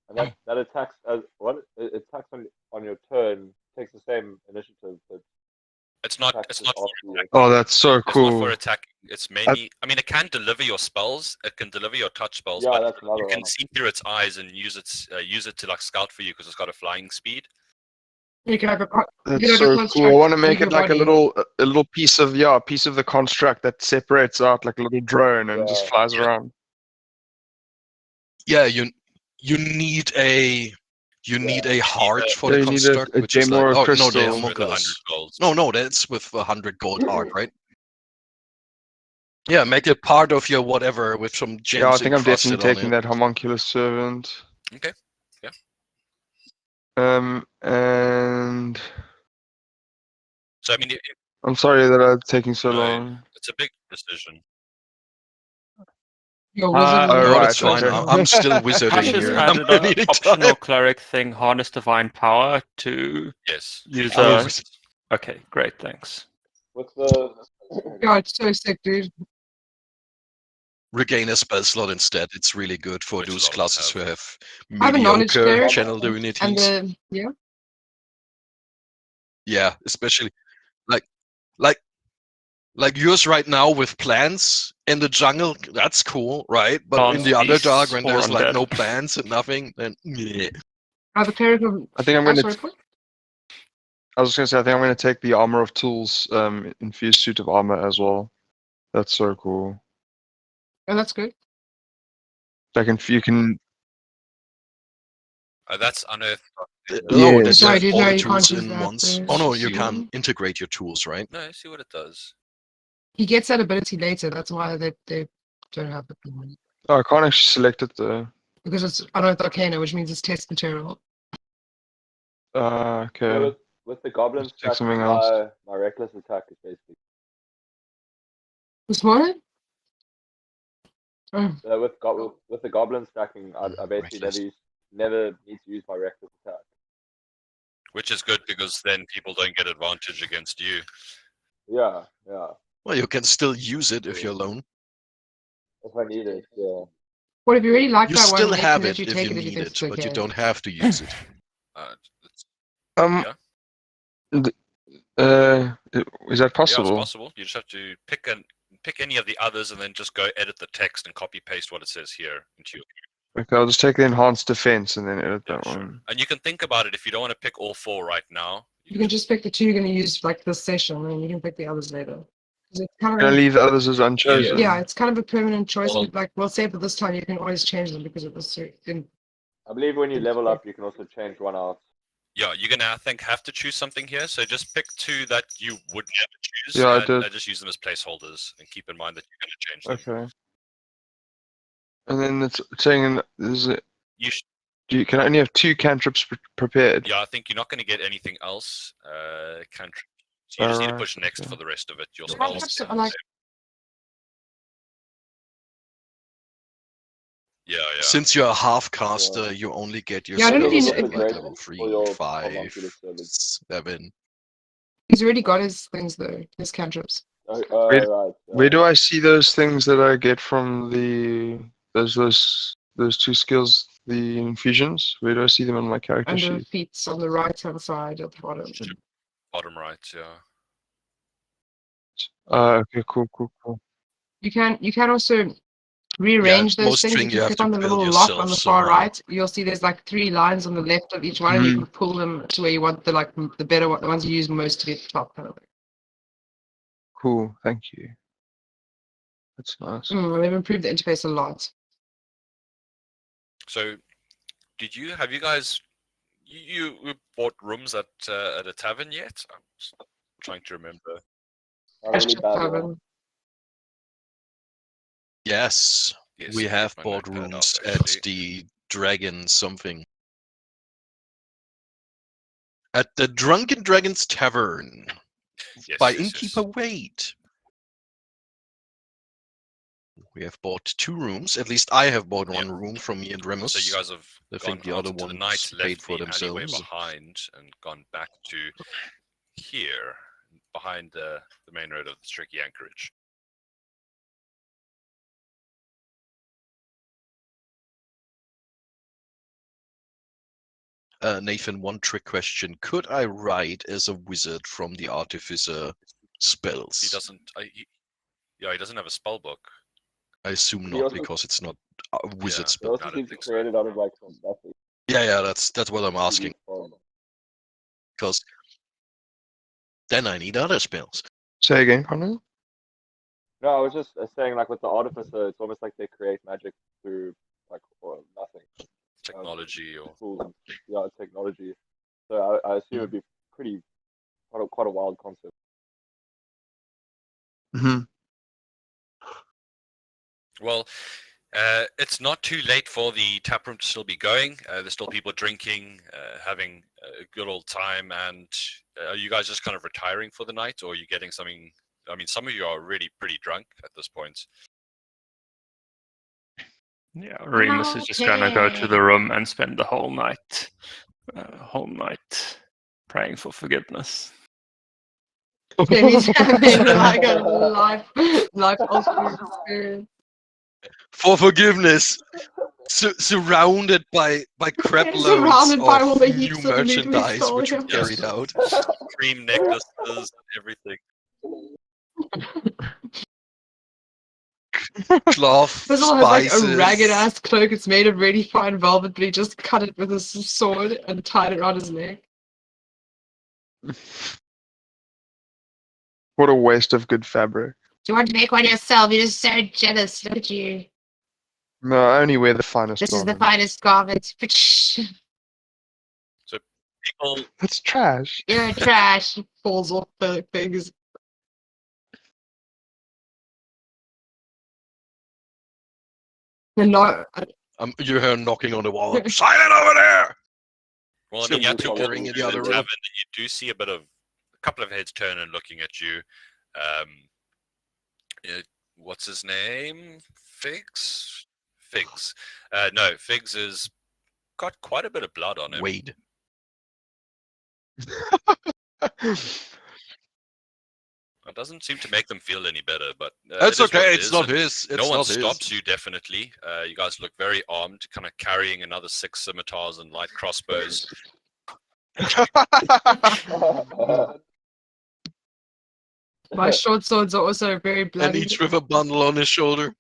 And that attacks as what? It attacks on your turn. Takes the same initiative, but It's not attacks it's not after you. Oh, that's so It's not cool. for attacking. It's mainly. It can deliver your spells. It can deliver your touch spells, Yeah, but that's another you can one. see through its eyes and use it to like scout for you because it's got a flying speed. You can have a That's so cool. I want to make it like a little piece of the construct that separates out like a little drone and just Yeah. flies Yeah. around. Yeah, you need a heart for Yeah, the you need construct, a which is gem like or a no, crystal. the With 100 homunculus. golds. No, that's with 100 gold heart, right? Yeah, make it part of your whatever with some gems Yeah, I think I'm definitely encrusted on taking it. that homunculus servant. Okay. And So I'm sorry that I'm taking so No. long. it's a big decision. Your wizard. Oh, No, right, that's fine. okay. I'm still wizarding Cash has here. I'm added an needing optional time. cleric thing, harness divine power, to Yes. use I'm a a. wizard. Okay, great, thanks. What's the? God, it's so sick, dude. Regain a spell slot instead. It's really good for Which a those lot of them classes have. who have I have a knowledge mediocre cleric channel and divinities. Yeah, especially like yours right now with plants in the jungle. That's cool, right? But in the Underdark, when there's like no plants and nothing, then yeah. I have a cleric of. I think I'm going sorry, to. what? I was just going to say, I think I'm going to take the armor of tools, infused suit of armor as well. That's so cool. Oh, that's good. You can. That's unearthed. No, Yes. that's Sorry, have dude, all no, the you can't tools use in that. once. There's Oh no, you two. can integrate your tools, right? No, see what it does. He gets that ability later. That's why they don't have it. Oh, I can't actually select it though. Because it's unearthed arcana, which means it's test material. Okay. Yeah, with the goblin Let's take stack, something else. my reckless attack is basically. This morning? Oh. With the goblin stacking, I basically Reckless. never need to use my reckless attack. Which is good because then people don't get advantage against you. Yeah. Well, you can still use it if you're alone. If I need it, yeah. Well, if you really like You that still one, Nick have can let it you if take you it if you need think it, it's but you okay. don't have to use it. Um. Yeah. Is that Yeah, possible? it's possible. You just have to pick any of the others and then just go edit the text and copy paste what it says here into your. Okay, I'll just take the enhanced defense and then edit Yeah, that sure. one. And you can think about it if you don't want to pick all 4 right now. You can just pick the 2 you're going to use like this session, and you can pick the others later. 'Cause it's kind Can I of leave the others as unchosen? yeah, it's kind of a permanent choice. Well- Like we'll say, but this time you can always change them because of this. I believe when you level up, you can also change one out. Yeah, you're gonna have to choose something here. So just pick 2 that you would never choose. Yeah, I and did. just use them as placeholders and keep in mind that you're gonna change them. Okay. And then it's saying is it? You Can I only have 2 cantrips prepared? Yeah, I think you're not going to get anything else. Cantrip. So you just need to Alright, push next okay. for the rest of it. Your Yeah, spells. cantrips are like- Yeah. Since you're a half caster, you only get your Yeah, I don't spells really at know- like level 3, For your 5, homunculus servant. 7. He's already got his things though, his cantrips. Right. Where do I see those things that I get from those two skills, the infusions? Where do I see them on my character Under sheet? feats on the right hand side at the bottom. Bottom right, yeah. Okay, cool. You can also Yeah, rearrange those most things. string If you you have click to on the build little lock on yourself the far somehow. right, you'll see there's like 3 lines on the left of each one, and you can pull them to where you want the better one, the ones you use most to get the top kind of thing. Cool, thank you. That's nice. They've improved the interface a lot. So, have you guys you bought rooms at a tavern yet? I'm just trying to remember. Not a really bad one. Tavern. Yes, Yes, we let me have get my bought notepad rooms out, at actually. the Dragon something. At the Drunken Dragon's Tavern Yes, by yes, Innkeeper yes. Wade. We have bought 2 rooms. At least I have bought one room from me and Remus. So you guys have I gone think the out other into the ones night, paid left for the alleyway themselves. behind, and gone back to here, behind the main road of the Tricky Anchorage. Nathan, one trick question. Could I write as a wizard from the Artificer spells? He doesn't. He doesn't have a spell book. I assume He not, also- because it's not a wizard Yeah. They spell. also I don't seem to think so. create it out of like some nothing. Yeah, that's what I'm asking. Because then I need other spells. Say again, Connor? No, I was just saying like with the artificer, it's almost like they create magic through like or nothing. Technology or Tools and technology. So I assume it'd be quite a wild concept. Mm-hmm. well, it's not too late for the taproom to still be going. There's still people drinking, having a good old time. And are you guys just kind of retiring for the night, or are you getting something? I mean, some of you are really pretty drunk at this point. Yeah, Remus is just gonna go to the room and spend the whole night praying for forgiveness. And he's having like a life altering experience. For forgiveness! Surrounded by crap loads Surrounded by all of the new heaps of loot we merchandise stole, which we yeah. carried out. Cream necklaces and everything. Cloth, Fizzle has like a spices. ragged ass cloak. It's made of really fine velvet, but he just cut it with a sword and tied it around his neck. What a waste of good fabric. Do you want to make one yourself? You're just so jealous, look at you. No, I only wear the finest This is the garment. finest garment. So people, That's trash. You're trash. Falls off the things. No, You hear knocking on the wall. Silent over there! well, I Still mean, you took whispering in the other tavern, room. you do see a couple of heads turn and looking at you. What's his name? Figs? Figs. No, Figs has got quite a bit of blood on him. Wade. It doesn't seem to make them feel any better, but That's it is what okay, it it's is, not and his. no It's one not his. stops you, definitely. You guys look very armed, kind of carrying another 6 scimitars and light crossbows. my short swords are also very And bloody. each with a bundle on his shoulder.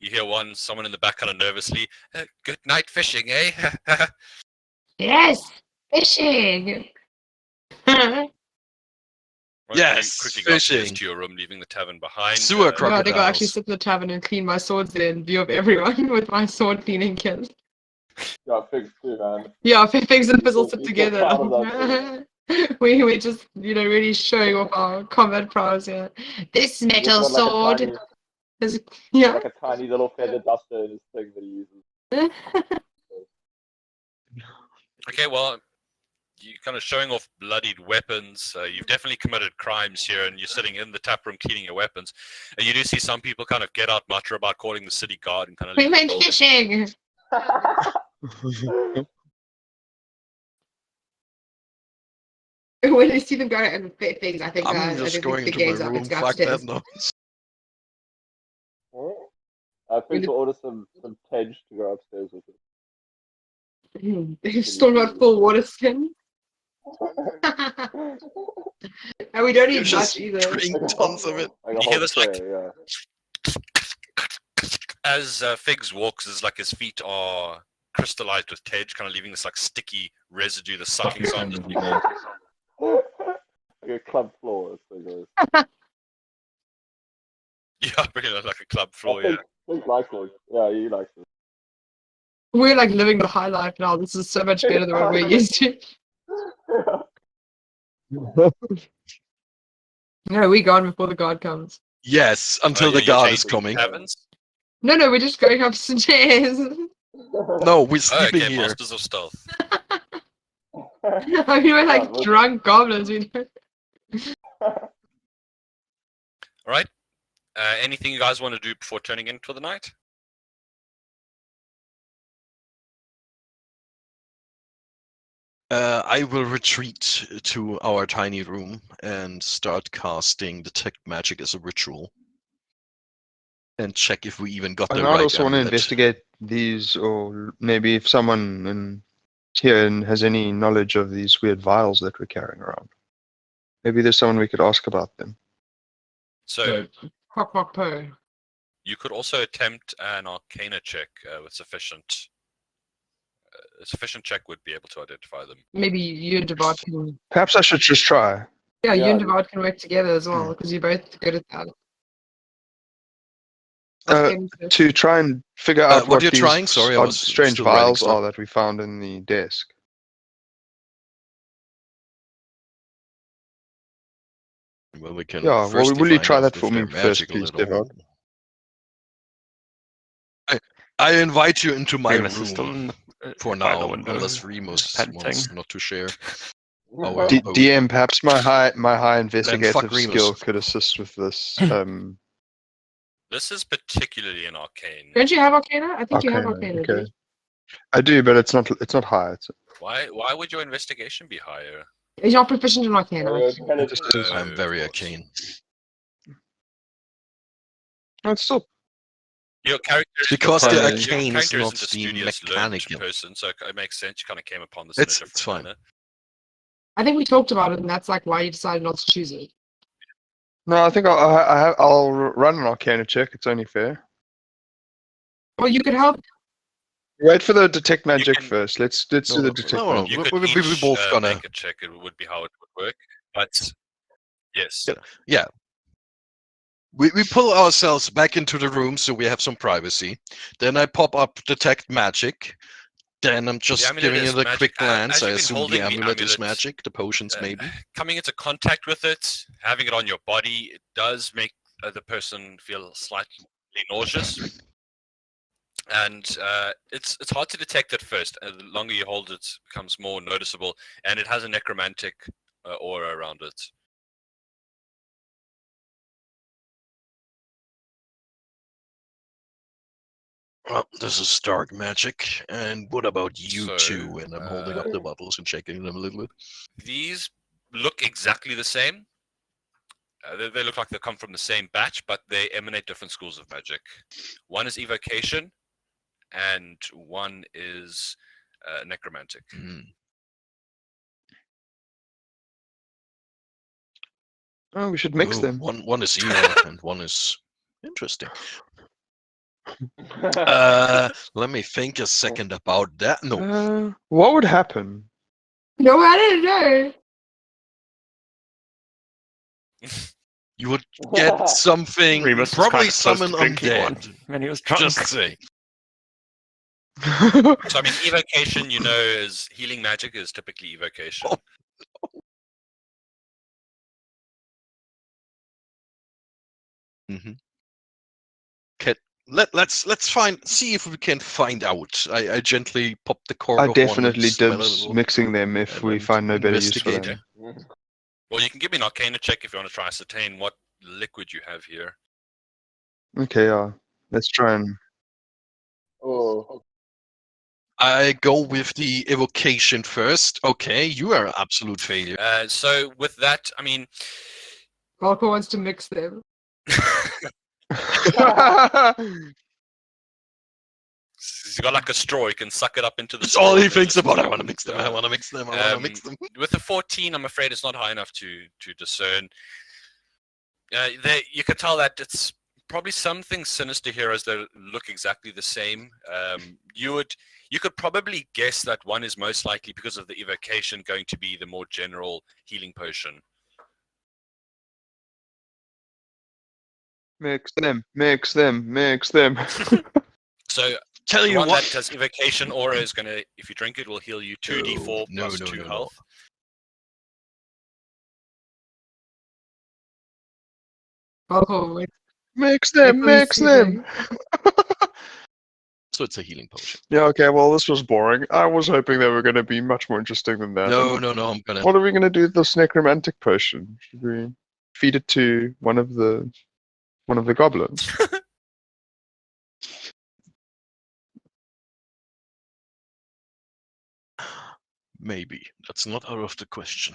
You hear someone in the back kind of nervously, good night fishing, eh? Yes, fishing. Why don't you Yes, quickly go upstairs fishing. to your room, leaving the tavern behind. Sewer No, I think I'll actually crocodiles. sit in the tavern and clean my swords there in view of everyone with my sword cleaning kit. Yeah, Figs too, man. Yeah, Figs and Fizzle sit You together. proud of that, We're just, really showing off our combat prowess here. This He's metal got like a sword tiny- is, yeah. like a tiny little feather duster in his thing that he uses. Okay, well, you're kind of showing off bloodied weapons. You've definitely committed crimes here, and you're sitting in the tap room cleaning your weapons. And you do see some people kind of get out, mutter about calling the city guard, and kind of We leave the went building. fishing. When you see them go and things, I think I'm just going the into my gays up. room. Let's go Fuck that upstairs. noise. I think we'll order some Tej to go upstairs with it. They've still got full water skin. And we don't You need just much either. drink tons of it. Like a You whole hear this, like- tray, yeah. As Figs walks, it's like his feet are crystallized with Tej, kind of leaving this like sticky residue, the sucking sound. Like a club floor. So goes. Yeah, pretty much like a club floor. I Yeah. think likes it. Yeah, he likes it. We're like living the high life now. This is so much better than what we're used to. No, we gone before the god comes. Yes, until the You're guard is changing coming. cabins? No, we're just going upstairs. No, we're Oh, sleeping okay, here. Masters of Stealth. I mean, we're like Yeah, drunk goblins. We know. All right. Anything you guys want to do before turning in for the night? I will retreat to our tiny room and start casting Detect Magic as a ritual. And check if we even got I the might right also want to amulet. investigate these, or maybe if someone in here has any knowledge of these weird vials that we're carrying around. Maybe there's someone we could ask about them. So Pock-Marked Poe. you could also attempt an Arcana check with sufficient. A sufficient check would be able to identify them. Maybe you and Devard can. Perhaps I should just try. Yeah, you Yeah. and Devard can work together as well because you're both good at that. To try and figure out what you're these trying? Sorry, I odd, was strange still writing vials stuff. are that we found in the desk. Well, we can. Yeah, well, firstly will you find try out that if for me they're first, magical please, at all. Devard? I invite you into my Remus is still room for by the now, window, unless Remus panting. wants not to share. DM, perhaps my high investigative Remus. skill could assist with this. This is particularly an arcane. Don't you have Arcana? I think you have Arcana, Arcana. okay. Dude. I do, but it's not high. Why would your investigation be higher? Is you're proficient in Arcana? I'm very of course. arcane. It's still Your character is Because your the arcane is character not isn't a the studious, learned mechanical. person, so it makes sense. You kind of came upon this It's in a different fine. manner. I think we talked about it, and that's like why you decided not to choose it. no. I think I'll run an Arcana check. It's only fair. Well, you could help. Wait for the detect magic can- first. Let's do the detect no, magic. You We- could we each both gonna- make a check. It would be how it would work. But yes, Yeah. We pull ourselves back into the room so we have some privacy. Then I pop up Detect Magic. Then I'm just amulet giving is it a magic. quick As glance. you've I been assume the holding the amulet is amulet, magic. The potions maybe. coming into contact with it, having it on your body, it does make the person feel slightly nauseous. And it's hard to detect at first. The longer you hold it, it becomes more noticeable, and it has a necromantic aura around it. Well, this is dark magic. And what about you So, two? And I'm holding up the bottles and checking them a little bit. These look exactly the same. They look like they come from the same batch, but they emanate different schools of magic. One is evocation, and one is necromantic. Hmm. Oh, we should mix Ooh, them. One is evil and one is interesting. Let me think a second about that. No, What would happen? No, I didn't know. you would get something. Remus was Probably kinda close to summon drinking one undead. when he was drunk. Just say. So I mean, evocation, you know, is healing magic is typically evocation. Oh. Mm-hmm. Let's see if we can find out. I gently pop the cork. I of one definitely and smell a dibs little mixing them if and we then find no better use for investigate. them. Well, you can give me an Arcana check if you want to try and ascertain what liquid you have here. Okay, let's try and. Oh, I go with the evocation first. Okay, you are an absolute failure. So with that, I mean, Falco wants to mix them. he's got like a straw. He can suck it up into the That's straw. all he and then thinks just- about. I want to mix them. I want to mix them. I want to mix them. With a 14, I'm afraid it's not high enough to discern. You could tell that it's probably something sinister here, as they look exactly the same. You could probably guess that one is most likely, because of the evocation, going to be the more general healing potion. Mix them, mix them, mix them. So Tell the you one what. that has evocation aura is gonna, if you drink it, will heal you 2d4 plus 2 health. Falco, wait. Mix them, mix them. So it's a healing potion. Yeah, okay, well, this was boring. I was hoping they were going to be much more interesting than that. No, I'm gonna. What are we going to do with this necromantic potion? Should we feed it to one of the goblins? Maybe. That's not out of the question.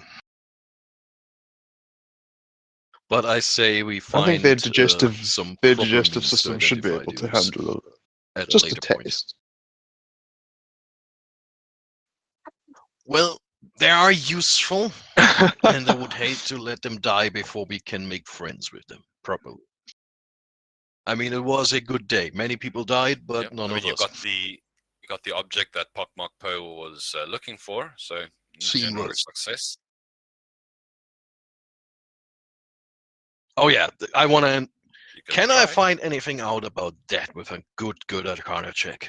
But I say we I find think their digestive some their proper digestive means to system should be identify able to those handle it. at Just a a later point. taste. Well, they are useful, and I would hate to let them die before we can make friends with them properly. I mean, it was a good day. Many people died, but Yep. none I mean, of us. you got the object that Pock-Marked Poe was looking for, so general Seamless. success. Oh yeah, I want to. You Can I try. find anything out about that with a good Arcana check?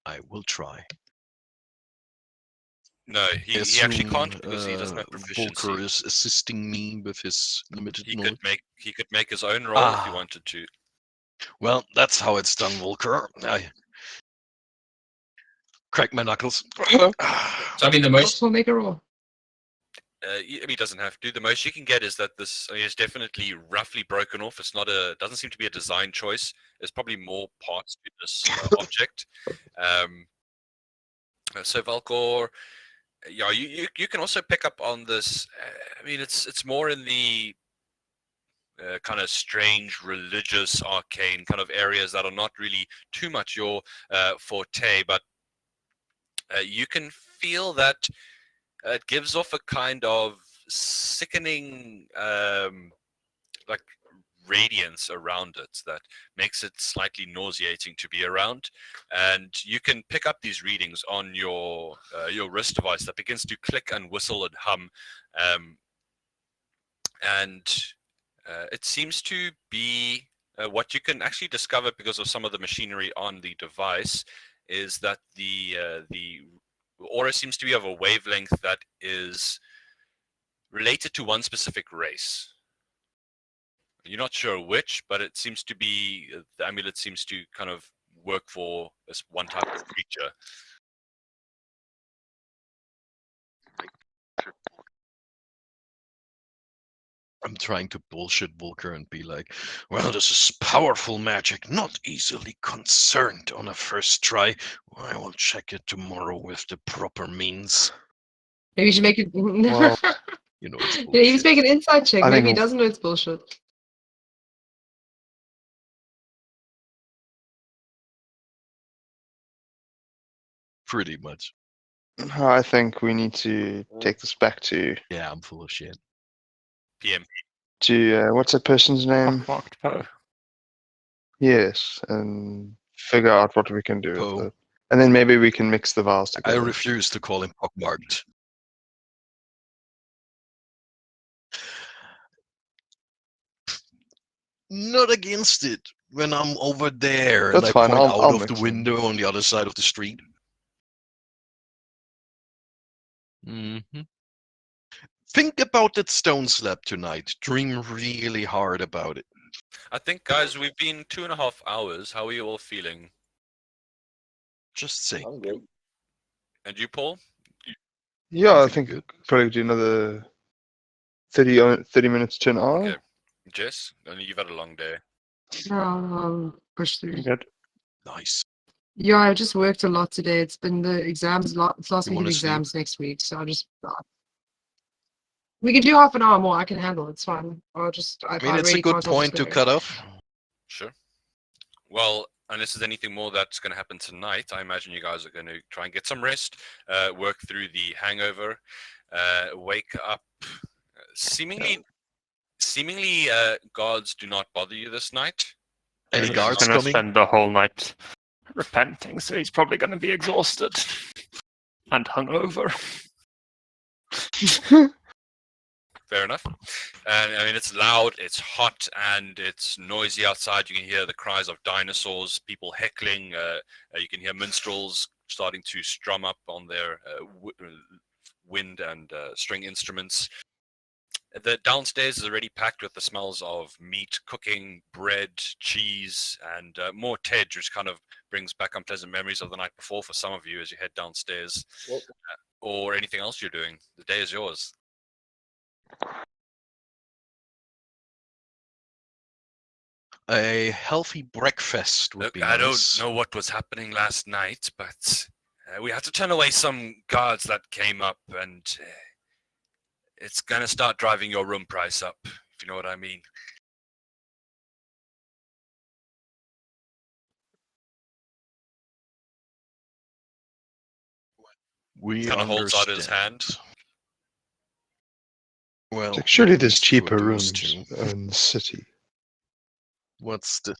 I will try. No, he actually can't, because he doesn't have Volker proficiency. is assisting me with his limited He knowledge. could make his own roll if he Ah. wanted to. Well, that's how it's done, Volker. I crack my knuckles. So I mean, the most We'll make a roll. He doesn't have to. The most you can get is that this is definitely roughly broken off. It's not doesn't seem to be a design choice. There's probably more parts to this object. So Valkor, yeah, you can also pick up on this. I mean, it's more in the kind of strange, religious, arcane kind of areas that are not really too much your forte, but you can feel that it gives off a kind of sickening, like radiance around it that makes it slightly nauseating to be around. And you can pick up these readings on your wrist device that begins to click and whistle and hum, and it seems to be what you can actually discover because of some of the machinery on the device is that the aura seems to be of a wavelength that is related to one specific race. You're not sure which, but it seems to be, the amulet seems to kind of work for this one type of creature. I'm trying to bullshit Volker and be like, well, this is powerful magic, not easily concerned on a first try. I will check it tomorrow with the proper means. Maybe you should make it. Well, You know, it's Yeah, bullshit. he's making an inside check. I Maybe he think- doesn't know it's bullshit. Pretty much. I think we need to take this back to Yeah, I'm full of shit. PM. what's that person's name? Pock-Marked Poe. Yes, and figure out what we can do Poe. with it. And then maybe we can mix the vials I together. refuse to call him Pock-Marked. Not against it when I'm over there and That's I fine, point I'll out of mix the them. window on the other side of the street. Think about that stone slab tonight. Dream really hard about it. I think, guys, we've been 2.5 hours. How are you all feeling? Just say. I'm good. And you, Paul? Yeah, I'm I feeling think good. probably do another 30 minutes to an hour. Okay. Jess, I know you've had a long day. No, push through. Good. Nice. Yeah, I just worked a lot today. It's been the exams, it's last You week of wanna sleep? exams next week, so I'll just. We can do half an hour more. I can handle it. It's fine. I'll just. I mean, it's a good point to cut off. Sure. Well, unless there's anything more that's going to happen tonight, I imagine you guys are going to try and get some rest, work through the hangover, wake up. Seemingly, guards do not bother you this night. Any He's guards gonna coming? spend the whole night repenting, so he's probably going to be exhausted and hungover. Fair enough. And I mean, it's loud, it's hot, and it's noisy outside. You can hear the cries of dinosaurs, people heckling. You can hear minstrels starting to strum up on their wind and string instruments. The downstairs is already packed with the smells of meat cooking, bread, cheese, and more tej, which kind of brings back unpleasant memories of the night before for some of you as you head downstairs. Yep. Or anything else you're doing. The day is yours. A healthy breakfast would Look, be I nice. don't know what was happening last night, but we had to turn away some guards that came up, and it's going to start driving your room price up, if you know what I mean. We Kind of holds out his understand. hand. Well, Surely at there's least cheaper two of those rooms two. in the city. What's the?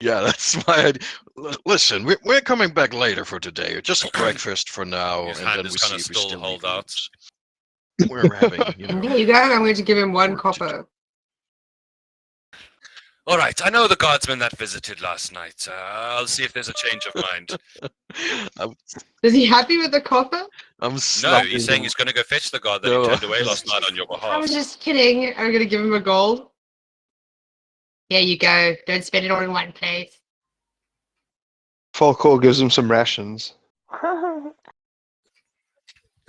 Yeah, that's my idea. Listen, we're coming back later for today. Just breakfast for now, His and hand then is we kinda see if we still still hold need out. rooms. We're having, There you go. I'm going to give him one work to copper. All right, I know the guardsman that visited last night. I'll see if there's a change of mind. Is he happy with the copper? I'm No, slapping he's saying him. he's going to go fetch the guard that No. he turned away last night on your I behalf. was just kidding. I'm going to give him a gold. Here you go. Don't spend it all in one place. Falcor gives him some rations.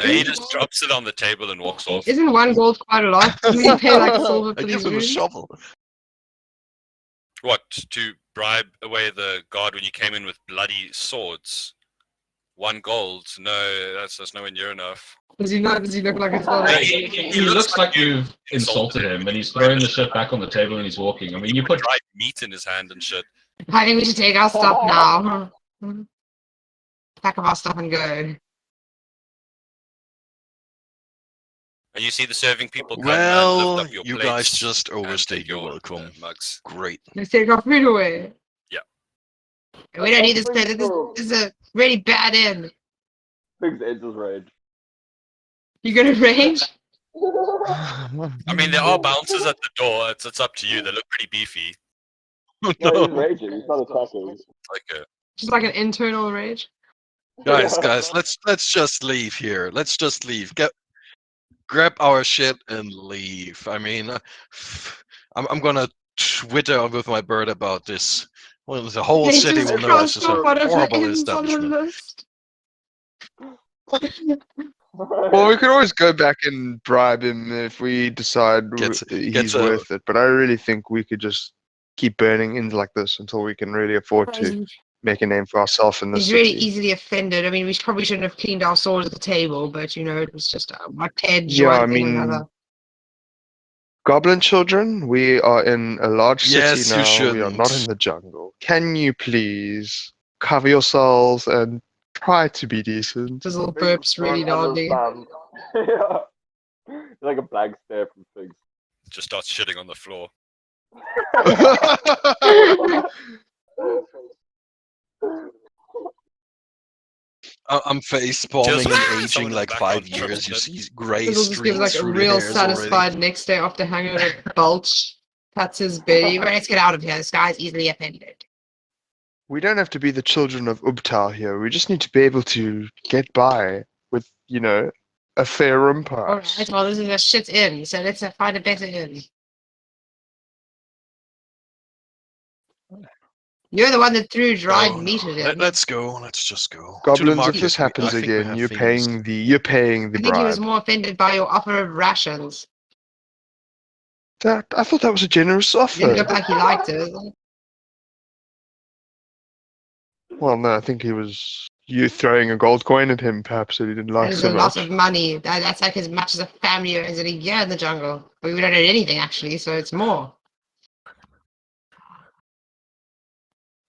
He just drops it on the table and walks off. Isn't one gold quite a lot? Do we pay like silver I for give these him a rooms? shovel. What, to bribe away the guard when you came in with bloody swords? 1 gold? No, that's nowhere near enough. Does he not? Does he look like it's not? He looks like you've insulted him, and he's throwing the shit back on the table and he's walking. I mean, you put dried meat in his hand and shit. I think we should take our stuff now. Pack up our stuff and go. And you see the serving people come and Well, lift up your you plates guys just and overstayed take your your welcome. mugs. Great. Let's take our food away. Yeah. We don't need this place. This is a really bad inn. Big's Edge's rage. You gonna rage? I mean, there are bouncers at the door. It's up to you. They look pretty beefy. No, he's raging. He's not attacking. Like a Just like an internal rage. Guys, let's just leave here. Let's just leave. Grab our shit and leave. I mean, I'm gonna Twitter with my bird about this. Well, the whole They city just will know this is crossed a off one of the horrible inns on the establishment. list. Well, we could always go back and bribe him if we decide Gets he's a- worth it. But I really think we could just keep burning inns like this until we can really afford to make a name for ourselves in the He's city. really easily offended. I mean, we probably shouldn't have cleaned our swords at the table, but you know, it was just my edge. Yeah, one I thing or mean, another. Goblin children, we are in a large city Yes, you now. We are not shouldn't. in the jungle. Can you please cover yourselves and try to be decent? Fizzle burps really loudly. Yeah. Like a blank stare from Figs. just starts shitting on the floor. I'm face palming Just- and Someone aging in the like background 5 years. You chuckles. see gray Fizzle just gives streaks like a through the real hairs already. satisfied next day after hangover belch. Pats his belly. Let's get out of here. This guy's easily offended. We don't have to be the children of Ubtal here. We just need to be able to get by with, a fair room price. Alright, well, this is a shit inn, so let's find a better inn. You're the one that threw dried Oh, meat at no. him. Let's go. Let's just go. To the Goblins, if market. this I happens think we again, have you're things. paying the I think he was bribe. more offended by your offer of rations. I thought that was a generous Didn't offer. look like he liked it. Well, no, I think he was you throwing a gold coin at him, perhaps, that he didn't That like is so a lot much. of money. That's like as much as a family earns in a year in the jungle. But we don't earn anything actually, so it's more.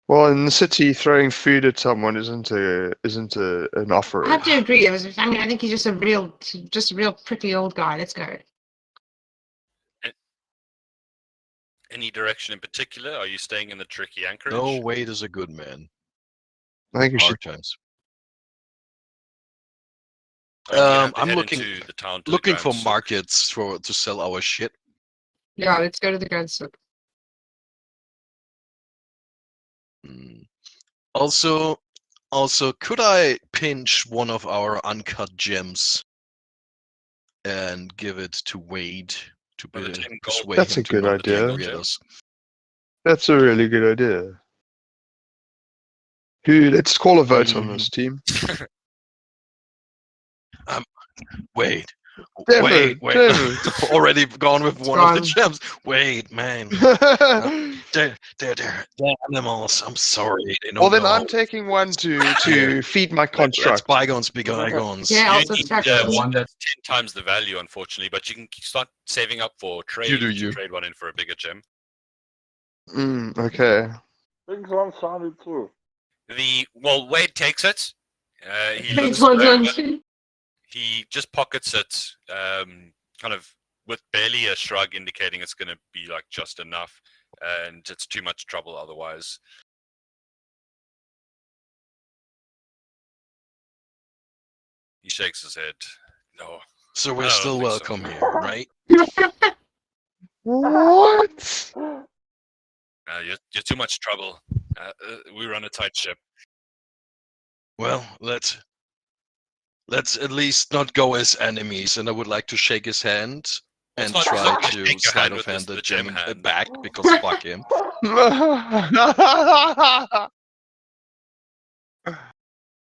Well, in the city, throwing food at someone isn't an I offer. have to agree. I mean, I think he's just a real prickly old guy. Let's go. Any direction in particular? Are you staying in the tricky anchorage? No, Wade is a good man. I think we should. Hard times. You have to I'm head looking into the town to the looking Grand for Souk. markets to sell our shit. Yeah, let's go to the Grand Souk. Mm. Also, could I pinch one of our uncut gems and give it to Wade to Well, the 10 gold- persuade That's him a to good not idea. target us? That's a really good idea. Let's call a vote on this team. Wait, Devin, wait. Devin. Already gone with It's one of the gone. gems. Wait, man. They're animals. I'm sorry. They don't Well, then know. I'm taking one to feed my Let's construct. bygones be bygones. Yeah, You also need factions. one that's 10 times the value, unfortunately, but you can start saving up for trade do to you. trade one in for a bigger gem. Okay. Things on sounded too. Well, Wade takes it. He Thanks, looks it over. 120. He just pockets it, kind of with barely a shrug, indicating it's going to be like just enough, and it's too much trouble otherwise. He shakes his head. No. So I we're don't still think so. welcome here, right? What? You're too much trouble. We run a tight ship. Well, let's at least not go as enemies, and I would like to shake his hand Well, and it's not- try it's not gonna to shake your sleight hand of with hand the the gem gem hand. back because fuck him.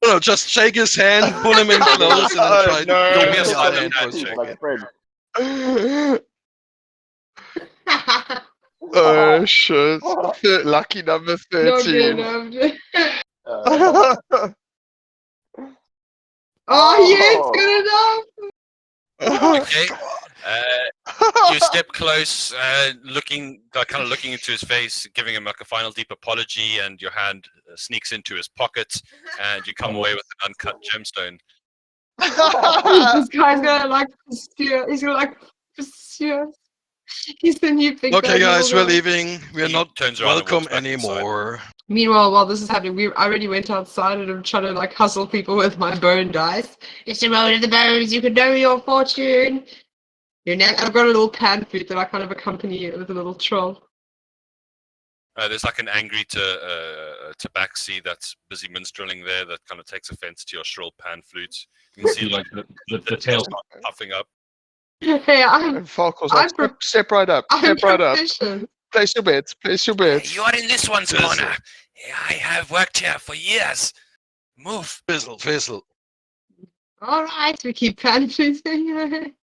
No, just shake his hand, pull him in close, and then try No. to Give me a give him the sleight other of hand for a hand check. second. Like friends. Oh shit. Lucky number Not good 13. enough. Uh, Oh, yes, good enough. Okay. You step close, kind of looking into his face, giving him like a final deep apology, and your hand sneaks into his pocket, and you come away with an uncut gemstone. This guy's gonna like pursue. He's gonna like pursue. He's the new big Okay, bad guys, little we're guy. leaving. We're He not turns around and welcome walks back inside. anymore. Meanwhile, while this is happening, I already went outside and I'm trying to like hustle people with my bone dice. It's the road of the bones. You can know your fortune. I've got a little pan flute that I kind of accompany it with a little troll. There's like an angry tabaxi that's busy minstrelling there that kind of takes offense to your shrill pan flute. You can see See, like like the tail. start puffing up. Hey, And Falco's like, step right up, I'm step right up. proficient. Place your bets, place your bets. You are in this one's Fizzle. corner. I have worked here for years. Move. Fizzle. All right, we keep pan fluting.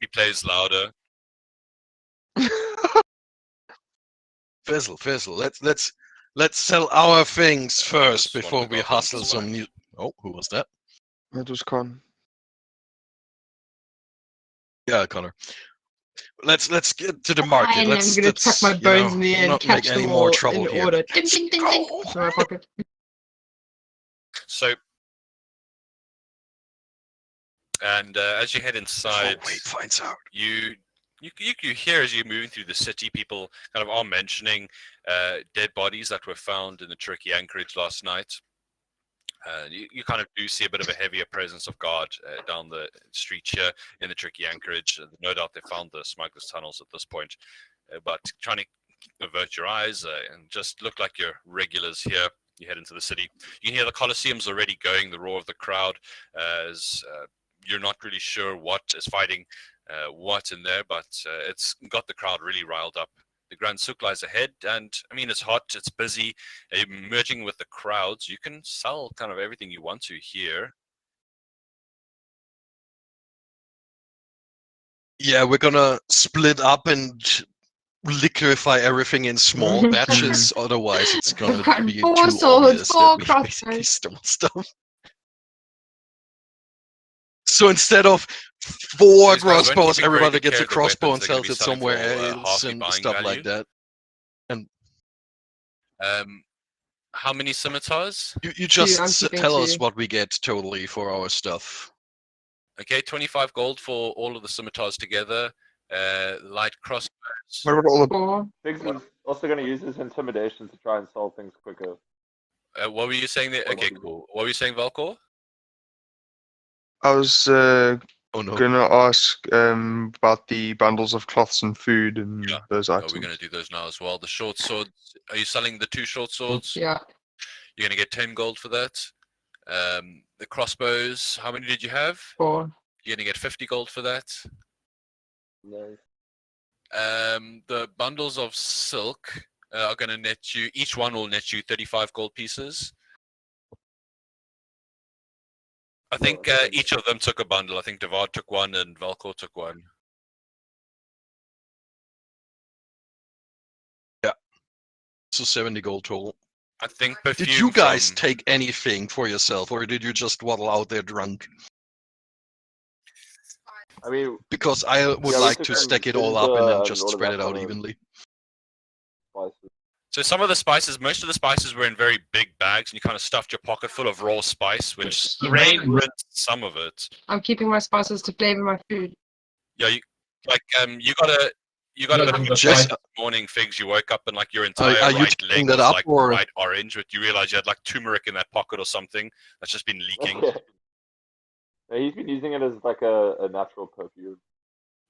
He plays louder. Fizzle. Let's sell our things first Just before one we goblin hustle is some fine. new. Oh, who was that? That was Con. Yeah, Connor. Let's get to the market. And Let's I'm gonna chuck my bones in the air and not catch make any them more all trouble in here. order. Ding, ding, ding, ding. In my pocket. So, and as you head inside, Wait, finds out. you hear as you're moving through the city, people kind of are mentioning dead bodies that were found in the tricky anchorage last night. You kind of do see a bit of a heavier presence of guard down the street here in the tricky anchorage. No doubt they found the smuggler's tunnels at this point, but trying to avert your eyes and just look like your regulars here. You head into the city. You can hear the Colosseum's already going, the roar of the crowd, as you're not really sure what is fighting what in there, but it's got the crowd really riled up. The Grand Souk lies ahead, and I mean, it's hot, it's busy, merging with the crowds. You can sell kind of everything you want to here. Yeah, we're gonna split up and liquefy everything in small batches. Otherwise, it's gonna I've got be 4 too swords, obvious 4 that we basically crossbows. stole stuff. So instead of 4 Those guys weren't crossbows, keeping very everybody good gets care a of their crossbow and weapons. They're gonna sells be it selling somewhere for else half the and buying stuff value. like that. And How many scimitars? you 2, just I'm keeping tell us 2. what we get totally for our stuff. Okay, 25 gold for all of the scimitars together. Light crossbows. What about all the 4. Biggs is also going to use his intimidation to try and solve things quicker. What were you saying there? Okay, cool. What were you saying, Valkor? I was Oh no. gonna ask about the bundles of cloths and food and Yeah. those Oh, items. we're going to do those now as well. The short swords. Are you selling the 2 short swords? Yeah. You're going to get 10 gold for that. The crossbows. How many did you have? 4. You're going to get 50 gold for that. Nice. The bundles of silk are going to net you. Each one will net you 35 gold pieces. I think each of them took a bundle. I think Devad took one and Valkor took one. So 70 gold total. I think perfume. Did you guys from... take anything for yourself, or did you just waddle out there drunk? I mean, Because I would we like took to some stack it all up and then ginger just all of spread that it out kind of evenly. spices. So some of the spices, most of the spices were in very big bags, and you kind of stuffed your pocket full of raw spice, which The rain rinsed some of it. I'm keeping my spices to flavor my food. Yeah, you got a The Just- spice- morning, Figs. You woke up and like your entire Are you right taking leg that was up, like or- bright orange, but you realize you had like turmeric in that pocket or something that's just been leaking. Okay. Yeah, he's been using it as like a natural perfume.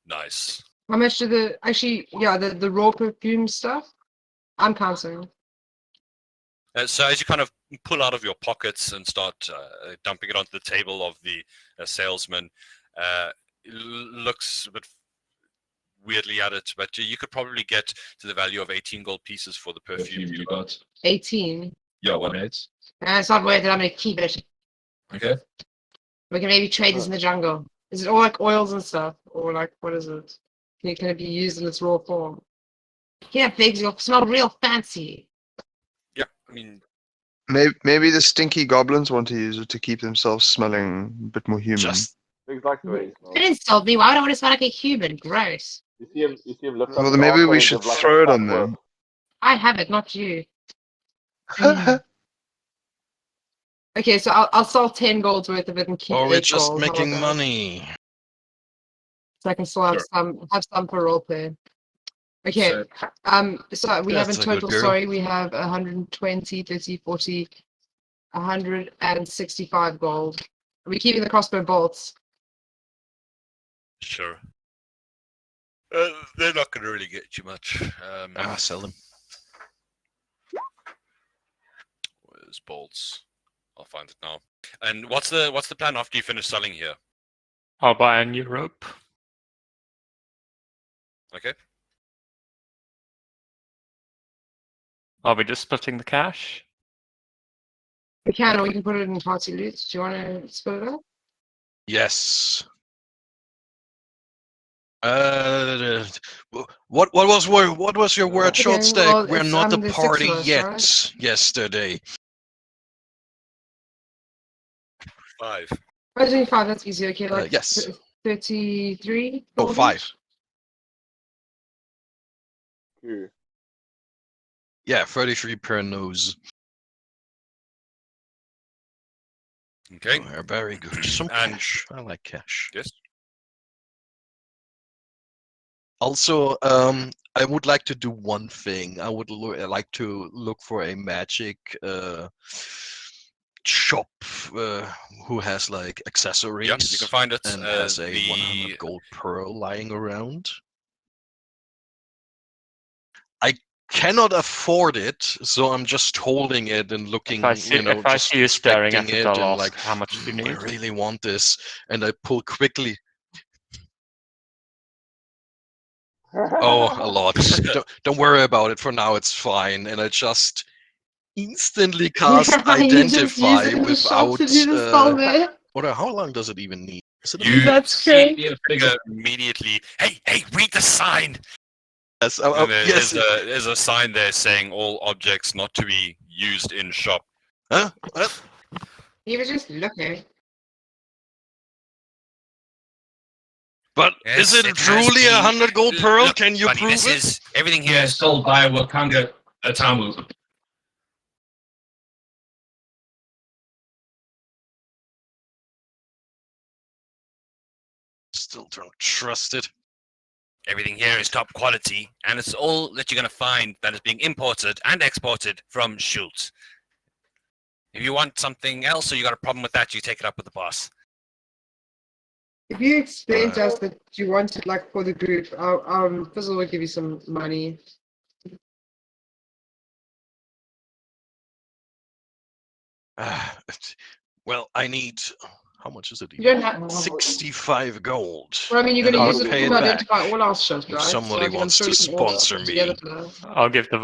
Nice. How much do the raw perfume stuff? I'm counting. So as you kind of pull out of your pockets and start dumping it onto the table of the salesman, looks a bit weirdly at it, but you could probably get to the value of 18 gold pieces for the perfume. perfume you got. 18. Yeah, 1/8. It's not worth it. I'm gonna keep it. Okay. We can maybe trade this in the jungle. Is it all like oils and stuff, or like what is it? Can it be used in its raw form? Yeah, Figs, you'll smell real fancy. Yeah, I mean, Maybe the stinky goblins want to use it to keep themselves smelling a bit more human. Just Things like the way he smells. Don't insult me. Why would I want to smell like a human? Gross. You see him lift up Well, his then maybe arm we and should give, like, a throw it fat on them. whip. I have it, not you. Okay, so I'll sell 10 gold's worth of it and keep or we're 8 just gold. How making about that? money. So I can still have some for roleplay. Okay. So we have in That's a good total, girl. sorry, we have 120, 30, 40, 165 gold. Are we keeping the crossbow bolts? sure. They're not going to really get you much. Sell them. Where's bolts? I'll find it now. And what's the plan after you finish selling here? I'll buy a new rope. Okay. Are we just splitting the cash? We can, or we can put it in party loot. Do you want to split it up? Yes. What was your word? Okay, Short stack. well, We're it's, not the there's 6 party of us, yet. right? Yesterday. 5. 25, that's easy. Okay, like Yes. 33? Oh, gold 5. each? Cool. Yeah, 33 per nose. Okay. Oh, very good. Some And- cash. I like cash. Yes. Also, I would like to do one thing. I would like to look for a magic shop who has like accessories Yeah, you can find it. and has a the 100 gold pearl lying around. I cannot afford it, so I'm just holding it and looking. If I see, just I see you staring at inspecting it, it I'll and ask like, how much do you I need. really want this, and I pull quickly. Oh, a lot. Don't worry about it. For now, it's fine. And I just instantly cast You just use identify it in the shop without. to do the spell there. How long does it even need? Is it a You minute? That's great. See a figure. immediately. Hey, read the sign. Yes, And yes. there's a sign there saying all objects not to be used in shop. Huh? What? He was just looking. But Yes, is it it has truly been- 100 gold pearl? Look, Can you Bunny, prove this it? is everything here Yeah, is sold by Wakanga Atamu. Still don't trust it. everything here is top quality, and it's all that you're gonna find that is being imported and exported from Schultz. If you want something else or you got a problem with that, you take it up with the boss. If you explain to us that you want it like for the group, Fizzle will give you some money. Well, I need. How much is it? You don't have. 65 gold. Well, I mean, you're And going I to use will it pay to it back identify all our shit, if right? somebody I mean, I'm wants sure to we can all sponsor put me. together for that. I'll give the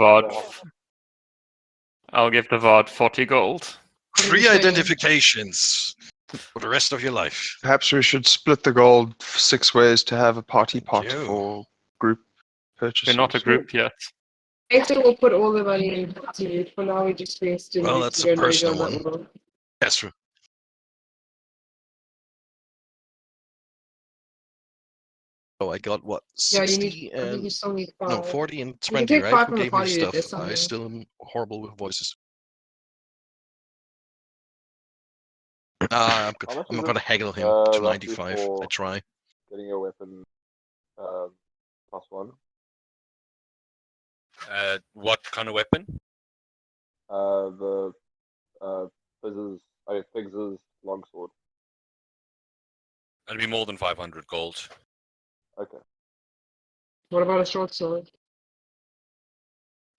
VOD 40 gold. 3 identifications for the rest of your life. Perhaps we should split the gold 6 ways to have a party Thank pot you. for group purchases. We're not a group yet. Later we'll put all the money into it. For now, we just invest in Well, it. that's We a don't know personal you on one. that level. That's true. Oh, I got what? Yeah, you 60 need. I think you still need 5. no, 40 and You can 20, take right? 5 Who from the gave me party. stuff? There's I something. still am horrible with voices. How much I'm is gonna it, haggle him to roughly 95. I for try. getting your weapon +1? What kind of weapon? The Fizz's longsword. It'll be more than 500 gold. Okay. What about a short sword?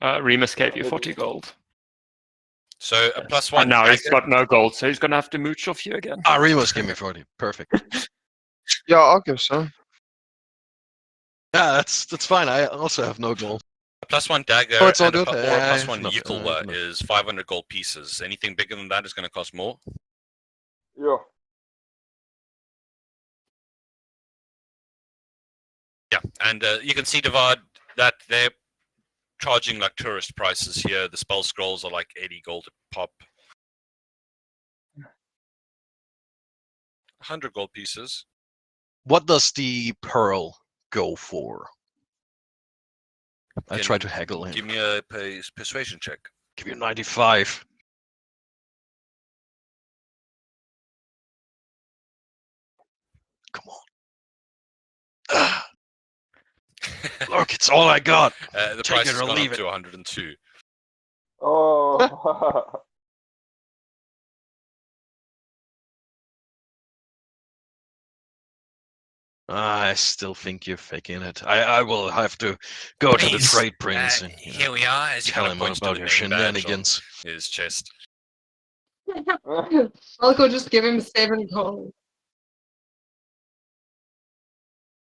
Remus gave you 40 gold. So a +1 And now he's dagger. got no gold, so he's going to have to mooch off you again. Ah, Remus gave me 40. Perfect. Yeah, I'll give some. Yeah, that's fine. I also have no gold. A +1 dagger Oh, it's all and good. or a I have +1 enough, I Yikelwa have enough. is 500 gold pieces. Anything bigger than that is going to cost more. Yeah. Yeah, and you can see, Devad, that they're charging like tourist prices here. The spell scrolls are like 80 gold a pop. 100 gold pieces. What does the pearl go for? I Can try to haggle him. Give me a persuasion check. Give you 95. Come on. Ah, look, it's all I got. The Take price it has or gone leave up it. to 102. Oh. I still think you're faking it. I will have to go to the Please, trade prince and here we are, as you tell kind of him point to about the your name badge on shenanigans. his chest. I'll go just give him 7 gold.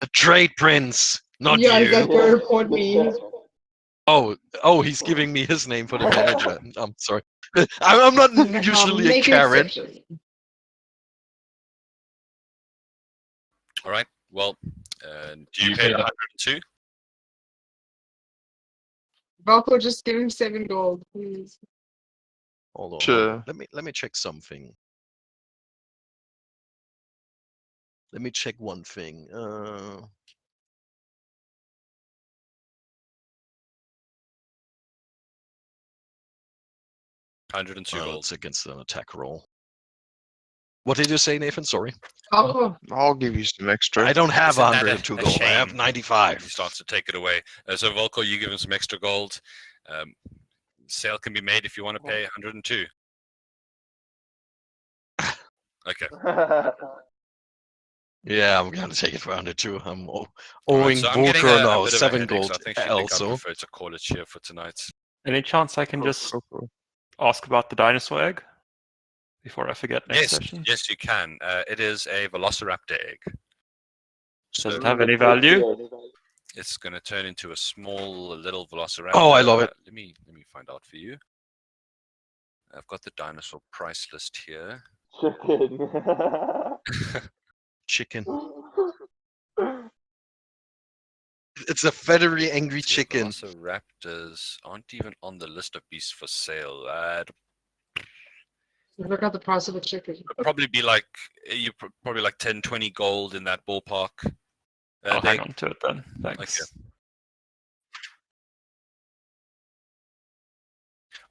The trade prince, not Yeah, he's you. like, go report me. Oh, he's giving me his name for the manager. I'm sorry. I'm not usually a Make an Karen. exception. All right. Well, do you You pay pay the the- 102? Valko, just give him 7 gold, please. Hold on. Sure. Let me check something. Let me check one thing. 102 gold. It's against an attack roll. What did you say, Nathan? Sorry. Valko, I'll give you some extra. I don't have Isn't that 102 a gold. I have shame? 95. He starts to take it away. So Volko, you give him some extra gold. Sale can be made if you want to pay 102. Okay. Yeah, I'm gonna take it for 102. I'm Alright, owing so I'm getting Volker a now bit of a 7 headache, gold so I think I also. prefer to call it here for tonight. Any chance I can just Cool. ask about the dinosaur egg before I forget next Yes, session? yes, you can. It is a Velociraptor egg. So Does it have any value? it's going to turn into a small little Velociraptor. Oh, I love it. Let me find out for you. I've got the dinosaur price list here. Chicken. Chicken. It's a feathery, angry The chicken. velociraptors aren't even on the list of beasts for sale. Look at the price of a chicken. Probably be like probably like 10, 20 gold in that ballpark. I'll Dave? hang on to it then. Thanks. Okay.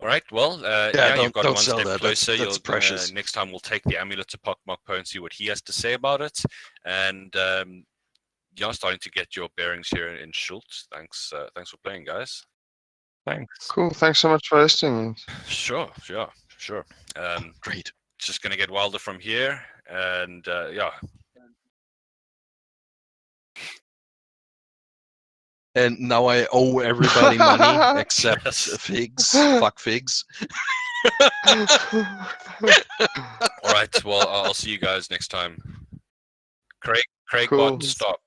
All right. Well, yeah, you've got don't one sell step that. closer. That's precious. Next time we'll take the amulet to Pock-Marked Poe and see what he has to say about it. And you're starting to get your bearings here in Schultz. Thanks for playing, guys. Thanks. Cool. Thanks so much for listening. Sure. Great. It's just gonna get wilder from here, and yeah. And now I owe everybody money except Yes. Figs. Fuck Figs. All right. Well, I'll see you guys next time. Craig, Cool. bot, stop.